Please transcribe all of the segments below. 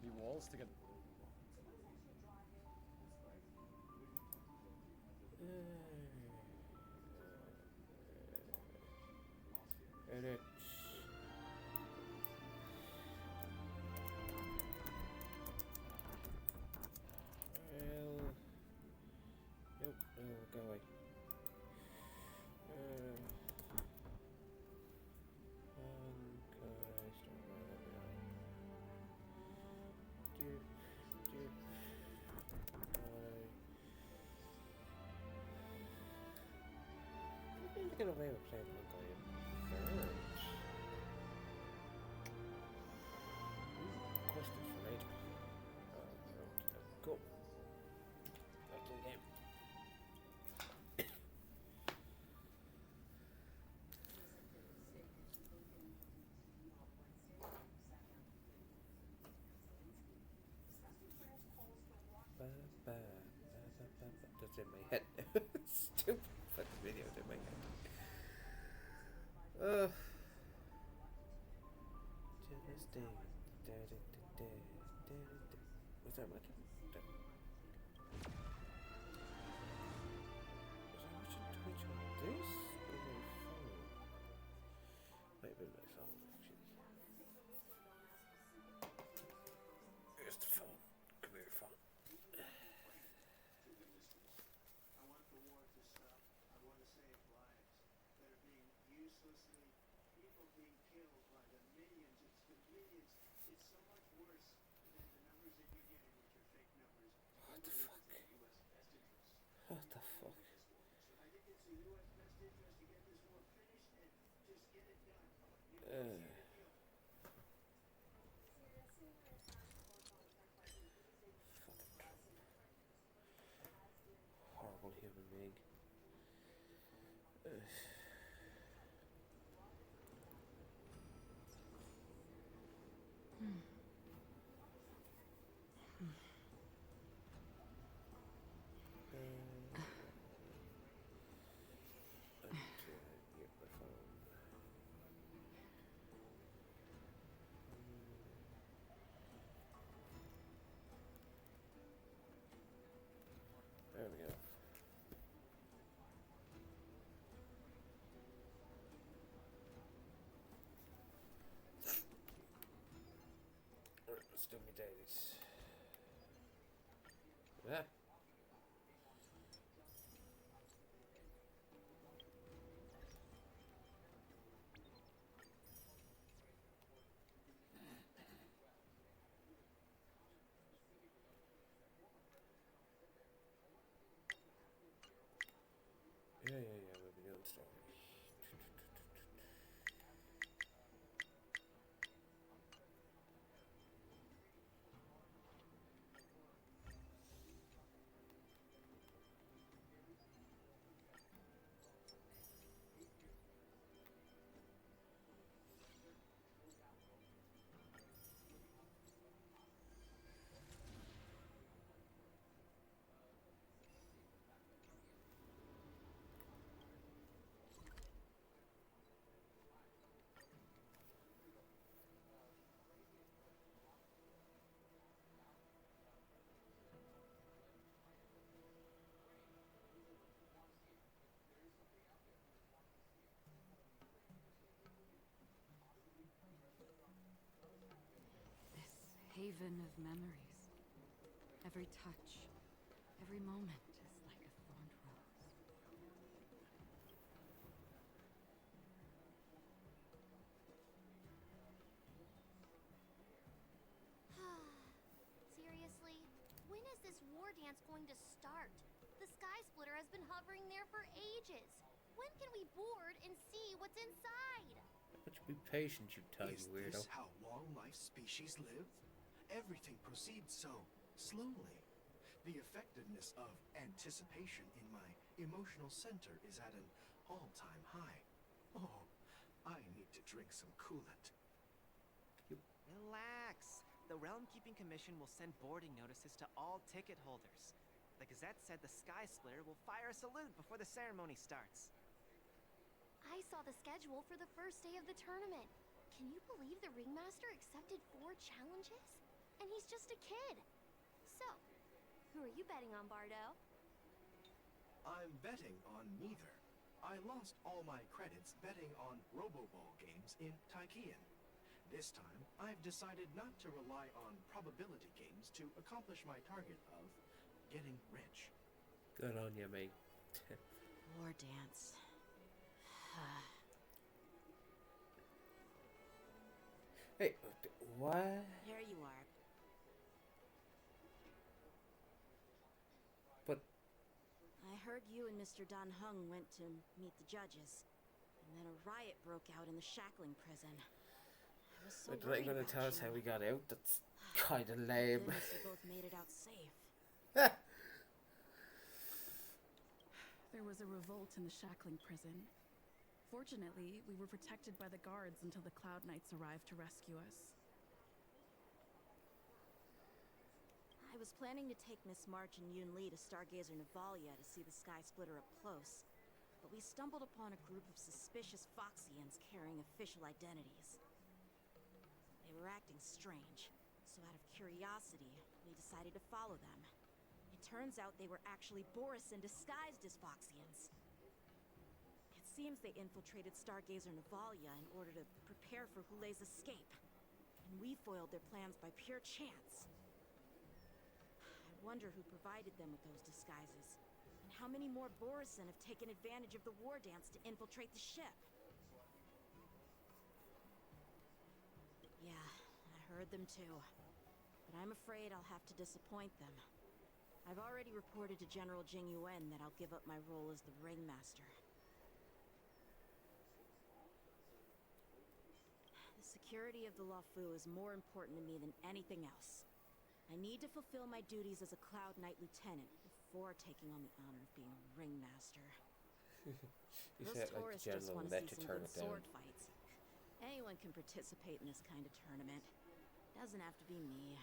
The walls to get. Edit. Well, nope, no, go away. Honkai, start Dip, dip. I've been thinking of a way of playing Honkai in thirds. Question for later. Go. Back to the game. That's in my head. Stupid fucking videos in my head. To this day. Was that much? Was I watching Twitch on this or my phone? Might have been my phone actually. Here's the phone. Come here, phone. I want the war to stop. I want to save lives that are being uselessly, people being killed by the millions. It's the millions. It's so much worse than the numbers that you're getting, which are fake numbers. What the fuck? U.S. best interest. What the fuck? I think it's the U.S. best interest to get this war finished and just get it done. Horrible human being. Get my phone. There we go. Alright, let's do my dailies. Yeah. Yeah, we'll be doing story. Haven of memories. Every touch, every moment is like a thorned rose. Seriously? When is this war dance going to start? The Sky Splitter has been hovering there for ages. When can we board and see what's inside? But be patient, you tiny weirdo. Is this how long-life species live? Everything proceeds so slowly. The effectiveness of anticipation in my emotional center is at an all-time high. Oh, I need to drink some coolant. Relax. The Realm Keeping Commission will send boarding notices to all ticket holders. The Gazette said the Sky Splitter will fire a salute before the ceremony starts. I saw the schedule for the first day of the tournament. Can you believe the ringmaster accepted 4 challenges? And he's just a kid. So, who are you betting on, Bardo? I'm betting on neither. I lost all my credits betting on Roboball games in Taikian. This time, I've decided not to rely on probability games to accomplish my target of getting rich. Good on you, mate. War dance. Hey, what? Here you are. But I heard you and Mr. Dan Hung went to meet the judges. And then a riot broke out in the shackling prison. I was so they're not worried going to about tell us you. how we got out. That's kind of lame. Goodness, you both made it out safe. There was a revolt in the shackling prison. Fortunately, we were protected by the guards until the Cloud Knights arrived to rescue us. I was planning to take Miss March and Yoon Lee to Stargazer Navalia to see the Sky Splitter up close, but we stumbled upon a group of suspicious Foxians carrying official identities. They were acting strange, so out of curiosity, we decided to follow them. It turns out they were actually Borison disguised as Foxians. It seems they infiltrated Stargazer Navalia in order to prepare for Hule's escape, and we foiled their plans by pure chance. I wonder who provided them with those disguises, and how many more Borison have taken advantage of the war dance to infiltrate the ship. Yeah, I heard them too, but I'm afraid I'll have to disappoint them. I've already reported to General Jing Yuan that I'll give up my role as the ringmaster. The security of the Luofu is more important to me than anything else. I need to fulfill my duties as a Cloud Knight Lieutenant before taking on the honor of being a ringmaster. You Those said like tourists the just general want to let see you some turn good it down. sword fights. Anyone can participate in this kind of tournament. Doesn't have to be me.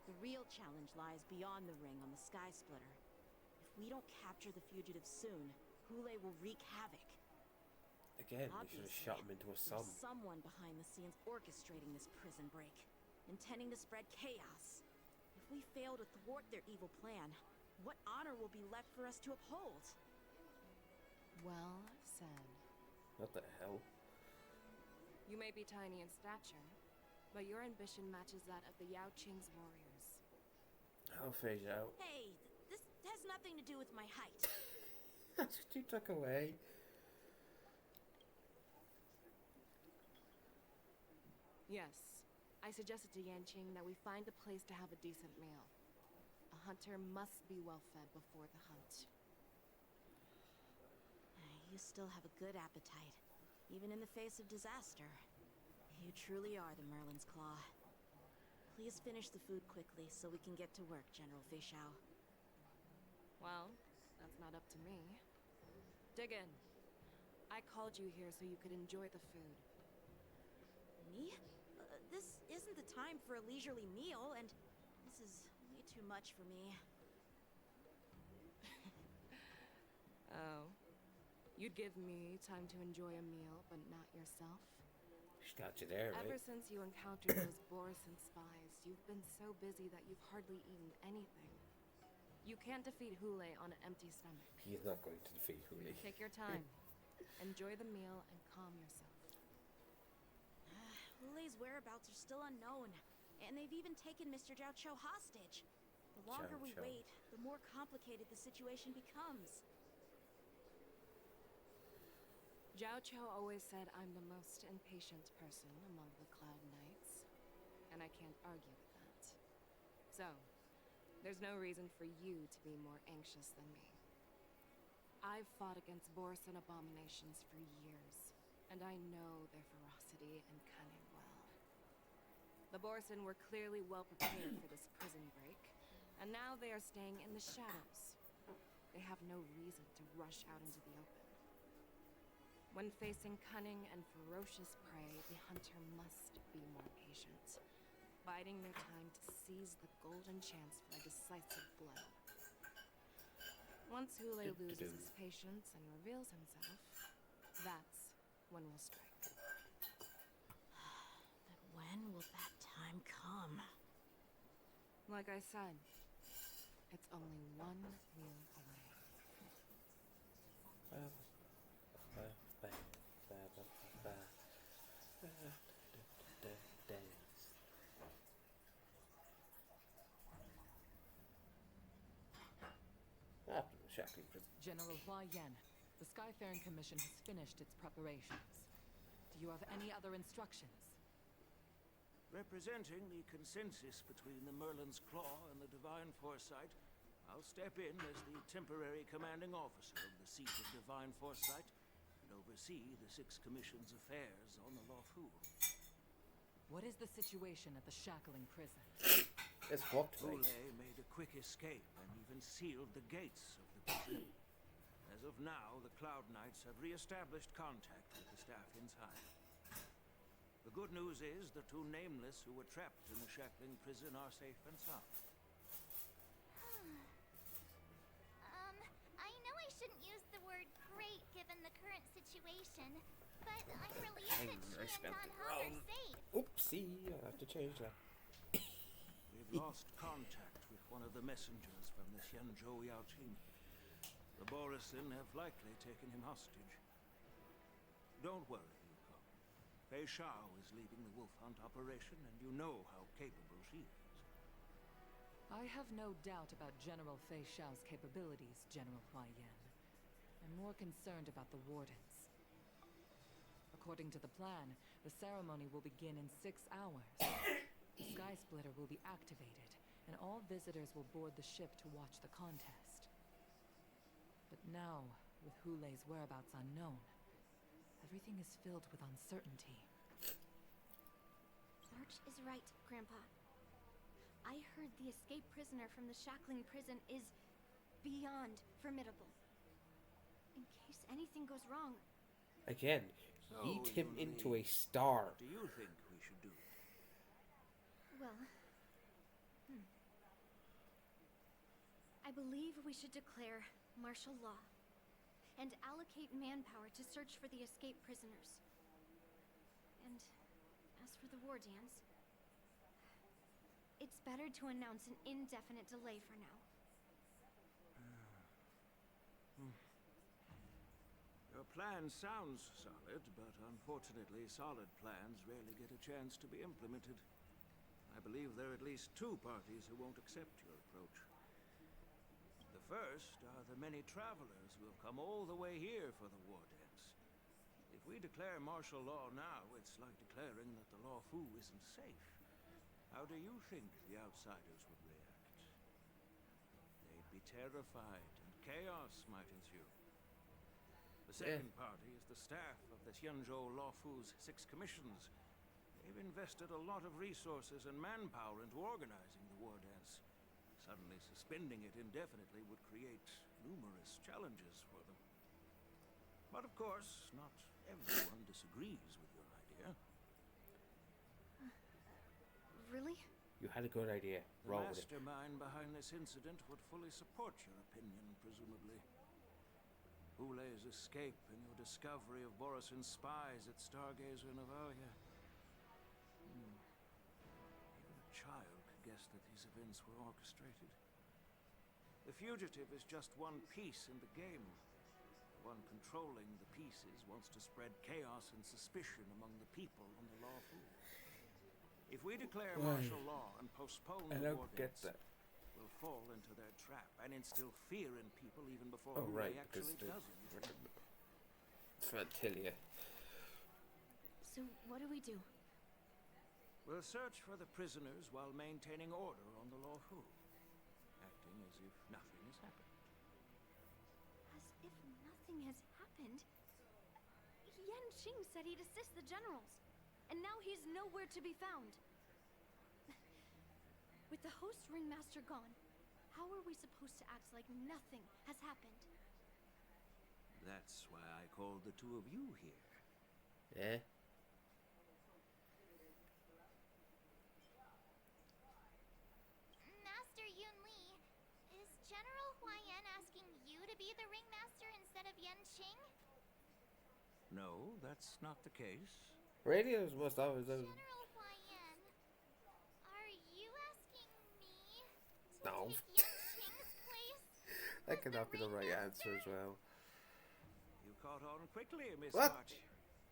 The real challenge lies beyond the ring on the Sky Splitter. If we don't capture the fugitives soon, Hule will wreak havoc. Again, we should have shot him into a sum. There's someone behind the scenes orchestrating this prison break, intending to spread chaos. If we fail to thwart their evil plan, what honor will be left for us to uphold? Well said. What the hell? You may be tiny in stature, but your ambition matches that of the Yao Qing's warriors. I'll phase out. Hey, this has nothing to do with my height. That's what you took away. Yes, I suggested to Yanqing that we find a place to have a decent meal. A hunter must be well fed before the hunt. You still have a good appetite, even in the face of disaster. You truly are the Merlin's Claw. Please finish the food quickly so we can get to work, General Feixiao. Well, that's not up to me. Dig in. I called you here so you could enjoy the food. Me? This isn't the time for a leisurely meal, and this is way too much for me. Oh. You'd give me time to enjoy a meal, but not yourself? She got you there, Ever right? since you encountered those Borison spies, you've been so busy that you've hardly eaten anything. You can't defeat Hule on an empty stomach. He's not going to defeat Huli. Take your time. Enjoy the meal and calm yourself. Hule's whereabouts are still unknown, and they've even taken Mr. Zhao Cho hostage. The longer we Cho. wait, the more complicated the situation becomes. Zhao Cho always said I'm the most impatient person among the Cloud Knights, and I can't argue with that. So, there's no reason for you to be more anxious than me. I've fought against Borison abominations for years, and I know their ferocity and cunning well. The Borison were clearly well prepared for this prison break, and now they are staying in the shadows. They have no reason to rush out into the open. When facing cunning and ferocious prey, the hunter must be more patient, biding their time to seize the golden chance for a decisive blow. Once Hule loses his patience and reveals himself, that's when we'll strike. But when will that time come? Like I said, it's only one move away. After the shackling prison. General Hua Yan, the Skyfaring Commission has finished its preparations. Do you have any other instructions? Representing the consensus between the Merlin's Claw and the Divine Foresight, I'll step in as the temporary commanding officer of the seat of Divine Foresight and oversee the Six Commission's affairs on the Lawfu. What is the situation at the Shackling Prison? It's what, Hule made a quick escape and even sealed the gates of the prison. As of now, the Cloud Knights have re-established contact with the staff inside. The good news is the two Nameless who were trapped in the Shackling Prison are safe and sound. I know I shouldn't use the word great given the current situation, but I'm relieved that I she spelled and it Don Hog are wrong. safe. Oopsie, I have to change that. We've lost contact with one of the messengers from the Xianzhou Yaoqing. The Borisin have likely taken him hostage. Don't worry, Yukong. Fei Shao is leading the wolf hunt operation, and you know how capable she is. I have no doubt about General Fei Shao's capabilities, General Hua Yan. I'm more concerned about the Wardens. According to the plan, the ceremony will begin in 6 hours. The Sky Splitter will be activated, and all visitors will board the ship to watch the contest. But now, with Hule's whereabouts unknown, everything is filled with uncertainty. March is right, Grandpa. I heard the escaped prisoner from the Shackling Prison is beyond formidable. In case anything goes wrong. Again, yeet him into a star. What do you think we should do? Well, I believe we should declare martial law and allocate manpower to search for the escaped prisoners. And as for the war dance, it's better to announce an indefinite delay for now. Your plan sounds solid, but unfortunately solid plans rarely get a chance to be implemented. I believe there are at least two parties who won't accept your approach. The first are the many travelers who have come all the way here for the war dance. If we declare martial law now, it's like declaring that the Lawfu isn't safe. How do you think the outsiders would react? They'd be terrified, and chaos might ensue. The second party is the staff of the Xianzhou Lawfu's 6 commissions. They've invested a lot of resources and manpower into organizing the war dance. Suddenly suspending it indefinitely would create numerous challenges for them. But of course, not everyone disagrees with your idea. Really? You had a good idea. The Roll with it. mastermind behind this incident would fully support your opinion, presumably. Hule's escape and your discovery of Borisin's spies at Stargazer Navalia. Even a child could guess that these events were orchestrated. The fugitive is just one piece in the game. The one controlling the pieces wants to spread chaos and suspicion among the people on the Lawfu. If we declare martial law and postpone I the don't war get dance, that. we'll fall into their trap and instill fear in people even before Oh, Hule right, actually because does anything. Frontilia. So what do we do? We'll search for the prisoners while maintaining order on the Lawfu, acting as if nothing has happened. As if nothing has happened? Yan Qing said he'd assist the generals, and now he's nowhere to be found. With the host ringmaster gone, how are we supposed to act like nothing has happened? That's why I called the two of you here. Yeah. Master Yun Li, is General Hua Yan asking you to be the ringmaster instead of Yanqing? No, that's not the case. Radios must always have. General Huaiyan, are you asking me to No. take Yanqing's place? That cannot be the right answer as well. You caught on quickly, Miss What? March.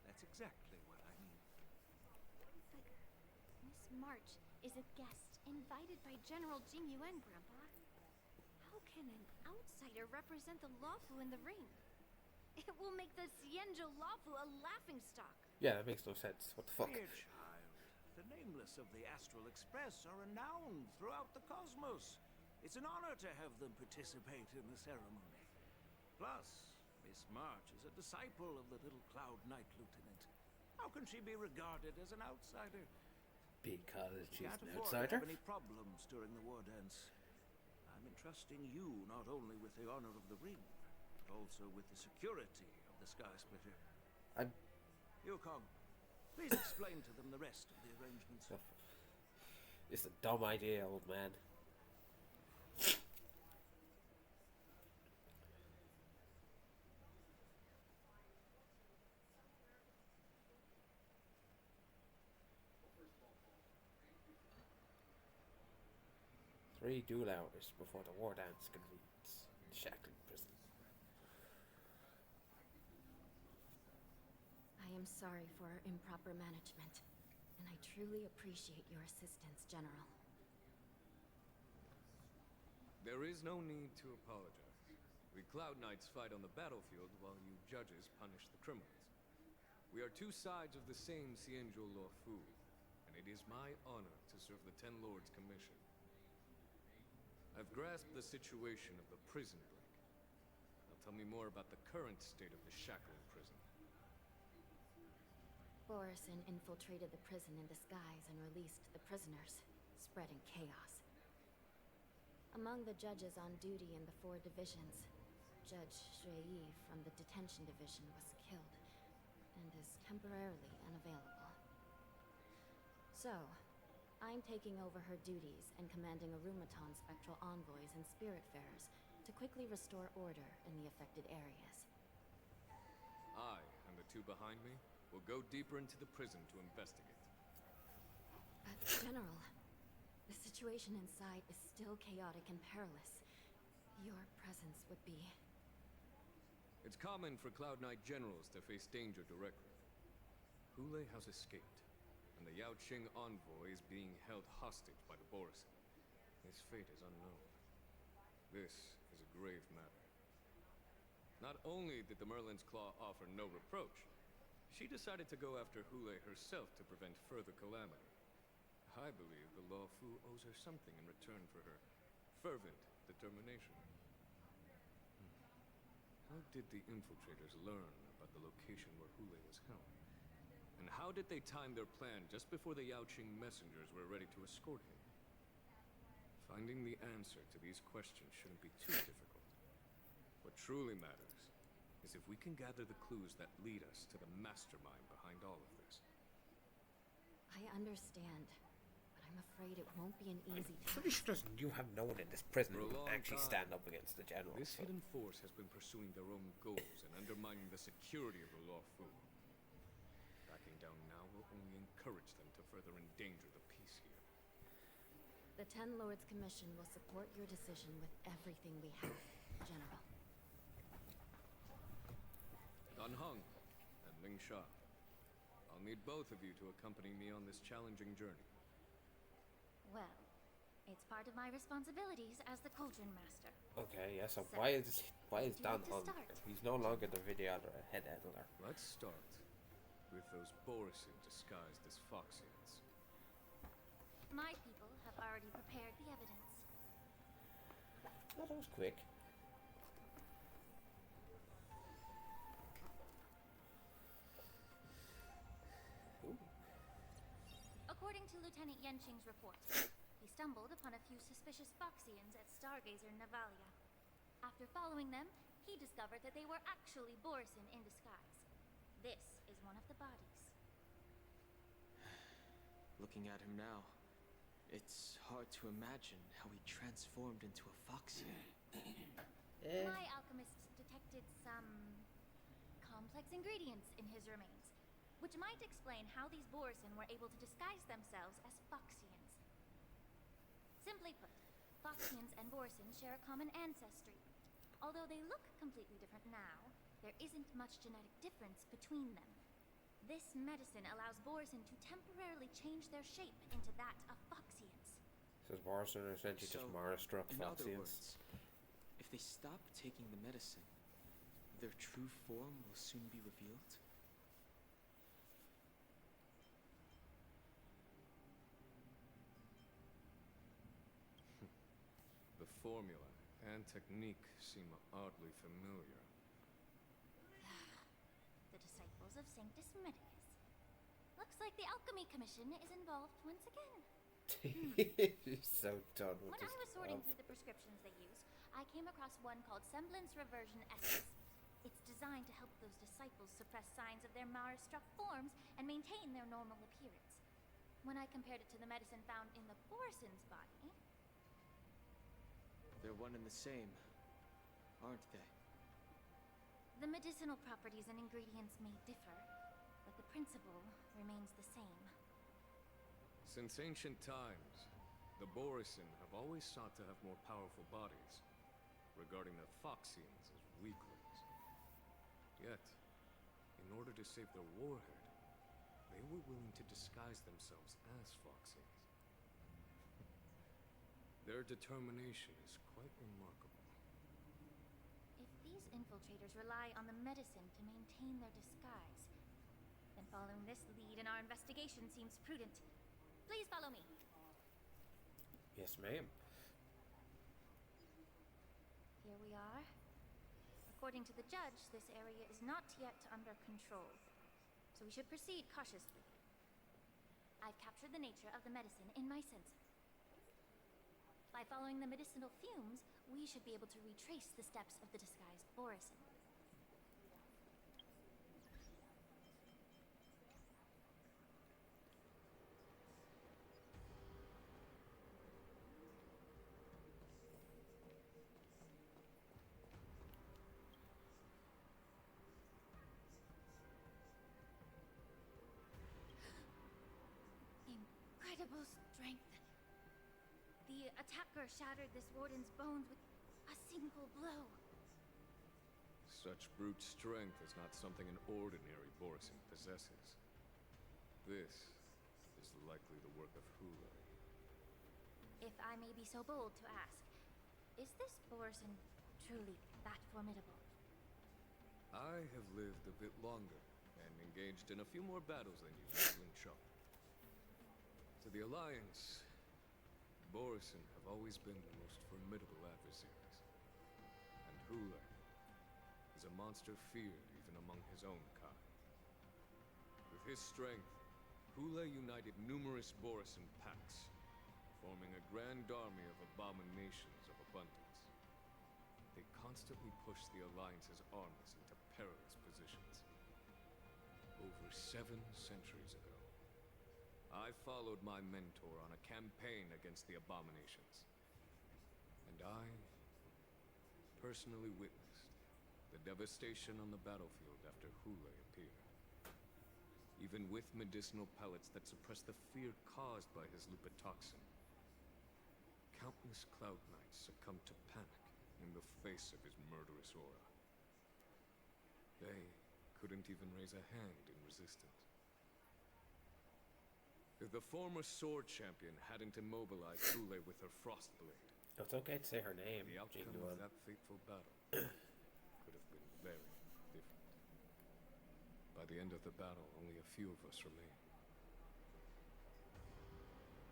That's exactly what I mean. But Miss March is a guest invited by General Jing Yuan, Grandpa. How can an outsider represent the Lawfu in the ring? It will make the Xianzhou Lawfu a laughingstock. Yeah, that makes no sense. What the fuck? Dear child, the nameless of the Astral Express are renowned throughout the cosmos. It's an honor to have them participate in the ceremony. Plus, Miss March is a disciple of the little Cloud Knight Lieutenant. How can she be regarded as an outsider? Because We she's can't an afford to outsider. have any problems during the war dance. I'm entrusting you not only with the honor of the ring, but also with the security of the Sky Splitter. I'm. Yukong, please explain to them the rest of the arrangements. It's a dumb idea, old man. Three duel hours before the war dance convenes in Shackling Prison. I am sorry for our improper management, and I truly appreciate your assistance, General. There is no need to apologize. We Cloud Knights fight on the battlefield while you judges punish the criminals. We are two sides of the same Xianzhou Luofu, and it is my honor to serve the Ten Lords' commission. I've grasped the situation of the prison break. Now tell me more about the current state of the Shackling prison. Borison infiltrated the prison in disguise and released the prisoners, spreading chaos. Among the judges on duty in the 4 divisions, Judge Shui Yi from the detention division was killed and is temporarily unavailable. So, I'm taking over her duties and commanding Arumaton spectral envoys and spiritfarers to quickly restore order in the affected areas. I, and the two behind me, will go deeper into the prison to investigate. General, the situation inside is still chaotic and perilous. Your presence would be... It's common for Cloud Knight generals to face danger directly. Hule has escaped, and the Yaoqing envoy is being held hostage by the Borison. His fate is unknown. This is a grave matter. Not only did the Merlin's Claw offer no reproach, she decided to go after Hule herself to prevent further calamity. I believe the Luofu owes her something in return for her fervent determination. How did the infiltrators learn about the location where Hule was held? And how did they time their plan just before the Yaoqing messengers were ready to escort him? Finding the answer to these questions shouldn't be too difficult. What truly matters is if we can gather the clues that lead us to the mastermind behind all of this. I understand, but I'm afraid it won't be an easy Pretty task. sure you have no one in this prison For a who long would actually time, stand up against the general. This so- hidden force has been pursuing their own goals and undermining the security of the Luofu. Backing down now will only encourage them to further endanger the peace here. The Ten Lords Commission will support your decision with everything we have, General. Dan Heng and Ling Sha. I'll need both of you to accompany me on this challenging journey. Well, it's part of my responsibilities as the Cauldron Master. Okay, yeah, so So, why is would you Dan like to Hung? start? He's no longer the video head handler. Let's start with those Borison disguised as Foxians. My people have already prepared the evidence. Oh, that was quick. According to Lieutenant Yanqing's report, he stumbled upon a few suspicious Foxians at Stargazer Navalia. After following them, he discovered that they were actually Borison in disguise. This is one of the bodies. Looking at him now, it's hard to imagine how he transformed into a Foxian. My alchemist detected some complex ingredients in his remains, which might explain how these Borisin were able to disguise themselves as Foxians. Simply put, Foxians and Borisin share a common ancestry. Although they look completely different now, there isn't much genetic difference between them. This medicine allows Borisin to temporarily change their shape into that of Foxians. So Borisin are essentially just Mara-struck in other Foxians. words, if they stop taking the medicine, their true form will soon be revealed? The formula and technique seem oddly familiar. The disciples of Sanctus Medicus. Looks like the Alchemy Commission is involved once again. He's so done with When this I was sorting club. through the prescriptions they use, I came across one called Semblance Reversion Essence. It's designed to help those disciples suppress signs of their Mara-struck forms and maintain their normal appearance. When I compared it to the medicine found in the Borisin's body... They're one and the same, aren't they? The medicinal properties and ingredients may differ, but the principle remains the same. Since ancient times, the Borisin have always sought to have more powerful bodies, regarding the Foxians as weaklings. Yet, in order to save their warhead, they were willing to disguise themselves as Foxians. Their determination is quite remarkable. If these infiltrators rely on the medicine to maintain their disguise, then following this lead in our investigation seems prudent. Please follow me. Yes, ma'am. Here we are. According to the judge, this area is not yet under control, so we should proceed cautiously. I've captured the nature of the medicine in my sensor. By following the medicinal fumes, we should be able to retrace the steps of the disguised Borisin. Incredible strength. The attacker shattered this warden's bones with a single blow. Such brute strength is not something an ordinary Borisin possesses. This is likely the work of Hule. If I may be so bold to ask, is this Borisin truly that formidable? I have lived a bit longer and engaged in a few more battles than you, Evelyn Shaw. To the Alliance, Borisin have always been the most formidable adversaries. And Hule is a monster feared even among his own kind. With his strength, Hule united numerous Borisin packs, forming a grand army of abominations of abundance. They constantly push the Alliance's armies into perilous positions. Over 7 centuries ago, I followed my mentor on a campaign against the abominations. And I personally witnessed the devastation on the battlefield after Hule appeared. Even with medicinal pellets that suppress the fear caused by his lupitoxin, countless Cloud Knights succumbed to panic in the face of his murderous aura. They couldn't even raise a hand in resistance. If the former sword champion hadn't immobilized Hule with her frost blade, It's okay to say her name. the outcome Jingle. of that fateful battle could have been very different. By the end of the battle, only a few of us remained.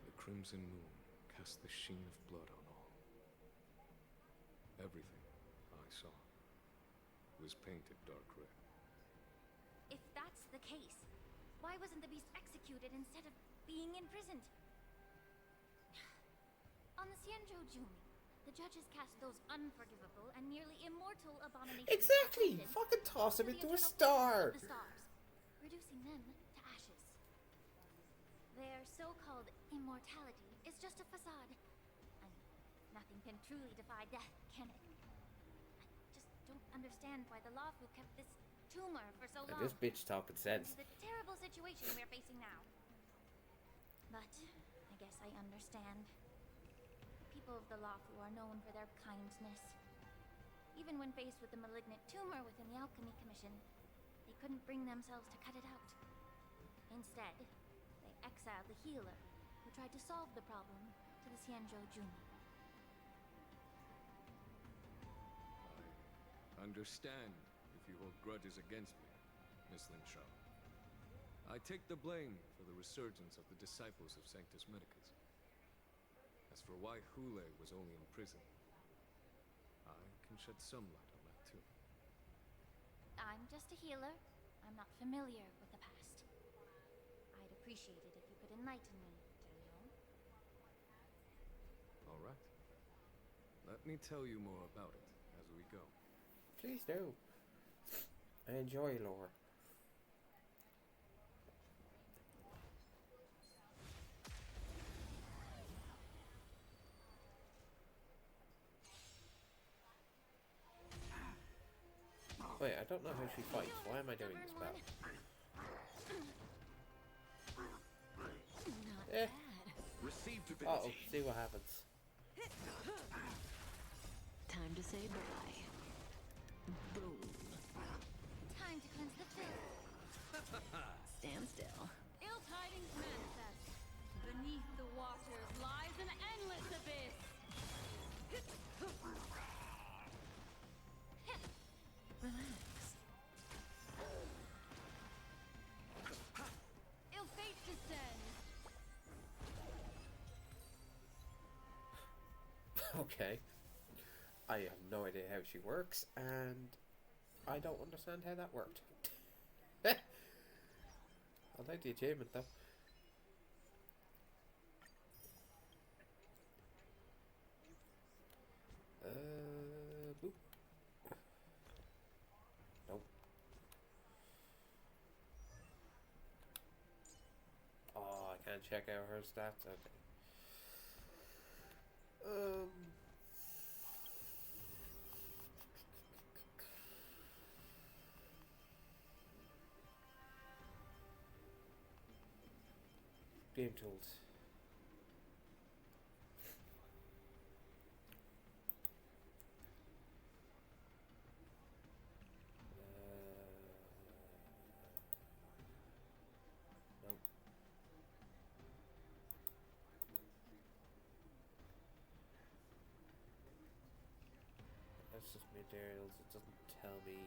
The crimson moon cast the sheen of blood on all. Everything I saw was painted dark red. If that's the case, why wasn't the beast executed instead of being imprisoned? On the Xianzhou Jumi, the judges cast those unforgivable and nearly immortal abominations. Exactly! intended Fucking toss him to the into a eternal star! flames of the stars, reducing them to ashes. Their so-called immortality is just a facade. I mean, nothing can truly defy death, can it? don't understand why the Lafu kept this tumor for so long. This bitch talking sense. It's the terrible situation we're facing now. But I guess I understand. The people of the Lafu are known for their kindness. Even when faced with the malignant tumor within the Alchemy Commission, they couldn't bring themselves to cut it out. Instead, they exiled the healer, who tried to solve the problem, to the Xianzhou Juni. I understand if you hold grudges against me, Miss Lin Shao. I take the blame for the resurgence of the disciples of Sanctus Medicus. As for why Hule was only in prison, I can shed some light on that too. I'm just a healer. I'm not familiar with the past. I'd appreciate it if you could enlighten me, Daniel. All right. Let me tell you more about it as we go. Please do. I enjoy lore. Wait, I don't know how she fights. Why am I doing this spell? Eh. Uh-oh, see what happens. Time to say bye. Boom. Time to cleanse the filth. Stand still. Ill tidings manifest. Beneath the waters lies an endless abyss. Relax. Ill fate descends. Okay. I have no idea how she works, and I don't understand how that worked. I'll take the achievement though. Boop. Nope. Oh, I can't check out her stats. Okay. Game tools. Nope. That's just materials. It doesn't tell me.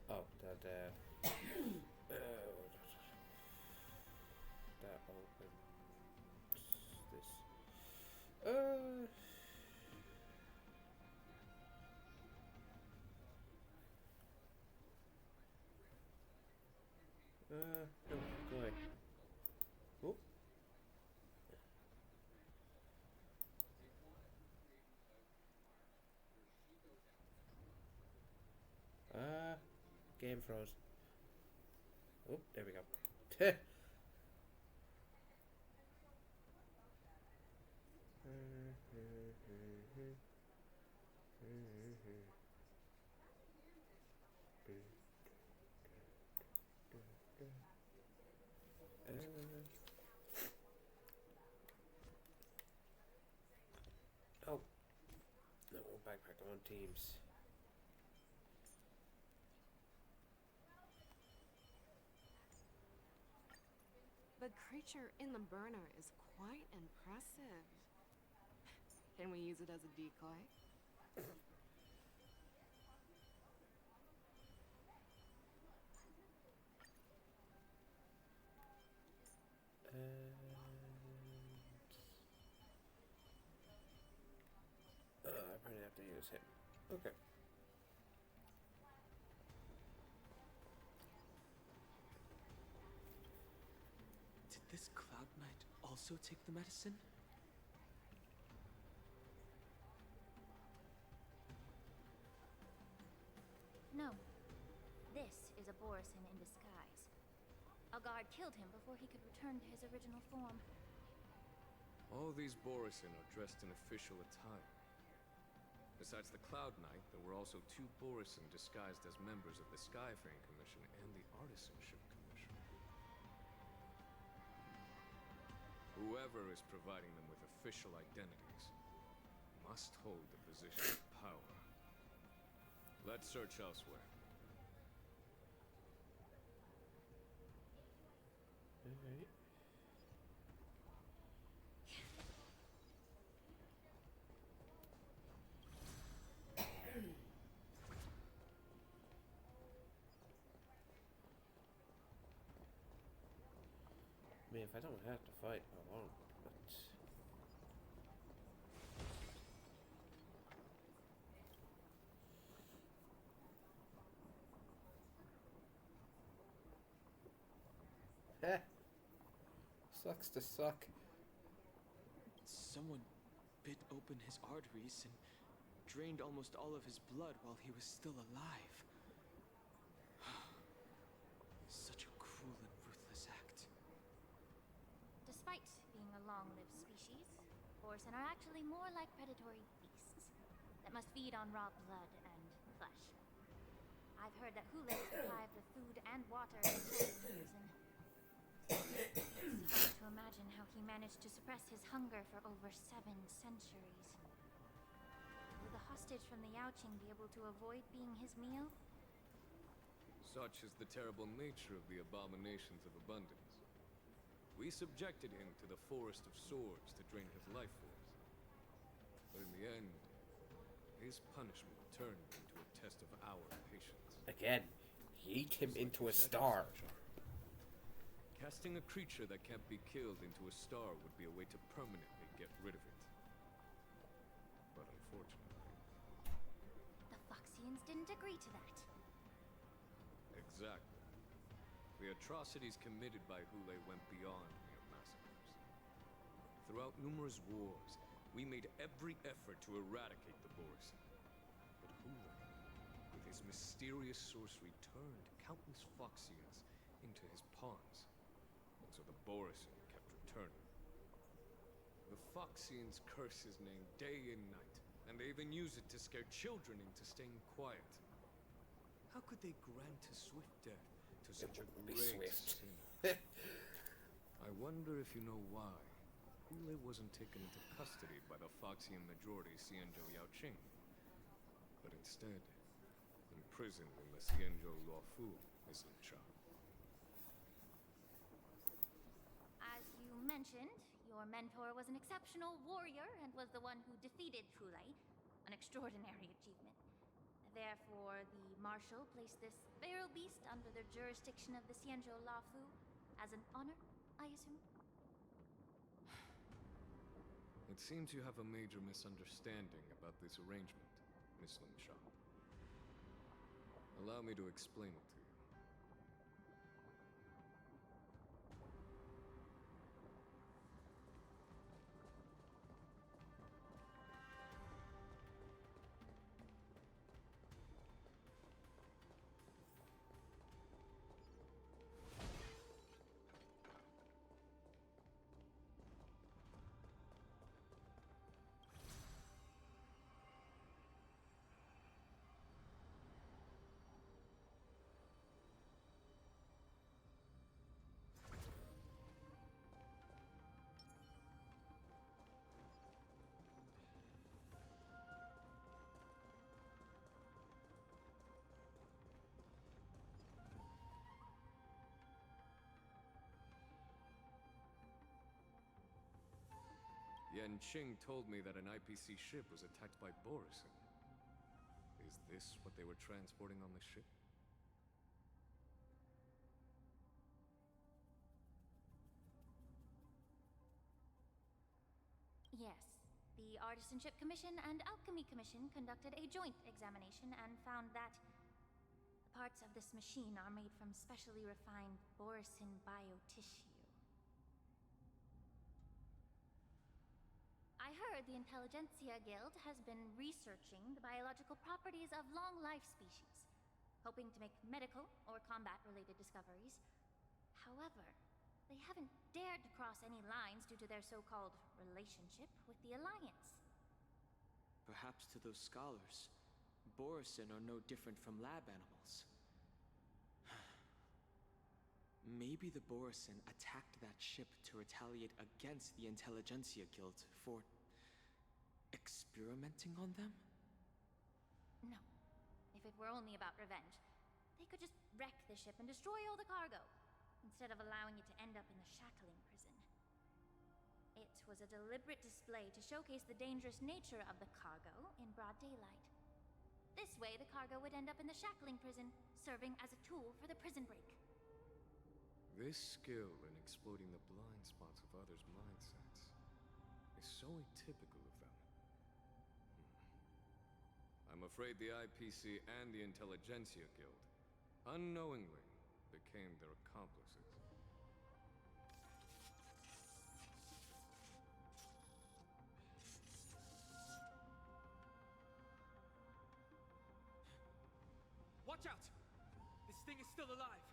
Oh, that that opens this. No, go away. Oh. Game froze. Oh, there we go. Oh. No, backpack on teams. The creature in the burner is quite impressive. Can we use it as a decoy? I probably have to use him. Okay. Did this Cloud Knight also take the medicine? No. This is a Borisin in disguise. A guard killed him before he could return to his original form. All these Borisin are dressed in official attire. Besides the Cloud Knight, there were also 2 Borisin disguised as members of the Skyfaring Commission and the Artisanship Commission. Whoever is providing them with official identities must hold the position of power. Let's search elsewhere. Alright. I mean, if I don't have to fight, I won't, but... Heh! Sucks to suck. Someone bit open his arteries and drained almost all of his blood while he was still alive. Such a cruel and ruthless act. Despite being a long-lived species, Borisin are actually more like predatory beasts that must feed on raw blood and flesh. I've heard that Hule is deprived of food and water until prison. It's hard to imagine how he managed to suppress his hunger for over 7 centuries. Will the hostage from the Yaoqing be able to avoid being his meal? Such is the terrible nature of the abominations of abundance. We subjected him to the Forest of Swords to drain his life force. But in the end, his punishment turned into a test of our patience. Again, yeet him into a star. Casting a creature that can't be killed into a star would be a way to permanently get rid of it. But unfortunately... The Foxians didn't agree to that. Exactly. The atrocities committed by Hule went beyond mere massacres. Throughout numerous wars, we made every effort to eradicate the Borisin. But Hule, with his mysterious sorcery, turned countless Foxians into his pawns. And so the Borisin kept returning. The Foxians curse his name day and night, and they even use it to scare children into staying quiet. How could they grant a swift death to such a great sinner? I wonder if you know why Hule wasn't taken into custody by the Foxian majority Xianzhou Yaoqing, but instead imprisoned in the Xianzhou Luofu Island Shop. As you mentioned, your mentor was an exceptional warrior and was the one who defeated Hule, an extraordinary achievement. Therefore, the Marshal placed this feral beast under the jurisdiction of the Xianzhou Luofu as an honor, I assume? It seems you have a major misunderstanding about this arrangement, Miss Lin Sha. Allow me to explain it to you. Yan Qing told me that an IPC ship was attacked by Borisin. Is this what they were transporting on the ship? Yes. The Artisanship Commission and Alchemy Commission conducted a joint examination and found that parts of this machine are made from specially refined Borisin biotissue. I heard the Intelligentsia Guild has been researching the biological properties of long-life species, hoping to make medical or combat-related discoveries. However, they haven't dared to cross any lines due to their so-called relationship with the Alliance. Perhaps to those scholars, Borisin are no different from lab animals. Maybe the Borisin attacked that ship to retaliate against the Intelligentsia Guild for experimenting on them? No. If it were only about revenge, they could just wreck the ship and destroy all the cargo, instead of allowing it to end up in the shackling prison. It was a deliberate display to showcase the dangerous nature of the cargo in broad daylight. This way, the cargo would end up in the shackling prison, serving as a tool for the prison break. This skill in exploiting the blind spots of others' mindsets is so atypical of them. I'm afraid the IPC and the Intelligentsia Guild unknowingly became their accomplices. Watch out! This thing is still alive!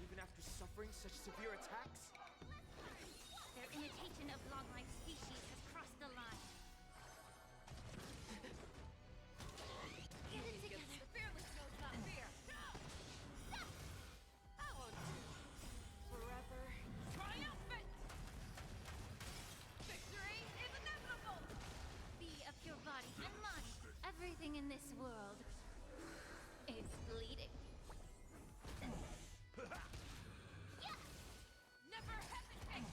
Even after suffering such severe attacks? Their imitation of long-life species has crossed the line. Get it together. The fearless knows not fear. I won't do. Forever triumphant! Victory is inevitable! Be of your body and mind. Everything in this world is bleeding. Never hesitate!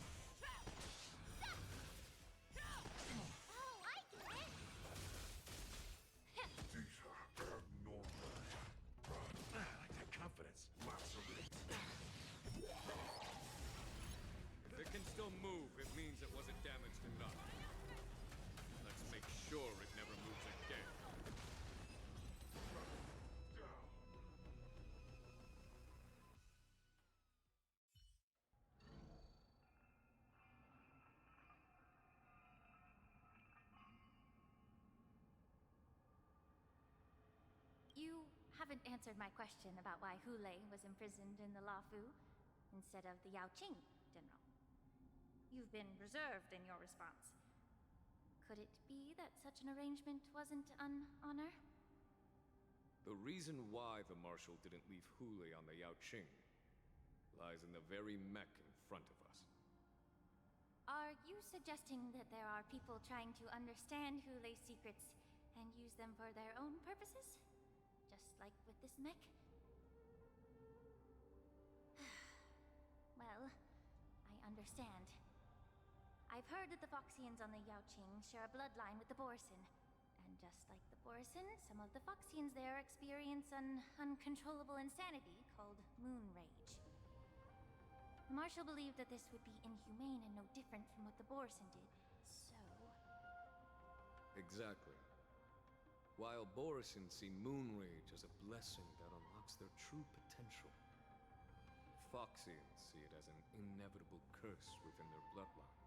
Oh, I get it! These are abnormal. I like that confidence. Lots of it. If it can still move, it means it wasn't damaged enough. Let's make sure it never moves again. You haven't answered my question about why Hule was imprisoned in the Lafu instead of the Yao Qing, General. You've been reserved in your response. Could it be that such an arrangement wasn't an honor? The reason why the Marshal didn't leave Hule on the Yao Qing lies in the very mech in front of us. Are you suggesting that there are people trying to understand Hule's secrets and use them for their own purposes? Just like with this mech? Well, I understand. I've heard that the Foxians on the Yao Qing share a bloodline with the Borisin. And just like the Borisin, some of the Foxians there experience an uncontrollable insanity called moon rage. The Marshal believed that this would be inhumane and no different from what the Borisin did, so... Exactly. While Borisin see moon rage as a blessing that unlocks their true potential, Foxians see it as an inevitable curse within their bloodline.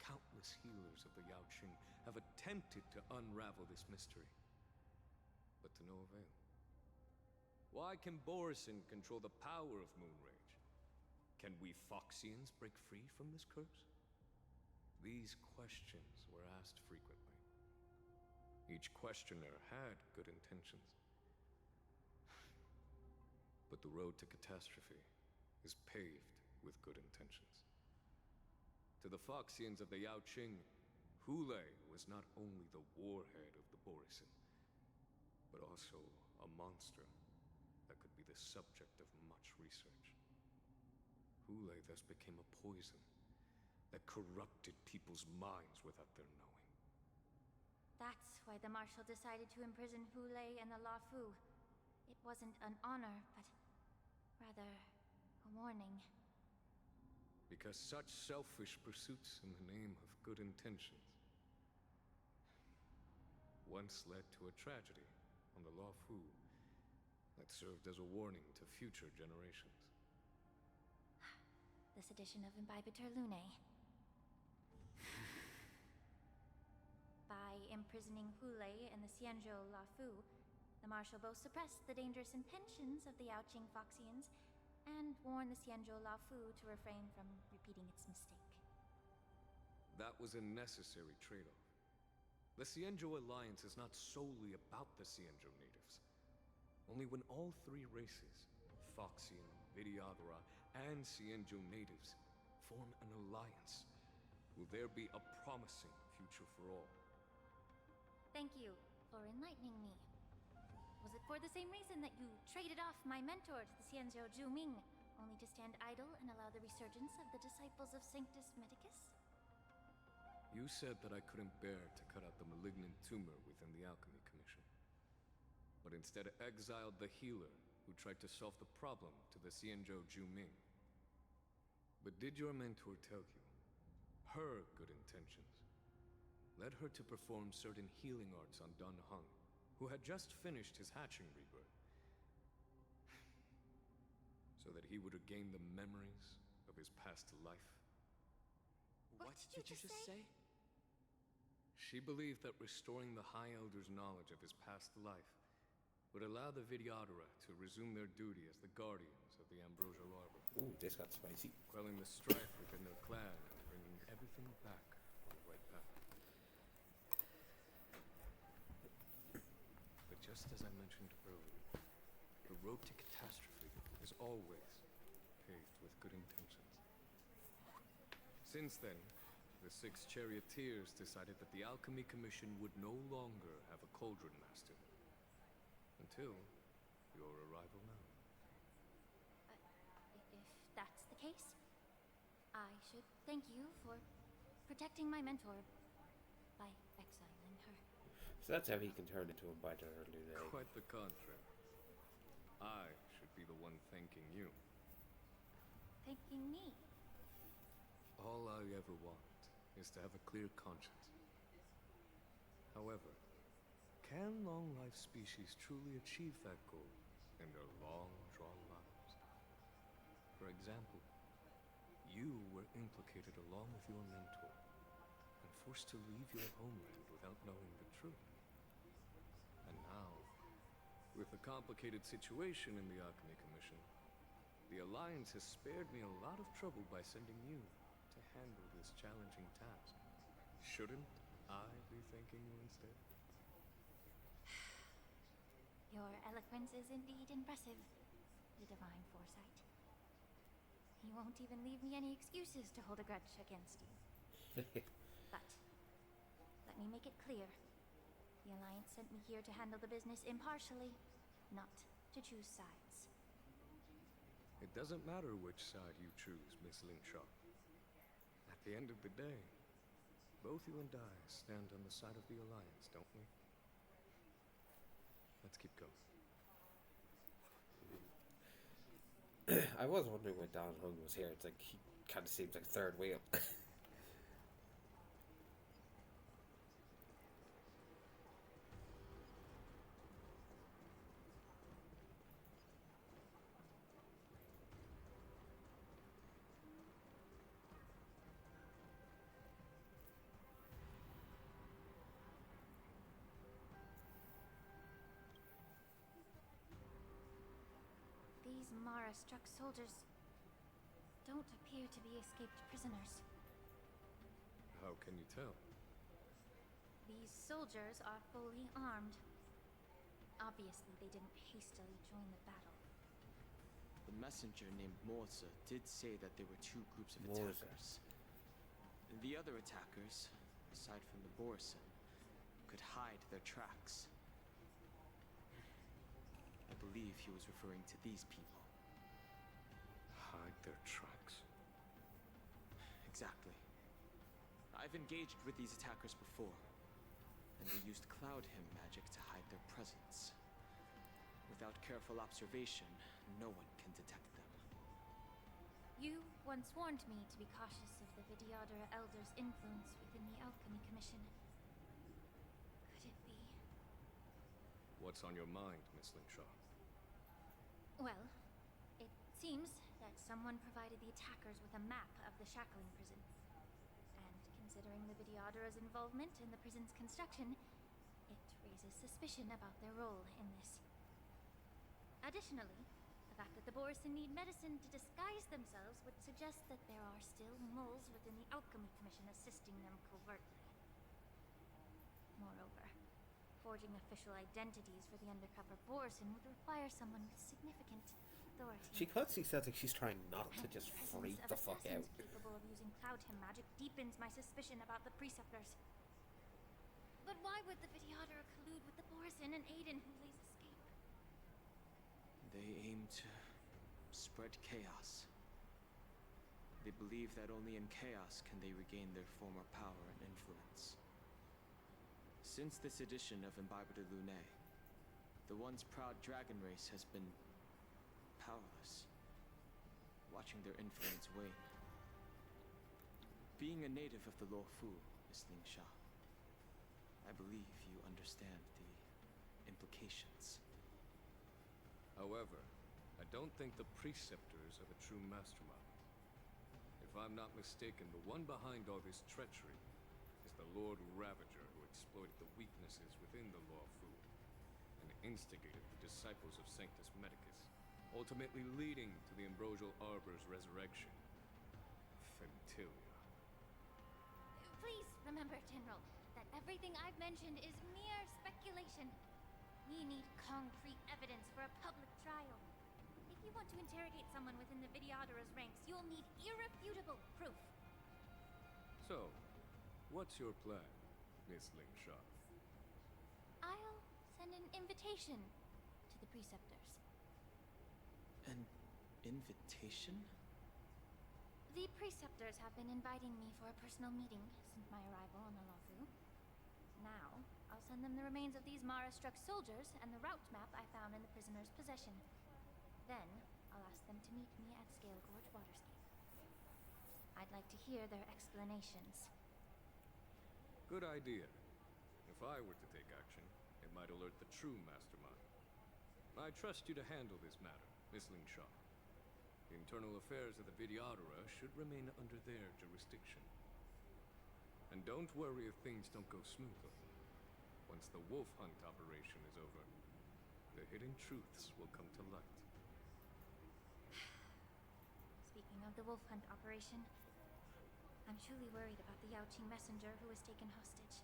Countless healers of the Yao Qing have attempted to unravel this mystery, but to no avail. Why can Borisin control the power of moon rage? Can we Foxians break free from this curse? These questions were asked frequently. Each questioner had good intentions. But the road to catastrophe is paved with good intentions. To the Foxians of the Yao Qing, Hule was not only the warhead of the Borisin, but also a monster that could be the subject of much research. Hule thus became a poison that corrupted people's minds without their knowing. That's why the Marshal decided to imprison Hule and the Lafu. It wasn't an honor, but rather a warning. Because such selfish pursuits in the name of good intentions once led to a tragedy on the Lafu that served as a warning to future generations. The sedition of Imbibitor Lunae. imprisoning Hule and the Xianzhou Lafu, the marshal both suppressed the dangerous intentions of the Yaoqing Foxians and warned the Xianzhou Lafu to refrain from repeating its mistake. That was a necessary trade-off. The Xianzhou alliance is not solely about the Xianzhou natives. Only when all three races, Foxian, Vidyadhara, and Xianzhou natives, form an alliance, will there be a promising future for all. Thank you for enlightening me. Was it for the same reason that you traded off my mentor to the Xianzhou Zhuming, only to stand idle and allow the resurgence of the disciples of Sanctus Medicus? You said that I couldn't bear to cut out the malignant tumor within the Alchemy Commission, but instead exiled the healer who tried to solve the problem to the Xianzhou Zhuming. But did your mentor tell you her good intentions led her to perform certain healing arts on Dun Hung, who had just finished his hatching rebirth, so that he would regain the memories of his past life? What did you just say? She believed that restoring the High Elder's knowledge of his past life would allow the Vidyadhara to resume their duty as the guardians of the Ambrosial Arbor. Ooh, this got spicy. Quelling the strife within their clan and bringing everything back on the right path. But just as I mentioned earlier, the road to catastrophe is always paved with good intentions. Since then, the 6 charioteers decided that the Alchemy Commission would no longer have a cauldron master. Until your arrival now. If that's the case, I should thank you for protecting my mentor by exiling her. So that's how he can turn into a biter early day. Quite the contrary. I should be the one thanking you. Thanking me? All I ever want is to have a clear conscience. However, can long-life species truly achieve that goal in their long, drawn lives? For example, you were implicated along with your mentor and forced to leave your homeland without knowing the truth. And now, with the complicated situation in the Alchemy Commission, the Alliance has spared me a lot of trouble by sending you to handle this challenging task. Shouldn't I be thanking you instead? Your eloquence is indeed impressive, the divine foresight. You won't even leave me any excuses to hold a grudge against you. But, let me make it clear. The Alliance sent me here to handle the business impartially, not to choose sides. It doesn't matter which side you choose, Miss Lingshaw. At the end of the day, both you and I stand on the side of the Alliance, don't we? Let's keep going. I was wondering why Don Hung was here. It's like he kind of seems like third wheel. These Mara-struck soldiers don't appear to be escaped prisoners. How can you tell? These soldiers are fully armed. Obviously, they didn't hastily join the battle. The messenger named Morza did say that there were 2 groups of Morza. attackers. The other attackers, aside from the Borison, could hide their tracks. I believe he was referring to these people. Hide their tracks? Exactly. I've engaged with these attackers before, and they used Cloud Hymn magic to hide their presence. Without careful observation, no one can detect them. You once warned me to be cautious of the Vidyadhara Elder's influence within the Alchemy Commission. Could it be? What's on your mind, Miss Lingshaw? Well, it seems that someone provided the attackers with a map of the shackling prison. And considering the Videodara's involvement in the prison's construction, it raises suspicion about their role in this. Additionally, the fact that the Borison need medicine to disguise themselves would suggest that there are still moles within the Alchemy Commission assisting them covertly. Moreover, forging official identities for the undercover Borison would require someone with significant authority. She constantly sounds like she's trying not to just freak the fuck out. Capable of using cloud hymn magic deepens my suspicion about the Preceptors. But why would the Videodara collude with the Borison and aid in Hulei's escape? They aim to spread chaos. They believe that only in chaos can they regain their former power and influence. Since this edition of Imbibe de Lunae, the once proud dragon race has been powerless, watching their influence wane. Being a native of the Luofu, Miss Ling Sha, I believe you understand the implications. However, I don't think the Preceptors are the true mastermind. If I'm not mistaken, the one behind all this treachery is the Lord Ravager who exploited the weaknesses within the Luofu and instigated the disciples of Sanctus Medicus, ultimately leading to the Ambrosial Arbor's resurrection. Fentilia. Please remember, General, that everything I've mentioned is mere speculation. We need concrete evidence for a public trial. If you want to interrogate someone within the Videodara's ranks, you'll need irrefutable proof. So, what's your plan, Miss Ling Sha? I'll send an invitation to the Preceptors. An invitation? The Preceptors have been inviting me for a personal meeting since my arrival on the Luofu. Now, I'll send them the remains of these Mara-struck soldiers and the route map I found in the prisoner's possession. Then, I'll ask them to meet me at Scale Gorge Waterscape. I'd like to hear their explanations. Good idea. If I were to take action, it might alert the true mastermind. I trust you to handle this matter, Miss Ling Sha. The internal affairs of the Videodara should remain under their jurisdiction. And don't worry if things don't go smoothly. Once the wolf hunt operation is over, the hidden truths will come to light. Speaking of the wolf hunt operation, I'm truly worried about the Yaoqing messenger who was taken hostage.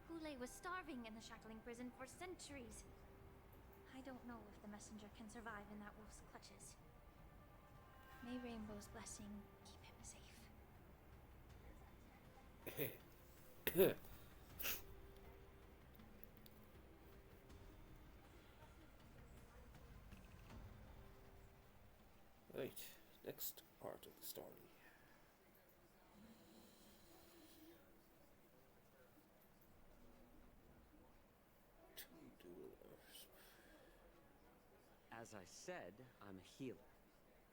Hulei was starving in the shackling prison for centuries. I don't know if the messenger can survive in that wolf's clutches. May Rainbow's blessing keep him safe. Right, next part of the story. Two duelers. As I said, I'm a healer.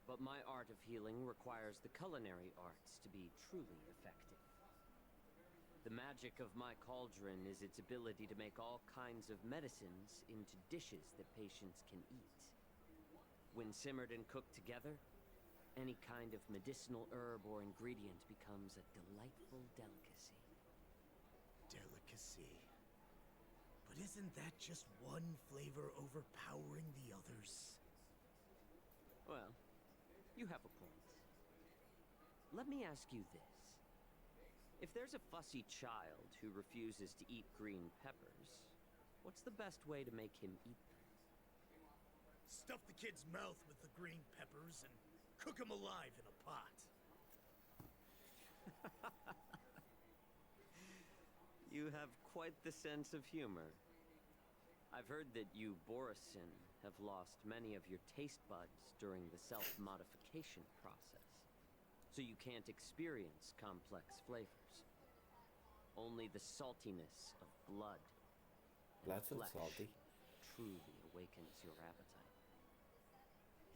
But my art of healing requires the culinary arts to be truly effective. The magic of my cauldron is its ability to make all kinds of medicines into dishes that patients can eat. When simmered and cooked together, any kind of medicinal herb or ingredient becomes a delightful delicacy. Delicacy. But isn't that just one flavor overpowering the others? Well, you have a point. Let me ask you this. If there's a fussy child who refuses to eat green peppers, what's the best way to make him eat them? Stuff the kid's mouth with the green peppers and cook him alive in a pot. You have quite the sense of humor. I've heard that you, Borison, have lost many of your taste buds during the self-modification process, so you can't experience complex flavors. Only the saltiness of blood and Blood's so flesh salty. truly awakens your appetite.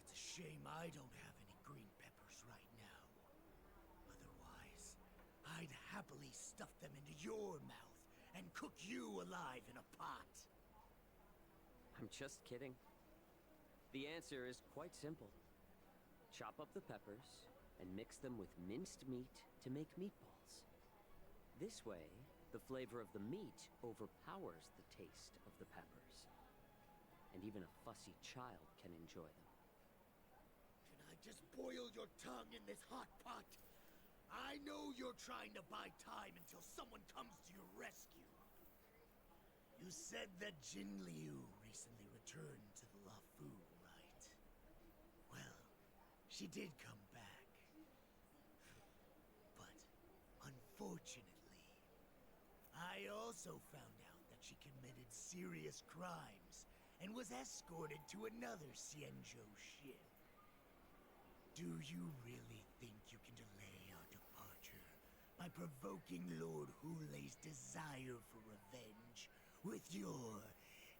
It's a shame I don't have any green peppers right now. Otherwise, I'd happily stuff them into your mouth and cook you alive in a pot. I'm just kidding. The answer is quite simple. Chop up the peppers and mix them with minced meat to make meatballs. This way, the flavor of the meat overpowers the taste of the peppers. And even a fussy child can enjoy them. Can I just boil your tongue in this hot pot? I know you're trying to buy time until someone comes to your rescue. You said that Jin Liu recently returned to the Lafu, right? Well, she did come back. But, unfortunately, I also found out that she committed serious crimes and was escorted to another Xianzhou ship. Do you really think you can delay our departure by provoking Lord Hulei's desire for revenge with your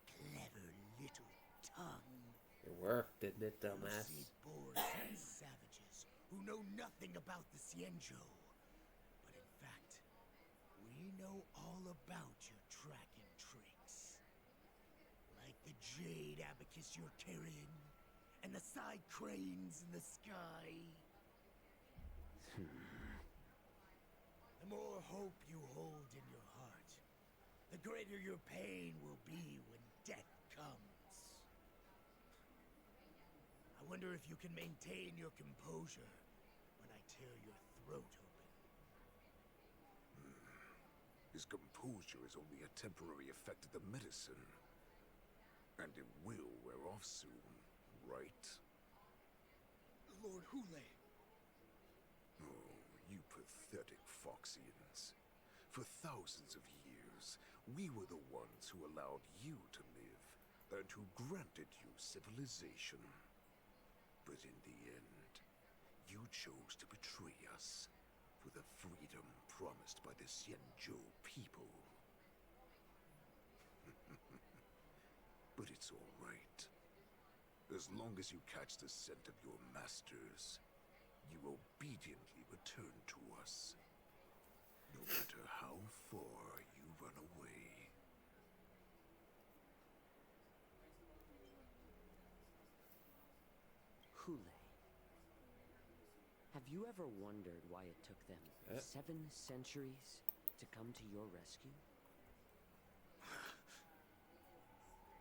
clever little tongue? It worked, didn't it, dumbass? You see boars and savages who know nothing about the Xianzhou. But in fact, we know all about your tracking tricks. Like the jade abacus you're carrying, and the side cranes in the sky. The more hope you hold in your heart, the greater your pain will be when death comes. I wonder if you can maintain your composure when I tear your throat open. His composure is only a temporary effect of the medicine. And it will wear off soon, right? Lord Hulei. Oh, you pathetic Foxians. For thousands of years, we were the ones who allowed you to live, and who granted you civilization. But in the end, you chose to betray us for the freedom promised by the Xianzhou people. But it's all right. As long as you catch the scent of your masters, you obediently return to us. No matter how far you run away. Hulei. Have you ever wondered why it took them 7 centuries to come to your rescue?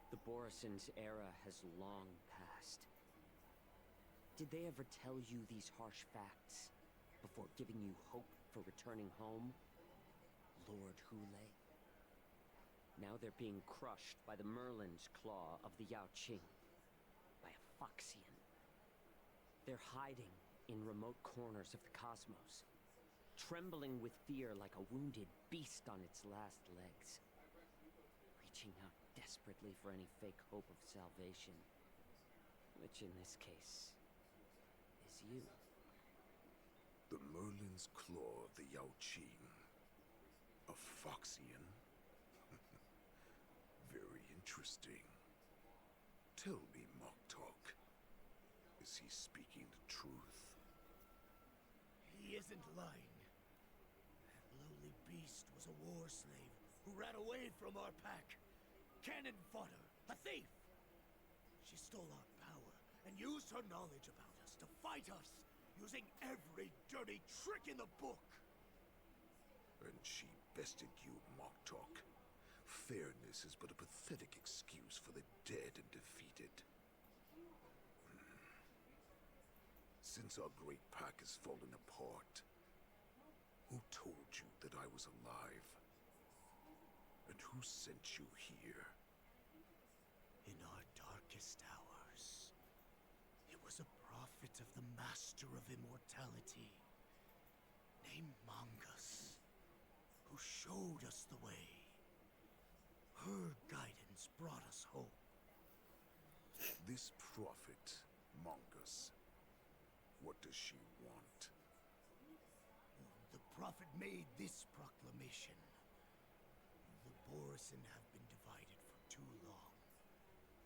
The Borison's era has long passed. Did they ever tell you these harsh facts before giving you hope for returning home? Lord Hulei? Now they're being crushed by the Merlin's claw of the Yaoqing, by a Foxian. They're hiding in remote corners of the cosmos, trembling with fear like a wounded beast on its last legs, reaching out desperately for any fake hope of salvation, which in this case is you. The Merlin's claw of the Yaoqing. A Foxian? Very interesting. Tell me, Moktok, is he speaking the truth? He isn't lying. That lowly beast was a war slave who ran away from our pack. Cannon fodder, a thief! She stole our power and used her knowledge about us to fight us, using every dirty trick in the book! And she bested you, Moktok. Fairness is but a pathetic excuse for the dead and defeated. Since our great pack has fallen apart, who told you that I was alive? And who sent you here? In our darkest hours, it was a prophet of the Master of Immortality, named Mangus, who showed us the way. Her guidance brought us hope. This prophet, Mangus, what does she want? The prophet made this proclamation. The Borison have been divided for too long,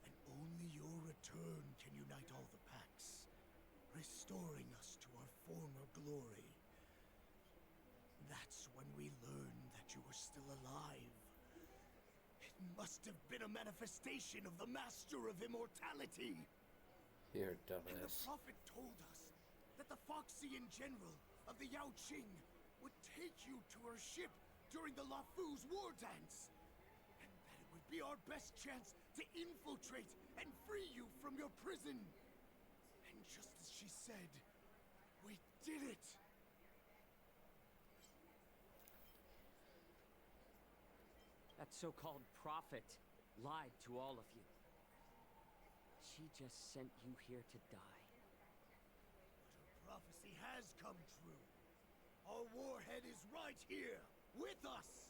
and only your return can unite all the packs, restoring us to our former glory. That's when we learned that you were still alive. It must have been a manifestation of the Master of Immortality. You're a And the dumbass. prophet told us that the Foxian general of the Yaoqing would take you to her ship during the LaFu's war dance. And that it would be our best chance to infiltrate and free you from your prison. And just as she said, we did it! That so-called prophet lied to all of you. She just sent you here to die. But her prophecy has come true. Our warhead is right here, with us!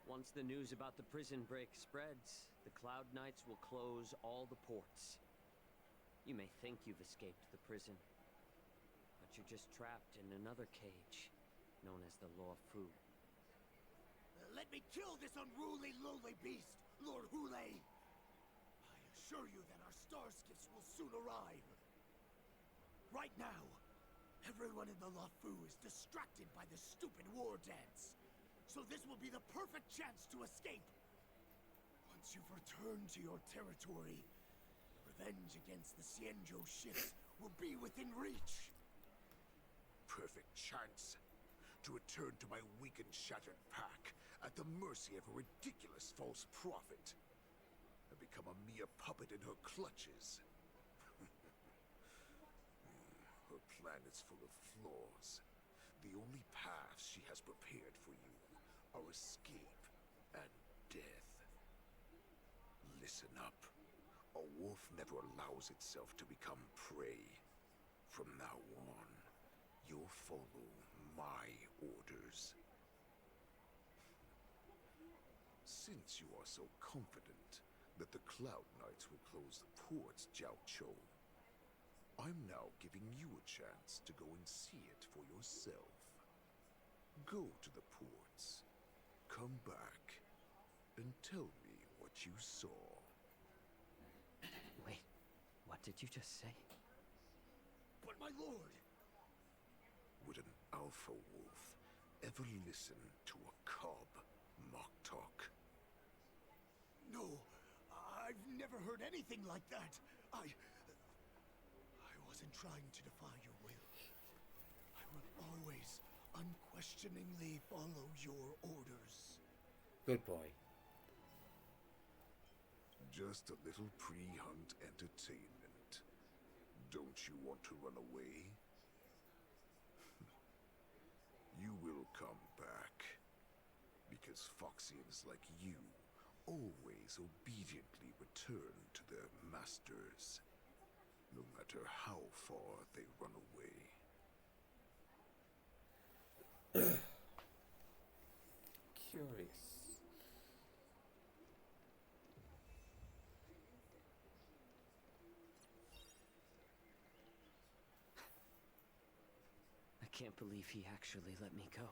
Once the news about the prison break spreads, the Cloud Knights will close all the ports. You may think you've escaped the prison, but you're just trapped in another cage, known as the LaFu. Let me kill this unruly, lowly beast, Lord Hule! I assure you that our star skiffs will soon arrive. Right now, everyone in the LaFu is distracted by the stupid war dance. So this will be the perfect chance to escape. Once you've returned to your territory, revenge against the Xianzhou ships will be within reach. Perfect chance to return to my weak and shattered pack at the mercy of a ridiculous false prophet and become a mere puppet in her clutches. Her plan is full of flaws. The only paths she has prepared for you are escape and death. Listen up. A wolf never allows itself to become prey. From now on, you'll follow my orders. Since you are so confident that the Cloud Knights will close the ports, Jiao Chou, I'm now giving you a chance to go and see it for yourself. Go to the ports, come back, and tell me what you saw. Wait, what did you just say? But my lord! Would an alpha wolf ever listen to a cub mock talk? No, I've never heard anything like that. I wasn't trying to defy your will. I will always unquestioningly follow your orders. Good boy. Just a little pre-hunt entertainment. Don't you want to run away? You will come back. Because Foxians like you always obediently return to their masters, no matter how far they run away. Curious. I can't believe he actually let me go.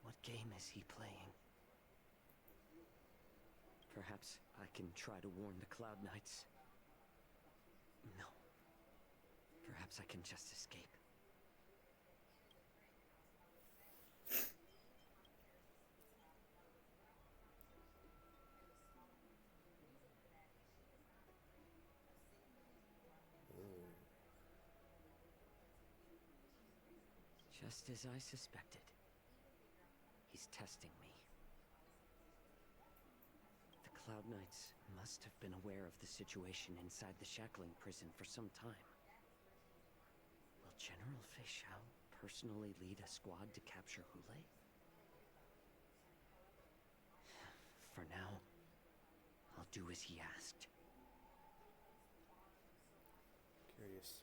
What game is he playing? Perhaps I can try to warn the Cloud Knights. No. Perhaps I can just escape. Just as I suspected. He's testing me. The Cloud Knights must have been aware of the situation inside the shackling prison for some time. Will General Fei Xiao personally lead a squad to capture Hule? For now, I'll do as he asked. Curious.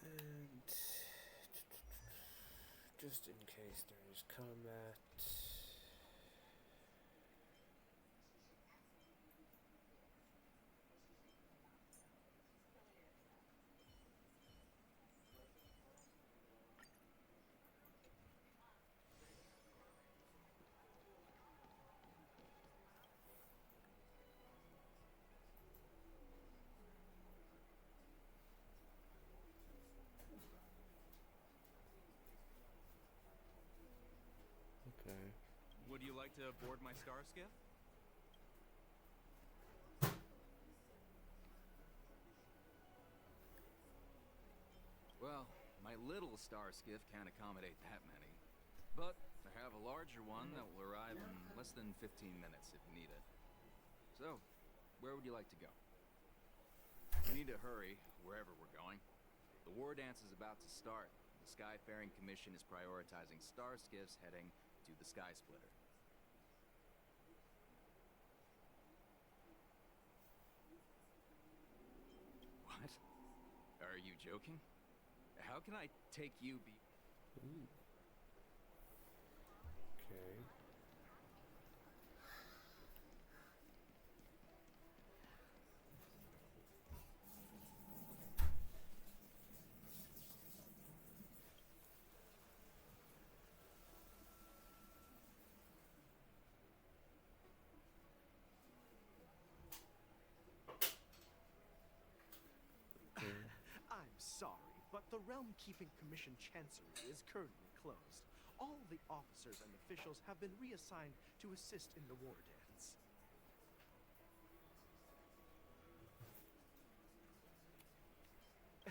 And just in case there is combat. Okay. Would you like to board my star skiff? My little star skiff can't accommodate that many. But I have a larger one that will arrive in less than 15 minutes if needed. So, where would you like to go? We need to hurry, wherever we're going. The war dance is about to start. The Skyfaring Commission is prioritizing star skiffs heading to the Sky Splitter. What? Are you joking? How can I take you Okay. I'm sorry, but the Realm Keeping Commission Chancery is currently closed. All the officers and officials have been reassigned to assist in the war dance.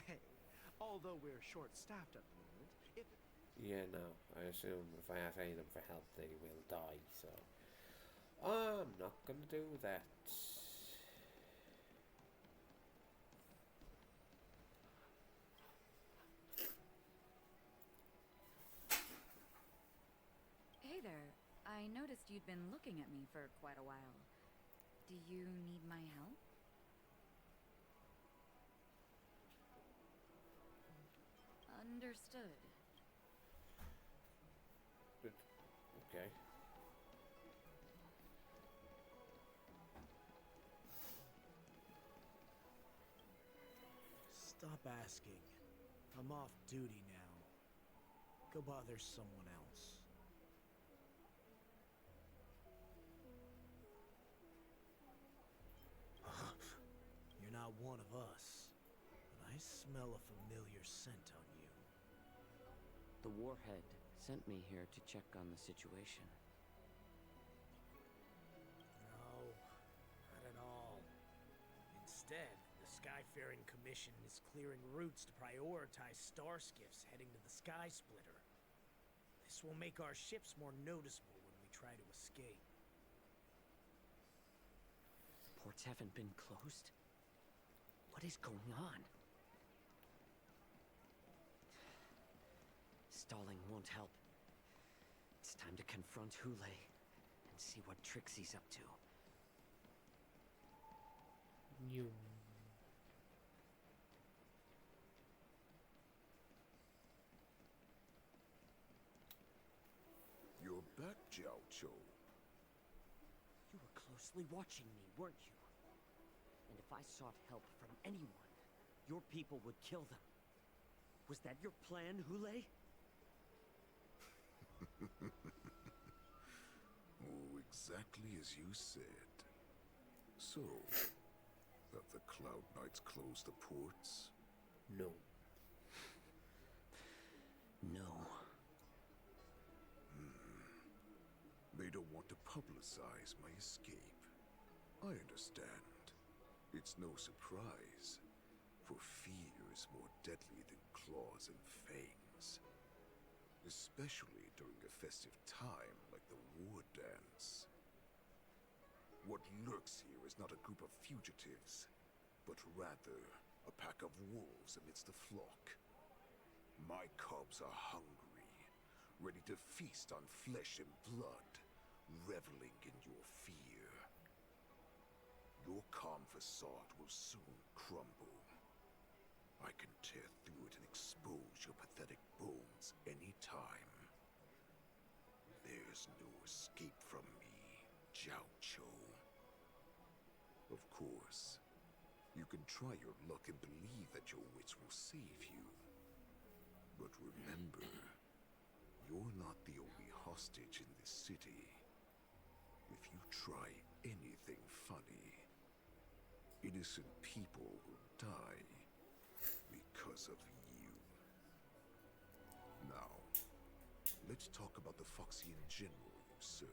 Hey, although we're short-staffed at the moment, if... Yeah, no. I assume if I ask any of them for help, they will die, so... I'm not gonna do that. Hey there. I noticed you'd been looking at me for quite a while. Do you need my help? Understood. But, okay. Stop asking. I'm off duty now. Go bother someone else. You're not one of us, but I smell a familiar scent on you. The Warhead sent me here to check on the situation. No, not at all. Instead, the Skyfaring Commission is clearing routes to prioritize star skiffs heading to the Sky Splitter. This will make our ships more noticeable when we try to escape. Ports haven't been closed? What is going on? Stalling won't help. It's time to confront Hule and see what tricks he's up to. You're back, Jiao Cho. You were closely watching me, weren't you? And if I sought help from anyone, your people would kill them. Was that your plan, Hule? Oh, exactly as you said. So, have the Cloud Knights closed the ports? No. No. They don't want to publicize my escape. I understand. It's no surprise, for fear is more deadly than claws and fangs. Especially during a festive time like the war dance. What lurks here is not a group of fugitives, but rather a pack of wolves amidst the flock. My cubs are hungry, ready to feast on flesh and blood, reveling in your fear. Your calm facade will soon crumble. I can tear through it and expose your pathetic bones any time. There's no escape from me, Jiao Cho. Of course, you can try your luck and believe that your wits will save you. But remember, you're not the only hostage in this city. If you try anything funny, innocent people will die because of you. Now, let's talk about the Foxian general you serve.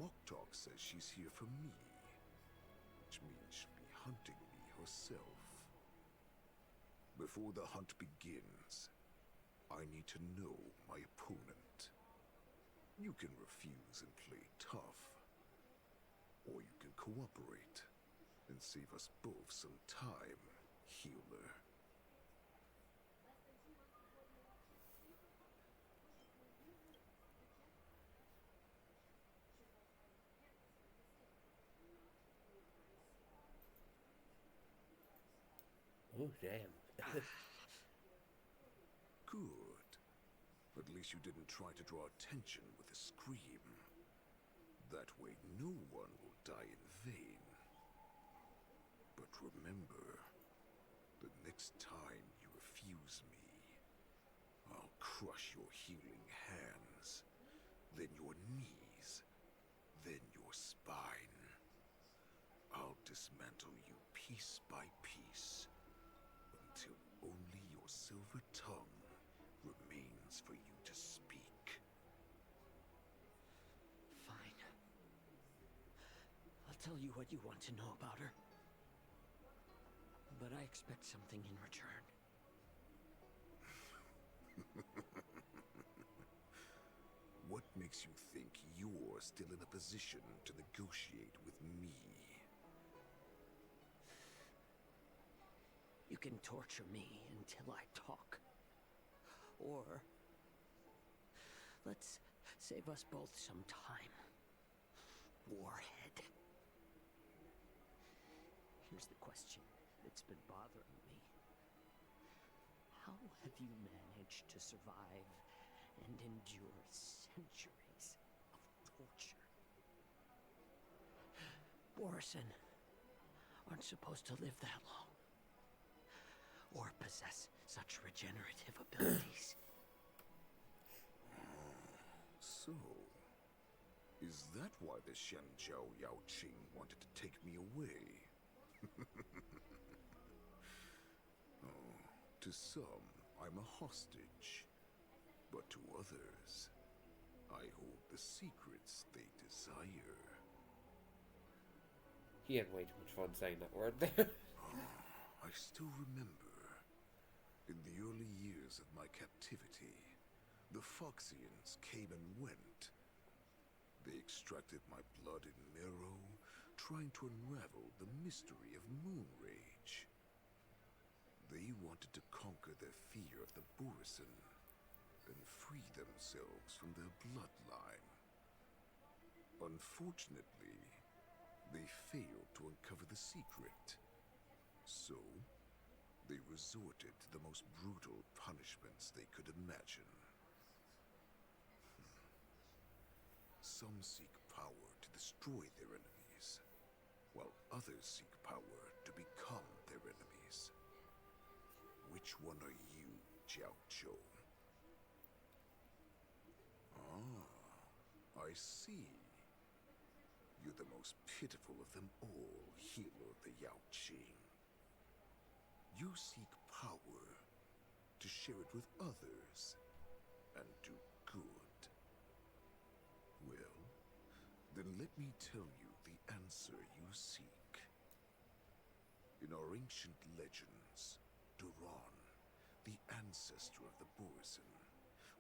Moktok says she's here for me, which means she'll be hunting me herself. Before the hunt begins, I need to know my opponent. You can refuse and play tough, or you can cooperate and save us both some time, healer. Oh, damn. Good. At least you didn't try to draw attention with a scream. That way no one will die in vain. But remember, the next time you refuse me, I'll crush your healing hands, then your knees, then your spine. I'll dismantle you piece by piece, until only your silver tongue remains for you to speak. Fine. I'll tell you what you want to know about her. But I expect something in return. What makes you think you're still in a position to negotiate with me? You can torture me until I talk. Or let's save us both some time. Warhead. Here's the question that's been bothering me. How have you managed to survive and endure centuries of torture? Borison aren't supposed to live that long, or possess such regenerative abilities. So, is that why the Shanjiao Yao Qing wanted to take me away? Oh, to some, I'm a hostage. But to others, I hold the secrets they desire. He had way too much fun saying that word there. I still remember, in the early years of my captivity, the Foxians came and went. They extracted my blood and marrow, trying to unravel the mystery of moon rage. They wanted to conquer their fear of the Borison and free themselves from their bloodline. Unfortunately, they failed to uncover the secret. So, they resorted to the most brutal punishments they could imagine. Some seek power to destroy their enemies, while others seek power to become their enemies. Which one are you, Jiao Zhou? Ah, I see. You're the most pitiful of them all, healer of the Yao Qing. You seek power to share it with others and do good. Well, then let me tell you the answer you seek. In our ancient legends, Duran, the ancestor of the Borison,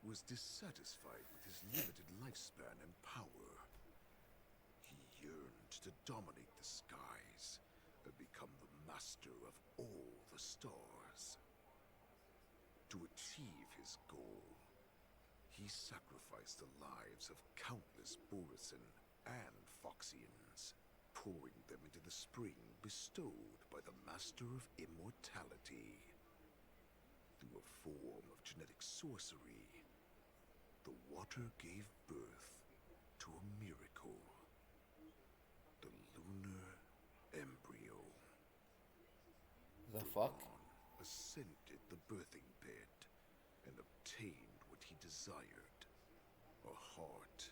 was dissatisfied with his limited lifespan and power. He yearned to dominate the skies and become the master of all the stars. To achieve his goal, he sacrificed the lives of countless Borison and Foxians, pouring them into the spring bestowed by the Master of Immortality. Through a form of genetic sorcery, the water gave birth to a miracle. The lunar embryo. The fuck? Dawn ascended the birthing bed and obtained what he desired. A heart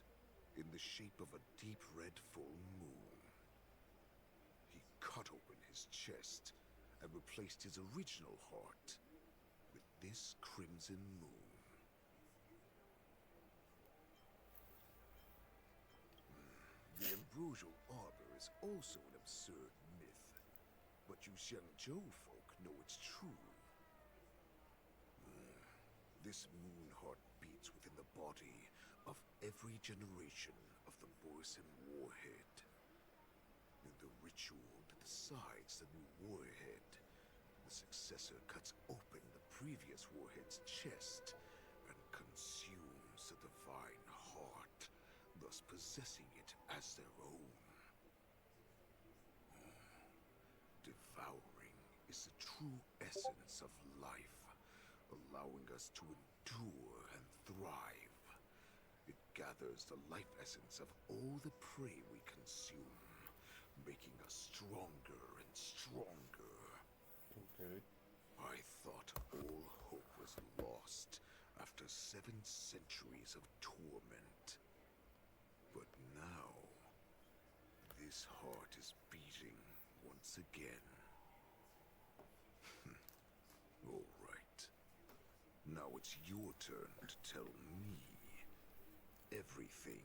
in the shape of a deep red full moon. He cut open his chest and replaced his original heart with this crimson moon. The ambrosial arbor is also an absurd myth, but you Xiangzhou folk know it's true. This moon heart beats within the body of every generation of the Borison warhead. In the ritual that decides the new warhead, the successor cuts open the previous warhead's chest and consumes the divine heart, thus possessing it as their own. Devouring is the true essence of life, allowing us to endure and thrive. It gathers the life essence of all the prey we consume, making us stronger and stronger. Okay. I thought all hope was lost after 7 centuries of torment. But now, this heart is beating once again. All right. Now it's your turn to tell me everything.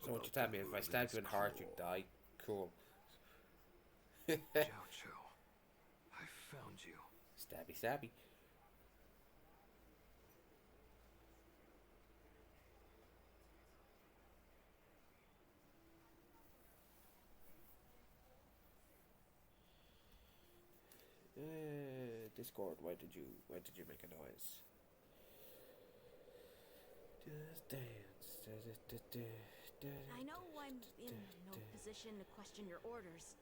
So what you tell me, if I stab you in the heart, you die? Cool. Zhao Cho, I found you. Stabby, stabby. Discord, why did you make a noise? Just dance. I know I'm in no position to question your orders,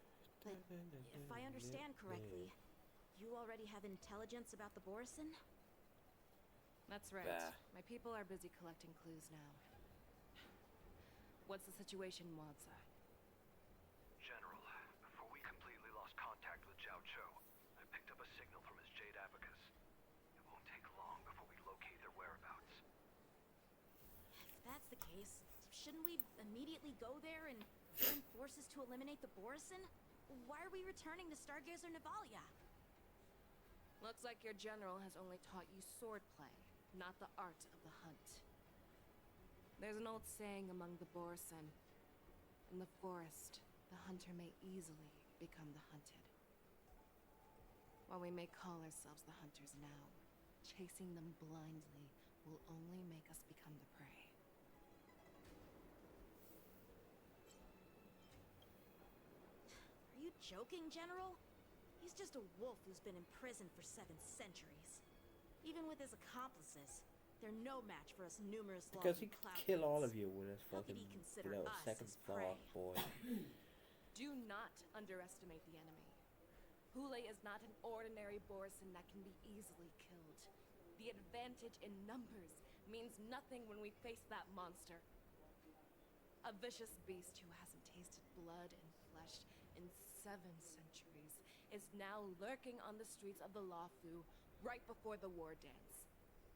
but if I understand correctly, you already have intelligence about the Borison? That's right. Bah. My people are busy collecting clues now. What's the situation, Wadza? General, before we completely lost contact with Zhao Cho, I picked up a signal from his Jade Abacus. It won't take long before we locate their whereabouts. If that's the case, shouldn't we immediately go there and join forces to eliminate the Borison? Why are we returning to Stargazer Navalia? Looks like your general has only taught you swordplay, not the art of the hunt. There's an old saying among the Borison. In the forest, the hunter may easily become the hunted. While we may call ourselves the hunters now, chasing them blindly will only make us become the prey. Are you joking, General? He's just a wolf who's been imprisoned for 7 centuries. Even with his accomplices, they're no match for us numerous Because he Lawton could cloud kill all knights. of you with his How could fucking, he consider us second his prey? thought, boy. Do not underestimate the enemy. Hule is not an ordinary Borison that can be easily killed. The advantage in numbers means nothing when we face that monster. A vicious beast who hasn't tasted blood and flesh in 7 centuries is now lurking on the streets of the Lafu right before the war dance.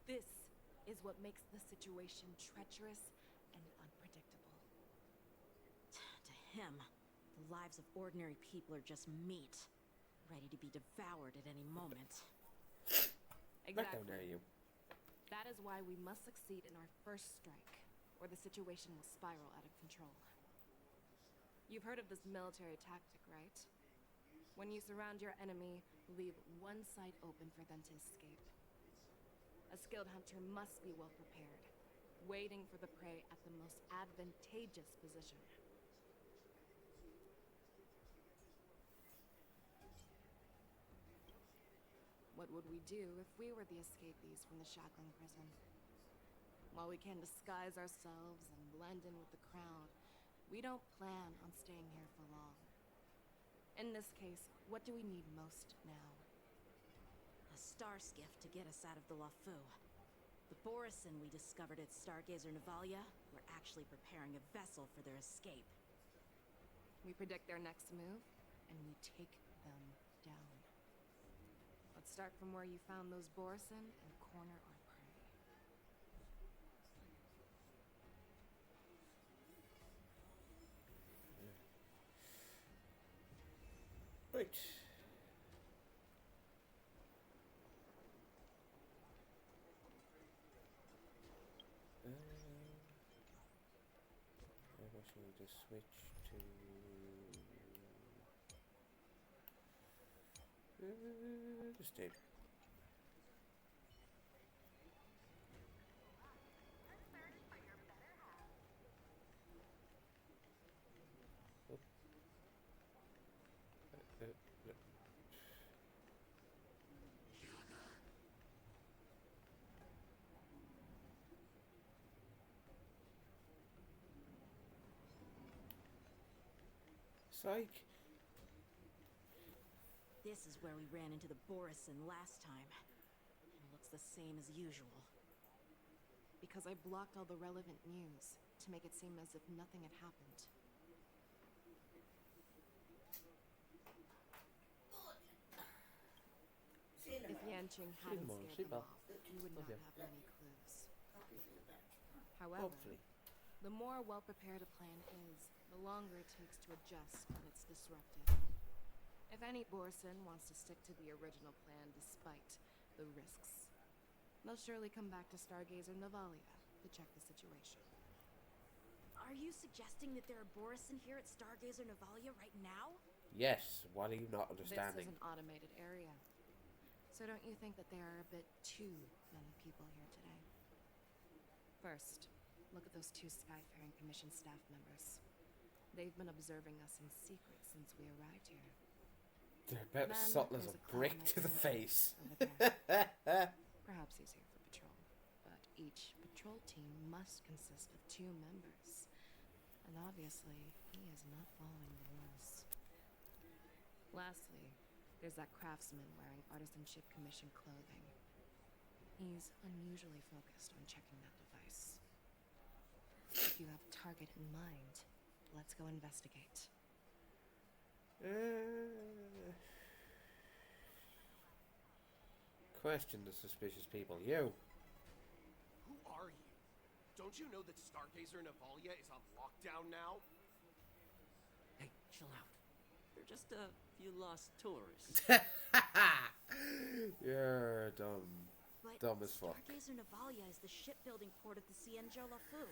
This is what makes the situation treacherous and unpredictable. To him, the lives of ordinary people are just meat, ready to be devoured at any moment. Back down there, you. That is why we must succeed in our first strike, or the situation will spiral out of control. You've heard of this military tactic, right? When you surround your enemy, leave one side open for them to escape. A skilled hunter must be well prepared, waiting for the prey at the most advantageous position. What would we do if we were the escapees from the shackling prison? While we can disguise ourselves and blend in with the crowd, we don't plan on staying here for long. In this case, what do we need most now? A star skiff to get us out of the Lafu. The Borison we discovered at Stargazer Navalia were actually preparing a vessel for their escape. We predict their next move, and we take them down. Let's start from where you found those Borison and corner our prey. Right. I wish we just switch to just did. Psych. This is where we ran into the Borison last time. It looks the same as usual. Because I blocked all the relevant news to make it seem as if nothing had happened. If Yanqing hadn't scared them off, we would not have many clues. However, the more well-prepared a plan is, the longer it takes to adjust when it's disrupted. If any Borison wants to stick to the original plan despite the risks, they'll surely come back to Stargazer Navalia to check the situation. Are you suggesting that there are Borison here at Stargazer Navalia right now? Yes, what are you not understanding? This is an automated area. So don't you think that there are a bit too many people here today? First, look at those 2 Skyfaring Commission staff members. They've been observing us in secret since we arrived here. They're about as subtle as a brick to the face. Perhaps he's here for patrol, but each patrol team must consist of 2 members. And obviously, he is not following the rules. Lastly, there's that craftsman wearing Artisanship Commission clothing. He's unusually focused on checking that device. If you have a target in mind, let's go investigate. Question the suspicious people. You. Who are you? Don't you know that Stargazer Navalia is on lockdown now? Hey, chill out. They're just a few lost tourists. You're dumb. But Dumb as fuck. Stargazer Navalia is the shipbuilding port of the Cienjo Lafu.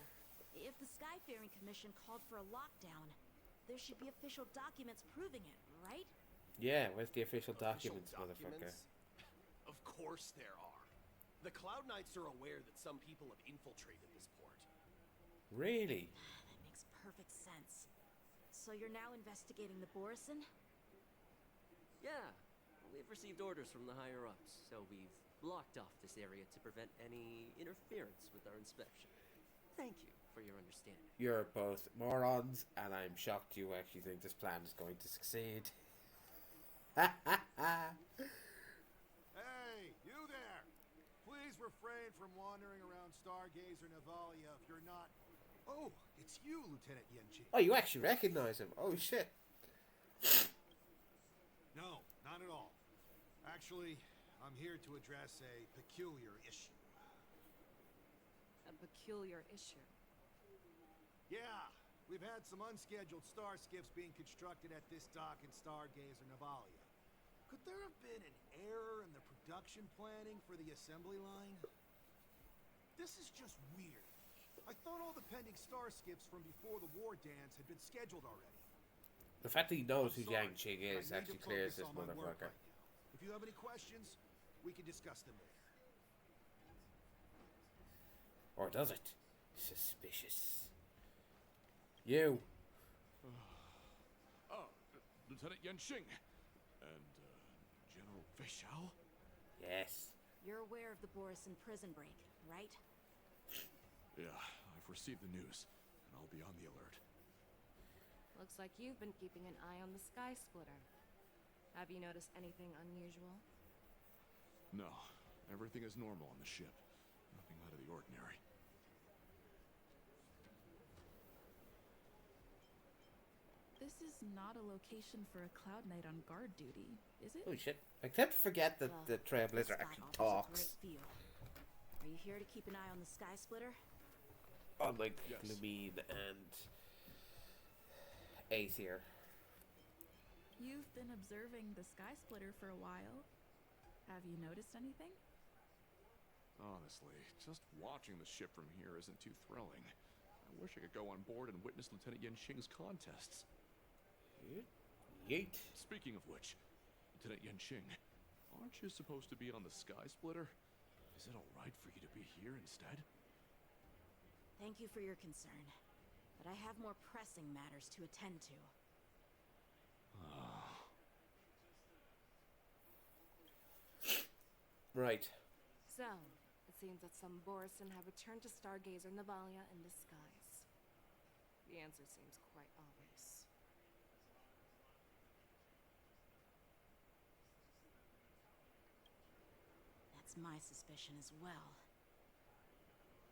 If the Skyfaring Commission called for a lockdown, there should be official documents proving it, right? Yeah, where's the official documents, motherfucker? Of course there are. The Cloud Knights are aware that some people have infiltrated this port. Really? That makes perfect sense. So you're now investigating the Borison? Yeah, we've received orders from the higher-ups, so we've blocked off this area to prevent any interference with our inspection. Thank you for your understanding. You're both morons, and I'm shocked you actually think this plan is going to succeed. Hey, you there! Please refrain from wandering around Stargazer Navalia if you're not... Oh, it's you, Lieutenant Yanqing. Oh, you actually recognize him. Oh, shit. No, not at all. Actually, I'm here to address a peculiar issue. A peculiar issue? Yeah, we've had some unscheduled star skiffs being constructed at this dock in Stargazer Navalia. Could there have been an error in the production planning for the assembly line? This is just weird. I thought all the pending star skiffs from before the war dance had been scheduled already. The fact that he knows who Yanqing is actually clears this motherfucker. If you have any questions, we can discuss them later. Or does it? Suspicious. You. Lieutenant Yanqing. And, General Fei Xiao? Yes. You're aware of the Borison prison break, right? Yeah, I've received the news, and I'll be on the alert. Looks like you've been keeping an eye on the Sky Splitter. Have you noticed anything unusual? No, everything is normal on the ship. Nothing out of the ordinary. This is not a location for a Cloud Knight on guard duty, is it? Oh shit. I can't forget that the Trailblazer actually talks. Are you here to keep an eye on the Sky Splitter? Unlike Lumine and Aether. You've been observing the Sky Splitter for a while. Have you noticed anything? Honestly, just watching the ship from here isn't too thrilling. I wish I could go on board and witness Lieutenant Yanqing's contests. Yeet. Speaking of which, Lieutenant Yanqing, aren't you supposed to be on the Sky Splitter? Is it alright for you to be here instead? Thank you for your concern, but I have more pressing matters to attend to. Right. So, it seems that some Borison have returned to Stargazer Navalia in disguise. The answer seems quite obvious. That's my suspicion as well.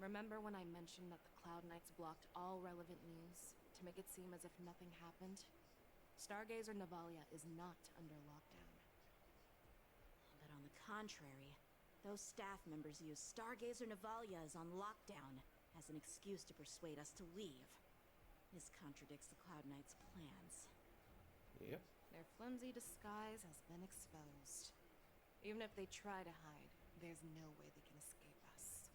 Remember when I mentioned that the Cloud Knights blocked all relevant news to make it seem as if nothing happened? Stargazer Navalia is not under lockdown. But on the contrary, those staff members use Stargazer Navalia is on lockdown as an excuse to persuade us to leave. This contradicts the Cloud Knights' plans. Yep. Their flimsy disguise has been exposed. Even if they try to hide, there's no way they can escape us.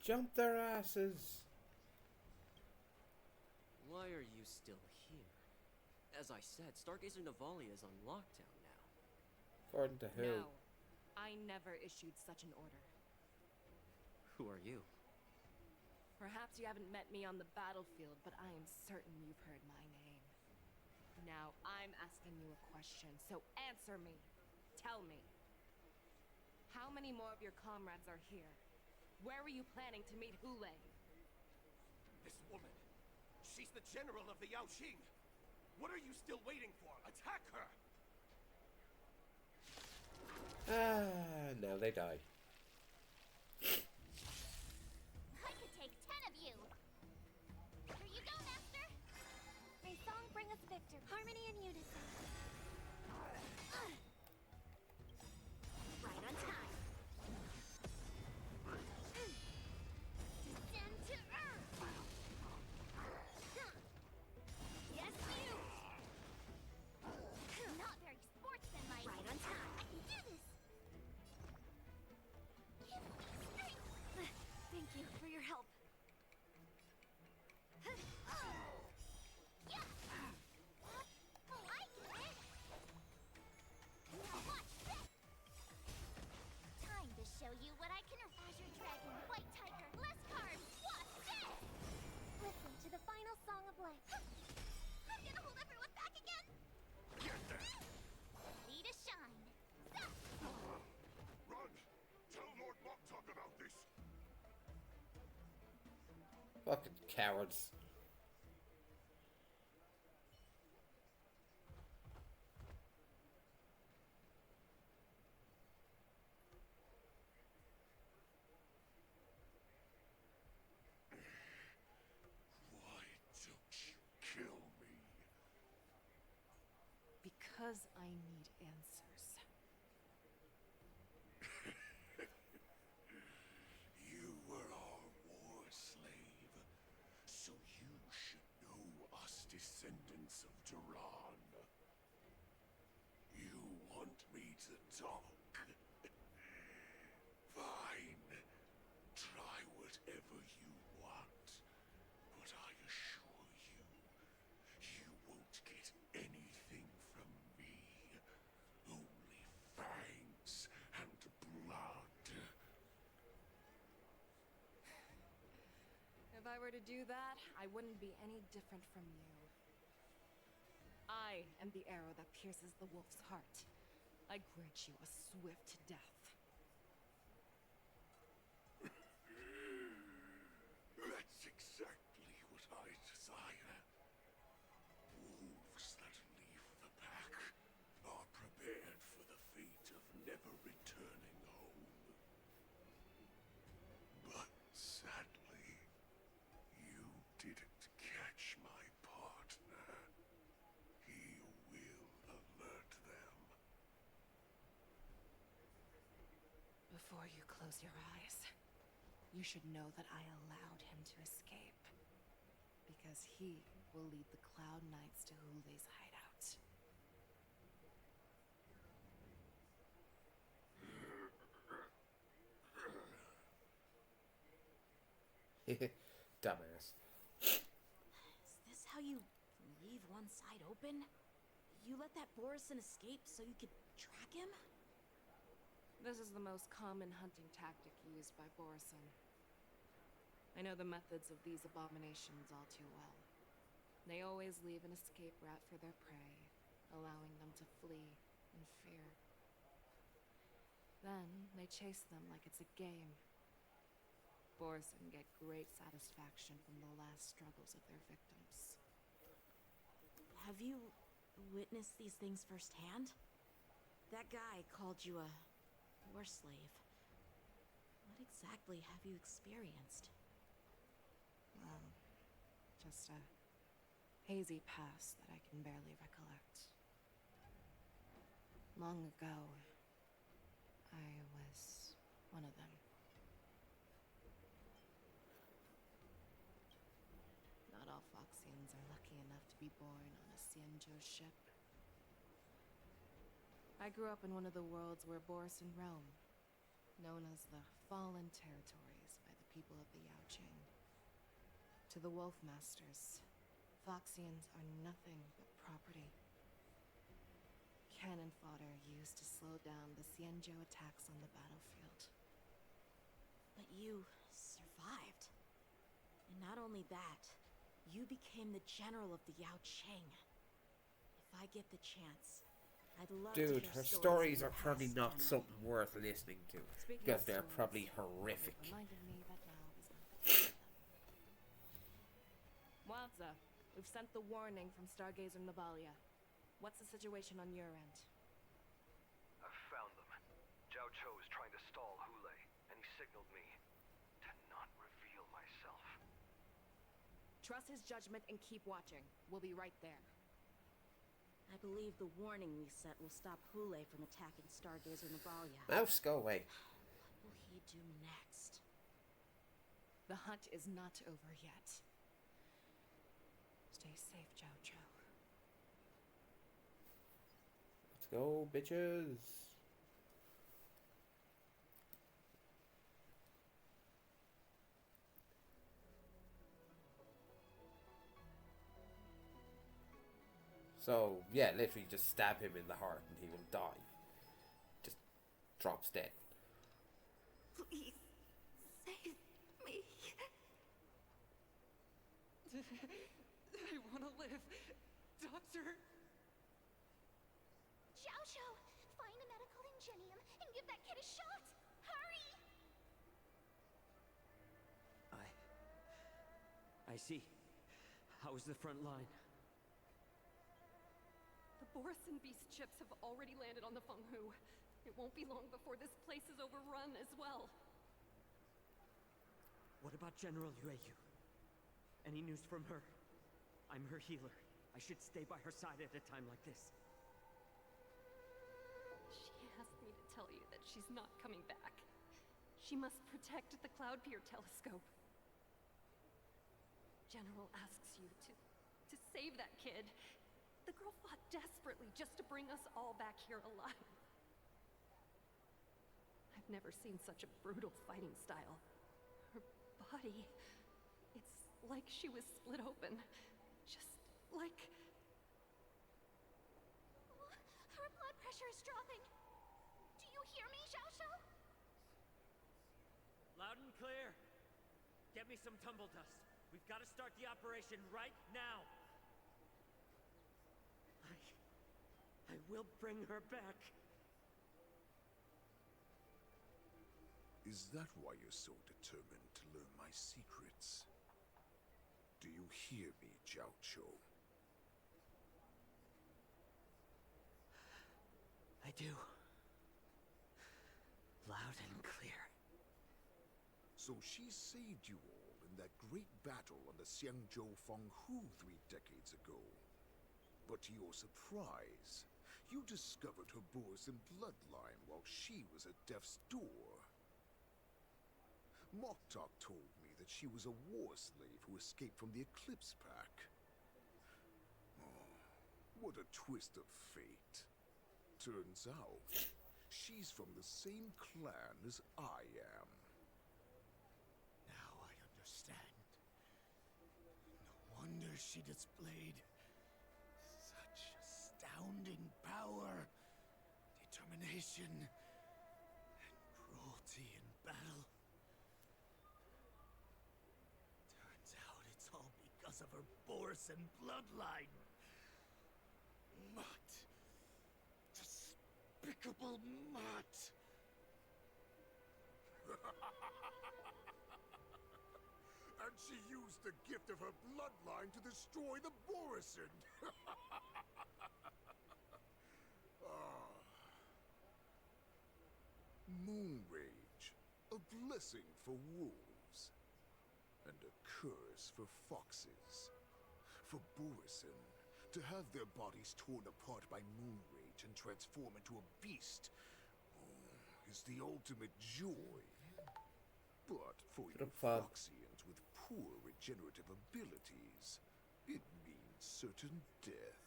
Jump their asses! Why are you still here? As I said, Stargazer Navalia is on lockdown now. According to who? No, I never issued such an order. Who are you? Perhaps you haven't met me on the battlefield, but I am certain you've heard my name. Now I'm asking you a question, so answer me. Tell me. How many more of your comrades are here? Where were you planning to meet Hule? This woman. She's the general of the Yaoxing. What are you still waiting for? Attack her! Now they die. I could take 10 of you! Here you go, Master! May song bring us victory. Harmony and unison. Right on time. Descend to earth! Yes, you! Not very sportsmanlike. Right on time. I can do this! Give me strength! Thank you for your help. Yeah! I get it! Now watch this! Time to show you what I can... Azure Dragon, White Tiger, less cards, watch this! Listen to the final song of life. I'm gonna hold everyone back again! Ready to shine. Stop! Run! Tell Lord Moktok about this! Fucking cowards. Why don't you kill me? Because I need answers. You were our war slave, so you should know us descendants of Duran. You want me to talk? Fine. Try whatever you want, but I assure you, you won't get anything from me. Only fangs and blood. If I were to do that, I wouldn't be any different from you. I am the arrow that pierces the wolf's heart. I grant you a swift death. That's exactly what I desire. Wolves that leave the pack are prepared for the fate of never returning home. But sadly, you didn't catch my partner. He will alert them. Before you close your eyes, you should know that I allowed him to escape. Because he will lead the Cloud Knights to Hule's hideout. Dumbass. Is this how you leave one side open? You let that Borison escape so you could track him? This is the most common hunting tactic used by Borison. I know the methods of these abominations all too well. They always leave an escape route for their prey, allowing them to flee in fear. Then they chase them like it's a game. Borison get great satisfaction from the last struggles of their victims. Have you witnessed these things firsthand? That guy called you a war slave. What exactly have you experienced? Well, just a hazy past that I can barely recollect. Long ago, I was one of them. Not all Foxians are lucky enough to be born on a Xianzhou ship. I grew up in one of the worlds where Boris and Rome, known as the Fallen Territories by the people of the Yaoqing. To the Wolf Masters, Foxians are nothing but property. Cannon fodder used to slow down the Xianzhou attacks on the battlefield. But you survived. And not only that, you became the general of the Yaoqing. If I get the chance, I'd love to Dude, hear her stories stories of are your probably past, not General. something worth listening to. Speaking Because of they're stories, probably horrific. it reminded me that now is not the time for them. Wadza, we've sent the warning from Stargazer Navalia. What's the situation on your end? I've found them. Zhao Cho is trying to stall Hule, and he signaled me to not reveal myself. Trust his judgment and keep watching. We'll be right there. I believe the warning we sent will stop Hule from attacking Stargazer Navalia. Mouse, go away. What will he do next? The hunt is not over yet. Stay safe, Zhao Cho. Let's go, bitches. So, yeah, literally just stab him in the heart and he will die. Just drops dead. Please, save me. I want to live. Doctor! Zhao Zhao, find a medical ingenium and give that kid a shot! Hurry! I see. How is the front line? The Borisan beast ships have already landed on the Fenghu. It won't be long before this place is overrun as well. What about General Yueyu? Any news from her? I'm her healer. I should stay by her side at a time like this. She asked me to tell you that she's not coming back. She must protect the Cloud Pier telescope. General asks you to save that kid. The girl fought desperately just to bring us all back here alive. I've never seen such a brutal fighting style. Her body, it's like she was split open. Just like... Her blood pressure is dropping. Do you hear me, Zhao Zhao? Loud and clear. Get me some tumble dust. We've got to start the operation right now. I will bring her back. Is that why you're so determined to learn my secrets? Do you hear me, Zhao Cho? I do. Loud and clear. So she saved you all in that great battle on the Xianzhou Fenghu 3 decades ago. But to your surprise, you discovered her Borisan bloodline while she was at death's door. Moktok told me that she was a war slave who escaped from the Eclipse Pack. Oh, what a twist of fate. Turns out, she's from the same clan as I am. Now I understand. No wonder she displayed such astounding power, determination, and cruelty in battle. Turns out it's all because of her Borisan bloodline. Mutt. Despicable mutt. And she used the gift of her bloodline to destroy the Borisan. Ah, moon rage, a blessing for wolves, and a curse for foxes. For Borison, to have their bodies torn apart by moon rage and transform into a beast is the ultimate joy. But for you Foxians with poor regenerative abilities, it means certain death.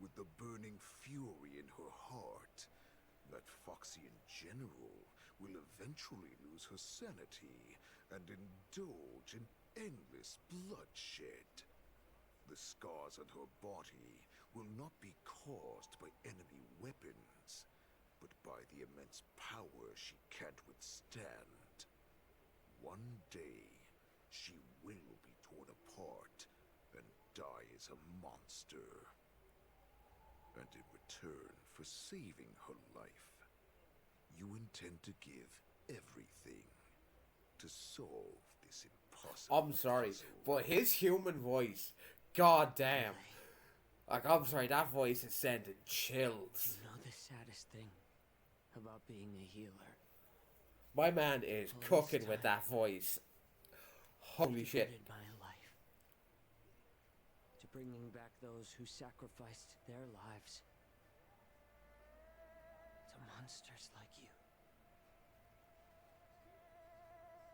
With the burning fury in her heart, that Foxian general will eventually lose her sanity and indulge in endless bloodshed. The scars on her body will not be caused by enemy weapons, but by the immense power she can't withstand. One day, she will be torn apart and die as a monster. And in return for saving her life, you intend to give everything to solve this impossible I'm sorry, puzzle. but his human voice, god damn. Like, I'm sorry, that voice is sending chills. You know the saddest thing about being a healer? My man is cooking with that voice. Holy shit. Devoted my life to bringing back those who sacrificed their lives to monsters like you.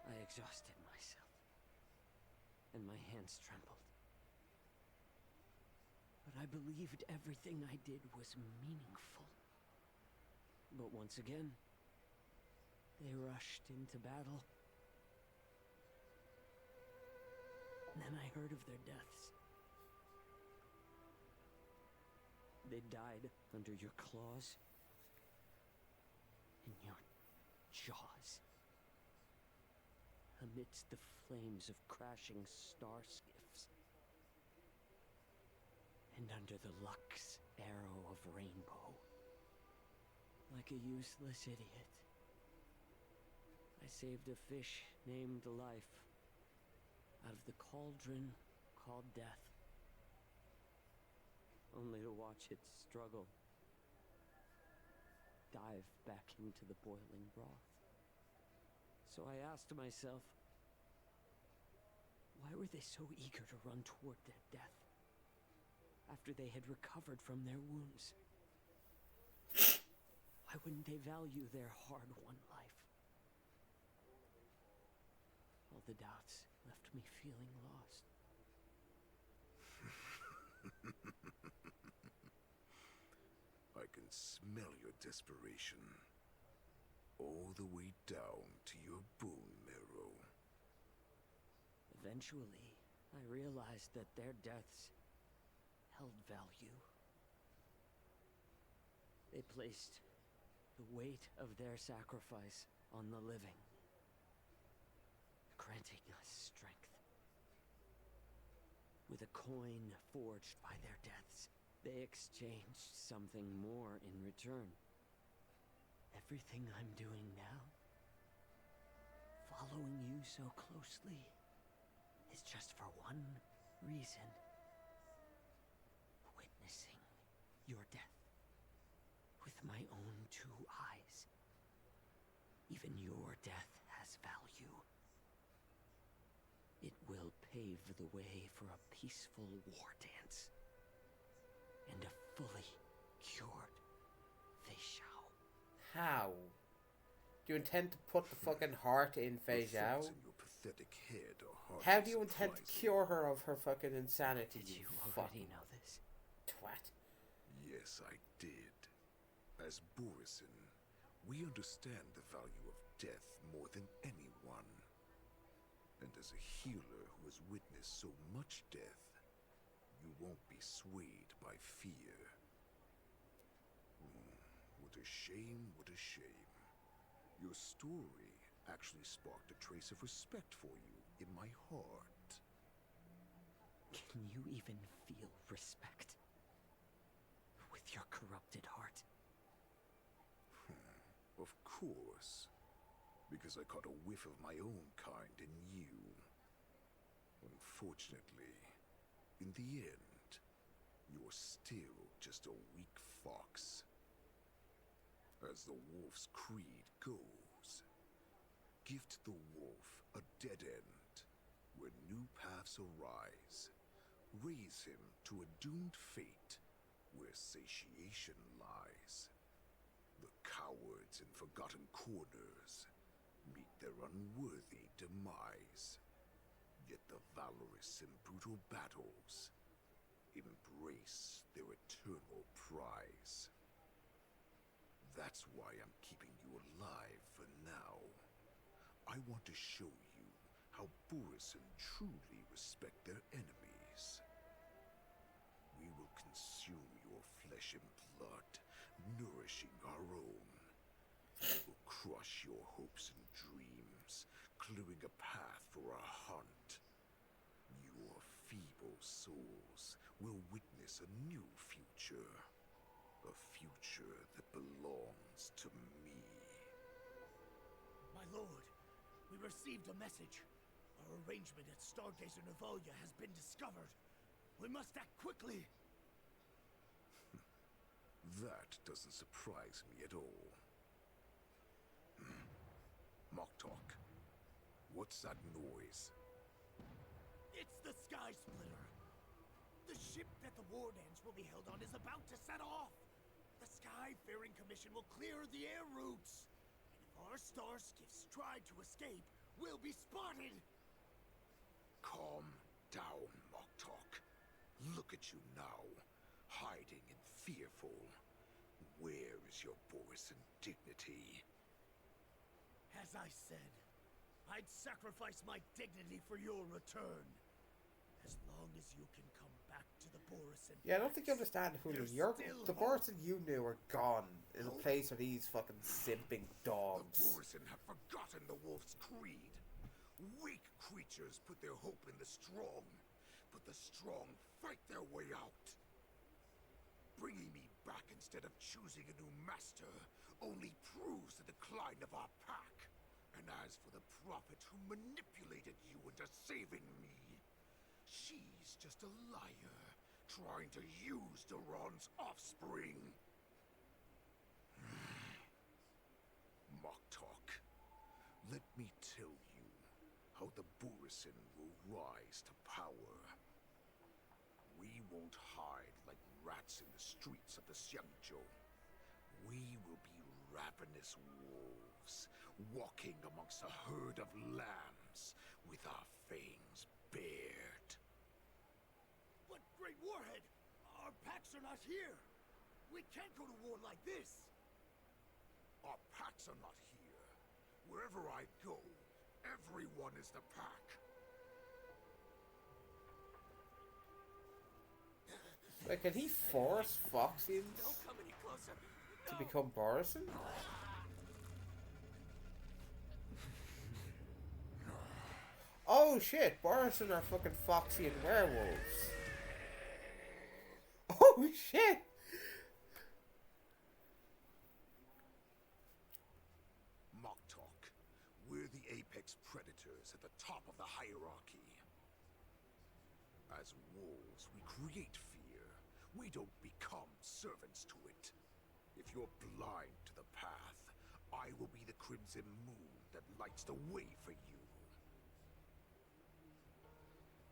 I exhausted myself, and my hands trembled. But I believed everything I did was meaningful. But once again, they rushed into battle. And then I heard of their deaths. They died under your claws and your jaws, amidst the flames of crashing star skiffs, and under the Lux arrow of rainbow. Like a useless idiot, I saved a fish named Life out of the cauldron called Death, only to watch it struggle, dive back into the boiling broth. So I asked myself, why were they so eager to run toward their death after they had recovered from their wounds? Why wouldn't they value their hard-won life? All the doubts left me feeling lost. I can smell your desperation, all the way down to your bone marrow. Eventually, I realized that their deaths held value. They placed the weight of their sacrifice on the living, granting us strength. With a coin forged by their deaths, they exchanged something more in return. Everything I'm doing now, following you so closely, is just for one reason: witnessing your death with my own two eyes. Even your death has value. It will pave the way for a peaceful war dance and a fully cured Fei Xiao. How? Do you intend to put the fucking heart in Fei Xiao? How do you intend to cure her of her fucking insanity? Did you already know this? Twat. Yes, I did. As Borison, we understand the value of death more than anyone. And as a healer who has witnessed so much death, you won't be swayed by fear. What a shame, what a shame. Your story actually sparked a trace of respect for you in my heart. Can you even feel respect with your corrupted heart? Of course. Because I caught a whiff of my own kind in you. Unfortunately, in the end, you're still just a weak fox. As the wolf's creed goes, gift the wolf a dead end where new paths arise. Raise him to a doomed fate where satiation lies. The cowards in forgotten corners meet their unworthy demise. Yet the valorous in brutal battles embrace their eternal prize. That's why I'm keeping you alive for now. I want to show you how Borisin truly respect their enemies. We will consume your flesh and blood, nourishing our own. We will crush your hopes and dreams, clearing a path for our hunt. Your feeble souls will witness a new future. A future that belongs to me. My lord, we received a message. Our arrangement at Stargazer Navalia has been discovered. We must act quickly. That doesn't surprise me at all. Moktok, what's that noise? It's the Sky Splitter. The ship that the Wardens will be held on is about to set off. The Skyfaring Commission will clear the air routes. And if our star skiffs try to escape, we'll be spotted. Calm down, Moktok. Look at you now, hiding and fearful. Where is your Borisin dignity? As I said, I'd sacrifice my dignity for your return. As long as you can come back to the Borisin. Yeah, I don't think you understand who the Borisin you knew are gone in a place of these fucking simping dogs. The Borisin have forgotten the wolf's creed. Weak creatures put their hope in the strong, but the strong fight their way out. Bringing me back instead of choosing a new master only proves the decline of our pack. And as for the prophet who manipulated you into saving me, she's just a liar, trying to use Duran's offspring. Moktok, let me tell you how the Borisin will rise to power. We won't hide like rats in the streets of the Xiangzhou. We will be ravenous wolves, walking amongst a herd of lambs with our fangs bared. But Great Warhead, our packs are not here. We can't go to war like this. Our packs are not here. Wherever I go, everyone is the pack. Like, can he force Foxians to become Borisin? Oh shit, Borisin are fucking Foxian werewolves. Oh shit! Moktok, we're the apex predators at the top of the hierarchy. As wolves, we create fear. We don't become servants to it. If you're blind to the path, I will be the crimson moon that lights the way for you.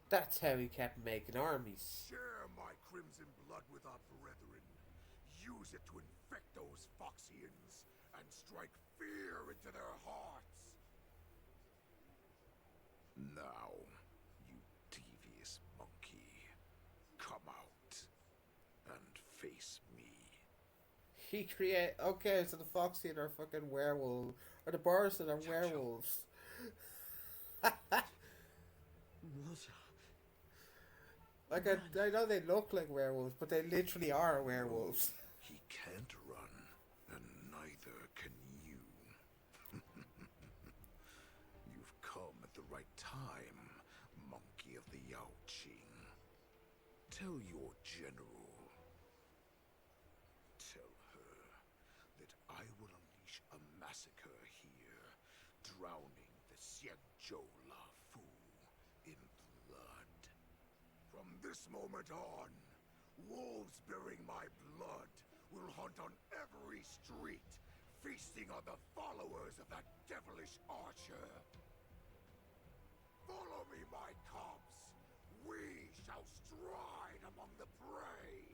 That's how he kept making armies. Share my crimson blood with our brethren. Use it to infect those Foxians and strike fear into their hearts. Now, you devious monkey, come out and face me. He create. Okay, so the Foxian are fucking werewolves, or the Borisin are werewolves. Like I know they look like werewolves, but they literally are werewolves. He can't run, and neither can you. You've come at the right time, monkey of the Yaoqing. Tell your general. Tell her that I will unleash a massacre here, drowning the Xiangzhou Lafu in blood. From this moment on, wolves bearing my blood will hunt on every street feasting on the followers of that devilish archer. Follow me, my cubs. We shall stride among the prey.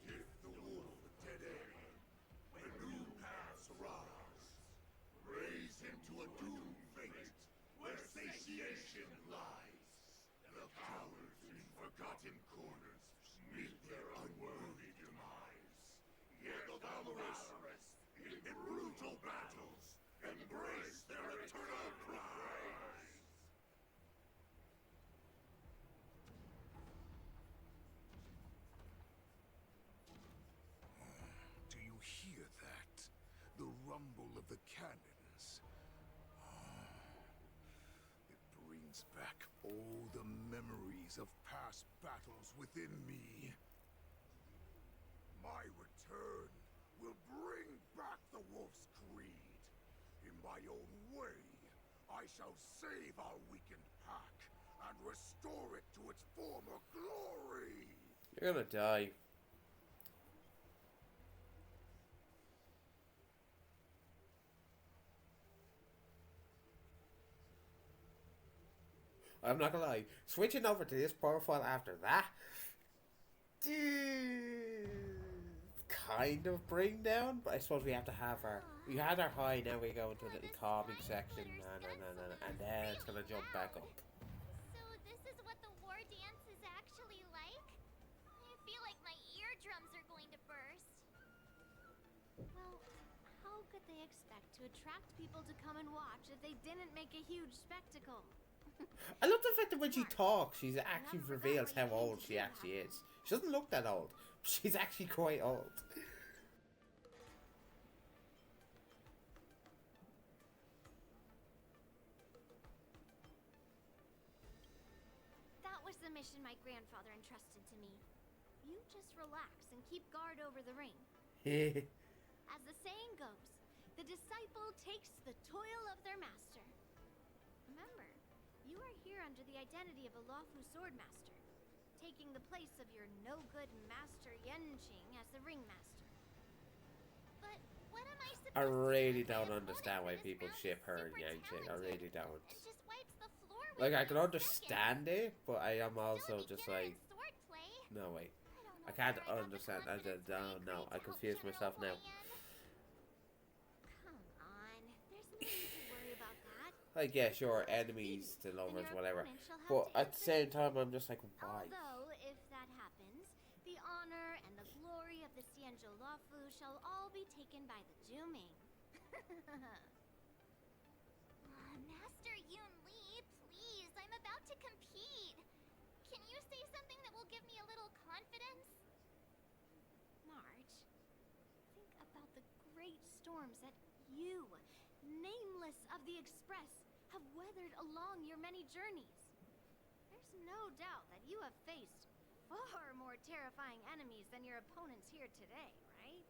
Give the wolf a dead end when new paths arise. Raise him to a doomed fate where satiation lies. The cowards in forgotten corners meet their unworthy demise. Yet the valorous in brutal battles embrace their eternal prize. Do you hear that? The rumble of the cannons. It brings back all the memories of past battles within me. My return will bring back the Wolf's Creed. In my own way, I shall save our weakened pack and restore it to its former glory. You're gonna die. I'm not gonna lie. Switching over to this profile after that, kind of bring down. But I suppose we have to have our. We had our high. Now we go into a little calming section, and then it's gonna jump back up. So this is what the war dance is actually like? I feel like my eardrums are going to burst. Well, how could they expect to attract people to come and watch if they didn't make a huge spectacle? I love the fact that when she talks, she actually reveals how old she actually is. She doesn't look that old. She's actually quite old. That was the mission my grandfather entrusted to me. You just relax and keep guard over the ring. As the saying goes, the disciple takes the toil of their master. Remember, you are here under the identity of a lawful swordmaster, taking the place of your no-good master Yenching as the ringmaster. But what am I supposed I really to do don't understand why people ship her and Yenching. I really don't. and just wipes the floor with Like, I can in understand it, but I am also just like, swordplay? no wait, I can't understand. No, I confuse myself now. Come on, there's no need to worry about that. Like, yeah, sure, enemies to lovers, your whatever. opponent shall have But to at the same time, I'm just like, why? Although, if that happens, the honor and the glory of the Xianzhou Luofu shall all be taken by the Juming. Master Yun Li, please, I'm about to compete. Can you say something that will give me a little confidence? March, think about the great storms that you, nameless of the Express, have weathered along your many journeys. There's no doubt that you have faced far more terrifying enemies than your opponents here today, right?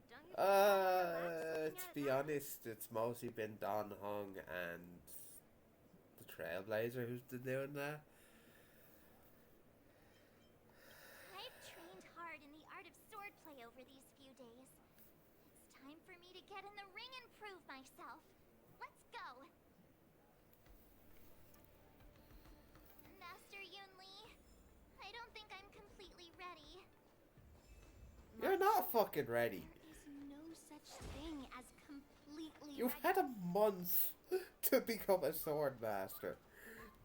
Don't you To be honest, it's mostly been Don Hung and the Trailblazer who's been doing that. I've trained hard in the art of swordplay over these few days. It's time for me to get in the ring and prove myself. Let's go. Master Yun Li, I don't think I'm completely ready. You're not fucking ready. There's no such thing as completely You've ready. had a month to become a sword master.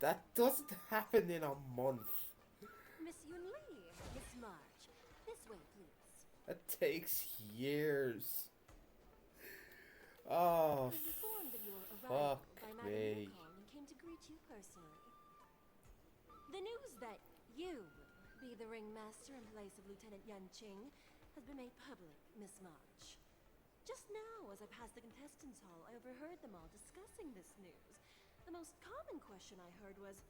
That doesn't happen in a month. Miss Yun Li, Miss March, this way, please. It takes years. Oh, Was informed of your fuck arrival by Madame me. Yukong and came to greet you personally. The news that you would be the ringmaster in place of Lieutenant Yanqing has been made public, Miss March. Just now, as I passed the contestants' hall, I overheard them all discussing this news. The most common question I heard was,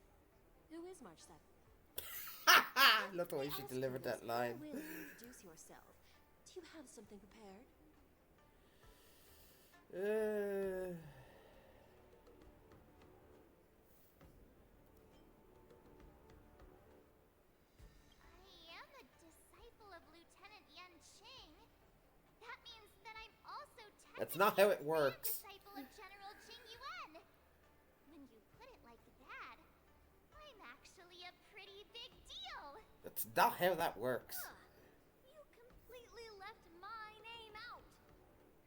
"Who is March 7th?" Look the way she delivered that line. Will you introduce yourself? Do you have something prepared? I am a disciple of Lieutenant Yanqing. That means That's not how it works. Disciple of General Jing Yuan. When you put it like that, I'm actually a pretty big deal. That's not how that works. You completely left my name out.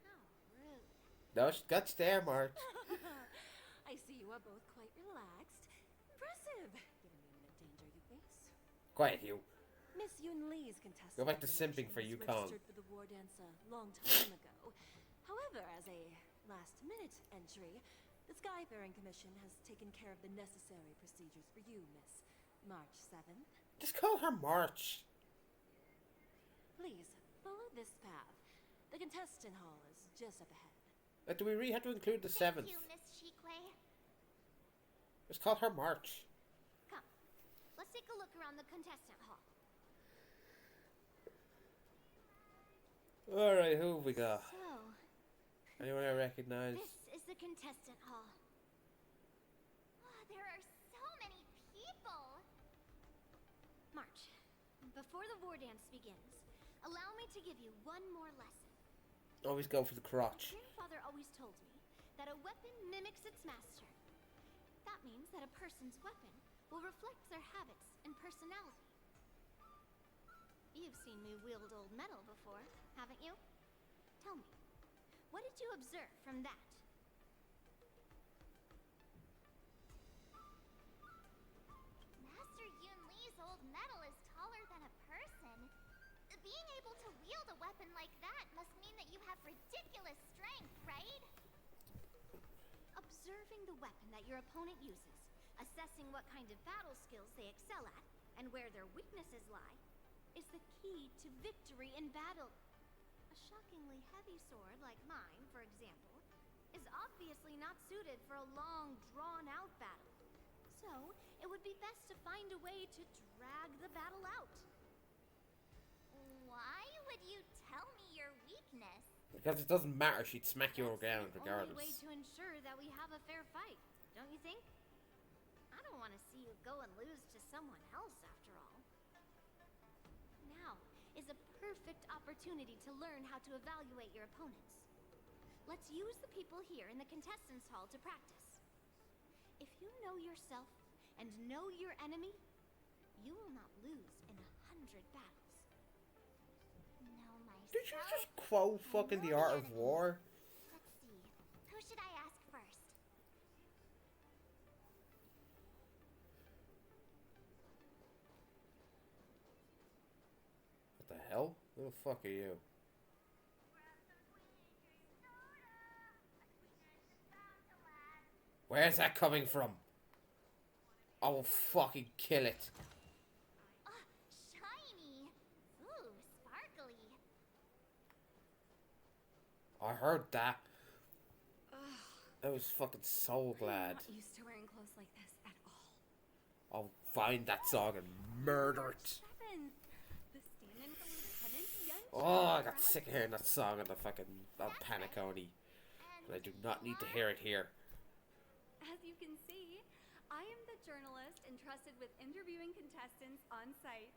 How rude. No, she got you there, March. I see you are both quite relaxed. Impressive. Given the imminent danger you face. Quiet, you. Miss Yun Lee's contestant. Go back to simping for Yukong. Registered for the war dance a long time ago. However, as a last-minute entry, the Skyfaring Commission has taken care of the necessary procedures for you, Miss March 7th. Just call her March. Please, follow this path. The contestant hall is just up ahead. Do we really have to include the 7th? Thank you, Miss Shikwe. Just call her March. Come, let's take a look around the contestant hall. Alright, who have we got? So, Anyone I recognize? this is the contestant hall. Oh, there are so many people. March, before the war dance begins, allow me to give you one more lesson. Always go for the crotch. My grandfather always told me that a weapon mimics its master. That means that a person's weapon will reflect their habits and personality. You've seen me wield old metal before, haven't you? Tell me, what did you observe from that? Master Yun Lee's old metal is taller than a person. Being able to wield a weapon like that must mean that you have ridiculous strength, right? Observing the weapon that your opponent uses, assessing what kind of battle skills they excel at, and where their weaknesses lie, is the key to victory in battle. A shockingly heavy sword like mine, for example, is obviously not suited for a long, drawn-out battle. So, it would be best to find a way to drag the battle out. Why would you tell me your weakness? Because it doesn't matter, she'd smack you around regardless. Only way to ensure that we have a fair fight, don't you think? I don't want to see you go and lose to someone else, after all. Now is a perfect opportunity to learn how to evaluate your opponents. Let's use the people here in the contestants' hall to practice. If you know yourself and know your enemy, you will not lose in 100 battles. Know myself. Did you just quote fucking The Art of War? Let's see. Who should I ask first? What the hell? Who the fuck are you? Where's that coming from? I will fucking kill it. Shiny. Ooh, sparkly. I heard that. I was fucking so glad. I'm not used to wearing clothes like this at all. I'll find that song and murder it. The stand-in for Lieutenant Yun. Oh, I got sick of hearing that song on the fucking Paniconi. And I do not need to hear it here. As you can see, I am the journalist entrusted with interviewing contestants on site.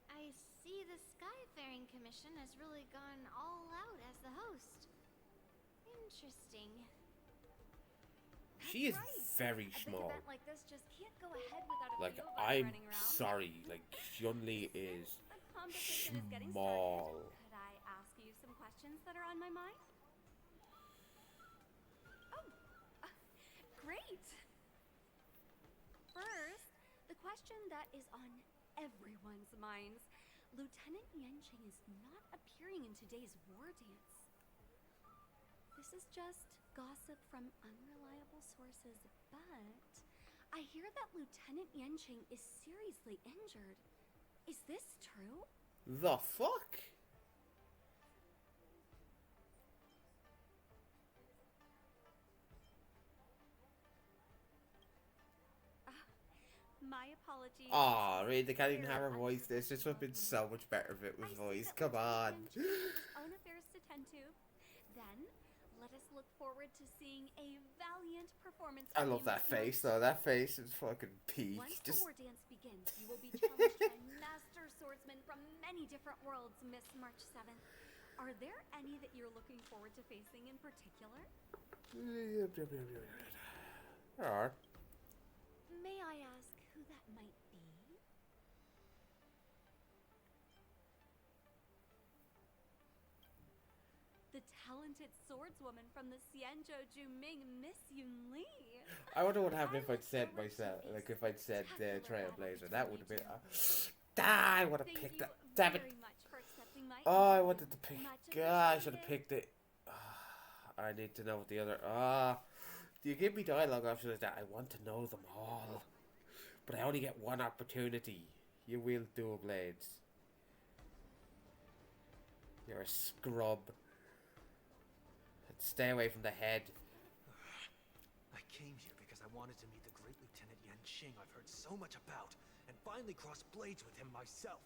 I see the Skyfaring Commission has really gone all out as the host. Interesting. She is very A big small. event like this just can't go ahead without a Like, field bus I'm running around. sorry. Like, Yun-Li is The competition is getting small. started. Could I ask you some questions that are on my mind? Oh, great. First, the question that is on everyone's minds. Lieutenant Yanqing is not appearing in today's war dance. This is just gossip from unreliable sources, but I hear that Lieutenant Yanqing is seriously injured. Is this true? The fuck? My apologies. Aw, really? They can't even have her voice. This would have been so much better if it was voice. Come on. Own affairs to tend to. Then, let us look forward to seeing a valiant performance. I from love you, that Miss face March. though. That face is fucking peak. Once Just the war dance begins, you will be challenged by master swordsmen from many different worlds, Miss March 7th. Are there any that you're looking forward to facing in particular? There are. May I ask who that might be? The talented swordswoman from the Xianzhou Juming, Miss Yun Li. I wonder what happened if I'd said myself, like if I'd said Trailblazer. That would have been. I would have picked that. Damn it! Oh, I wanted to pick. I should have picked it. I need to know what the other. Do you give me dialogue options like that? I want to know them all, but I only get one opportunity. You wield dual blades. You're a scrub. Stay away from the head. I came here because I wanted to meet the great Lieutenant Yanqing I've heard so much about, and finally cross blades with him myself.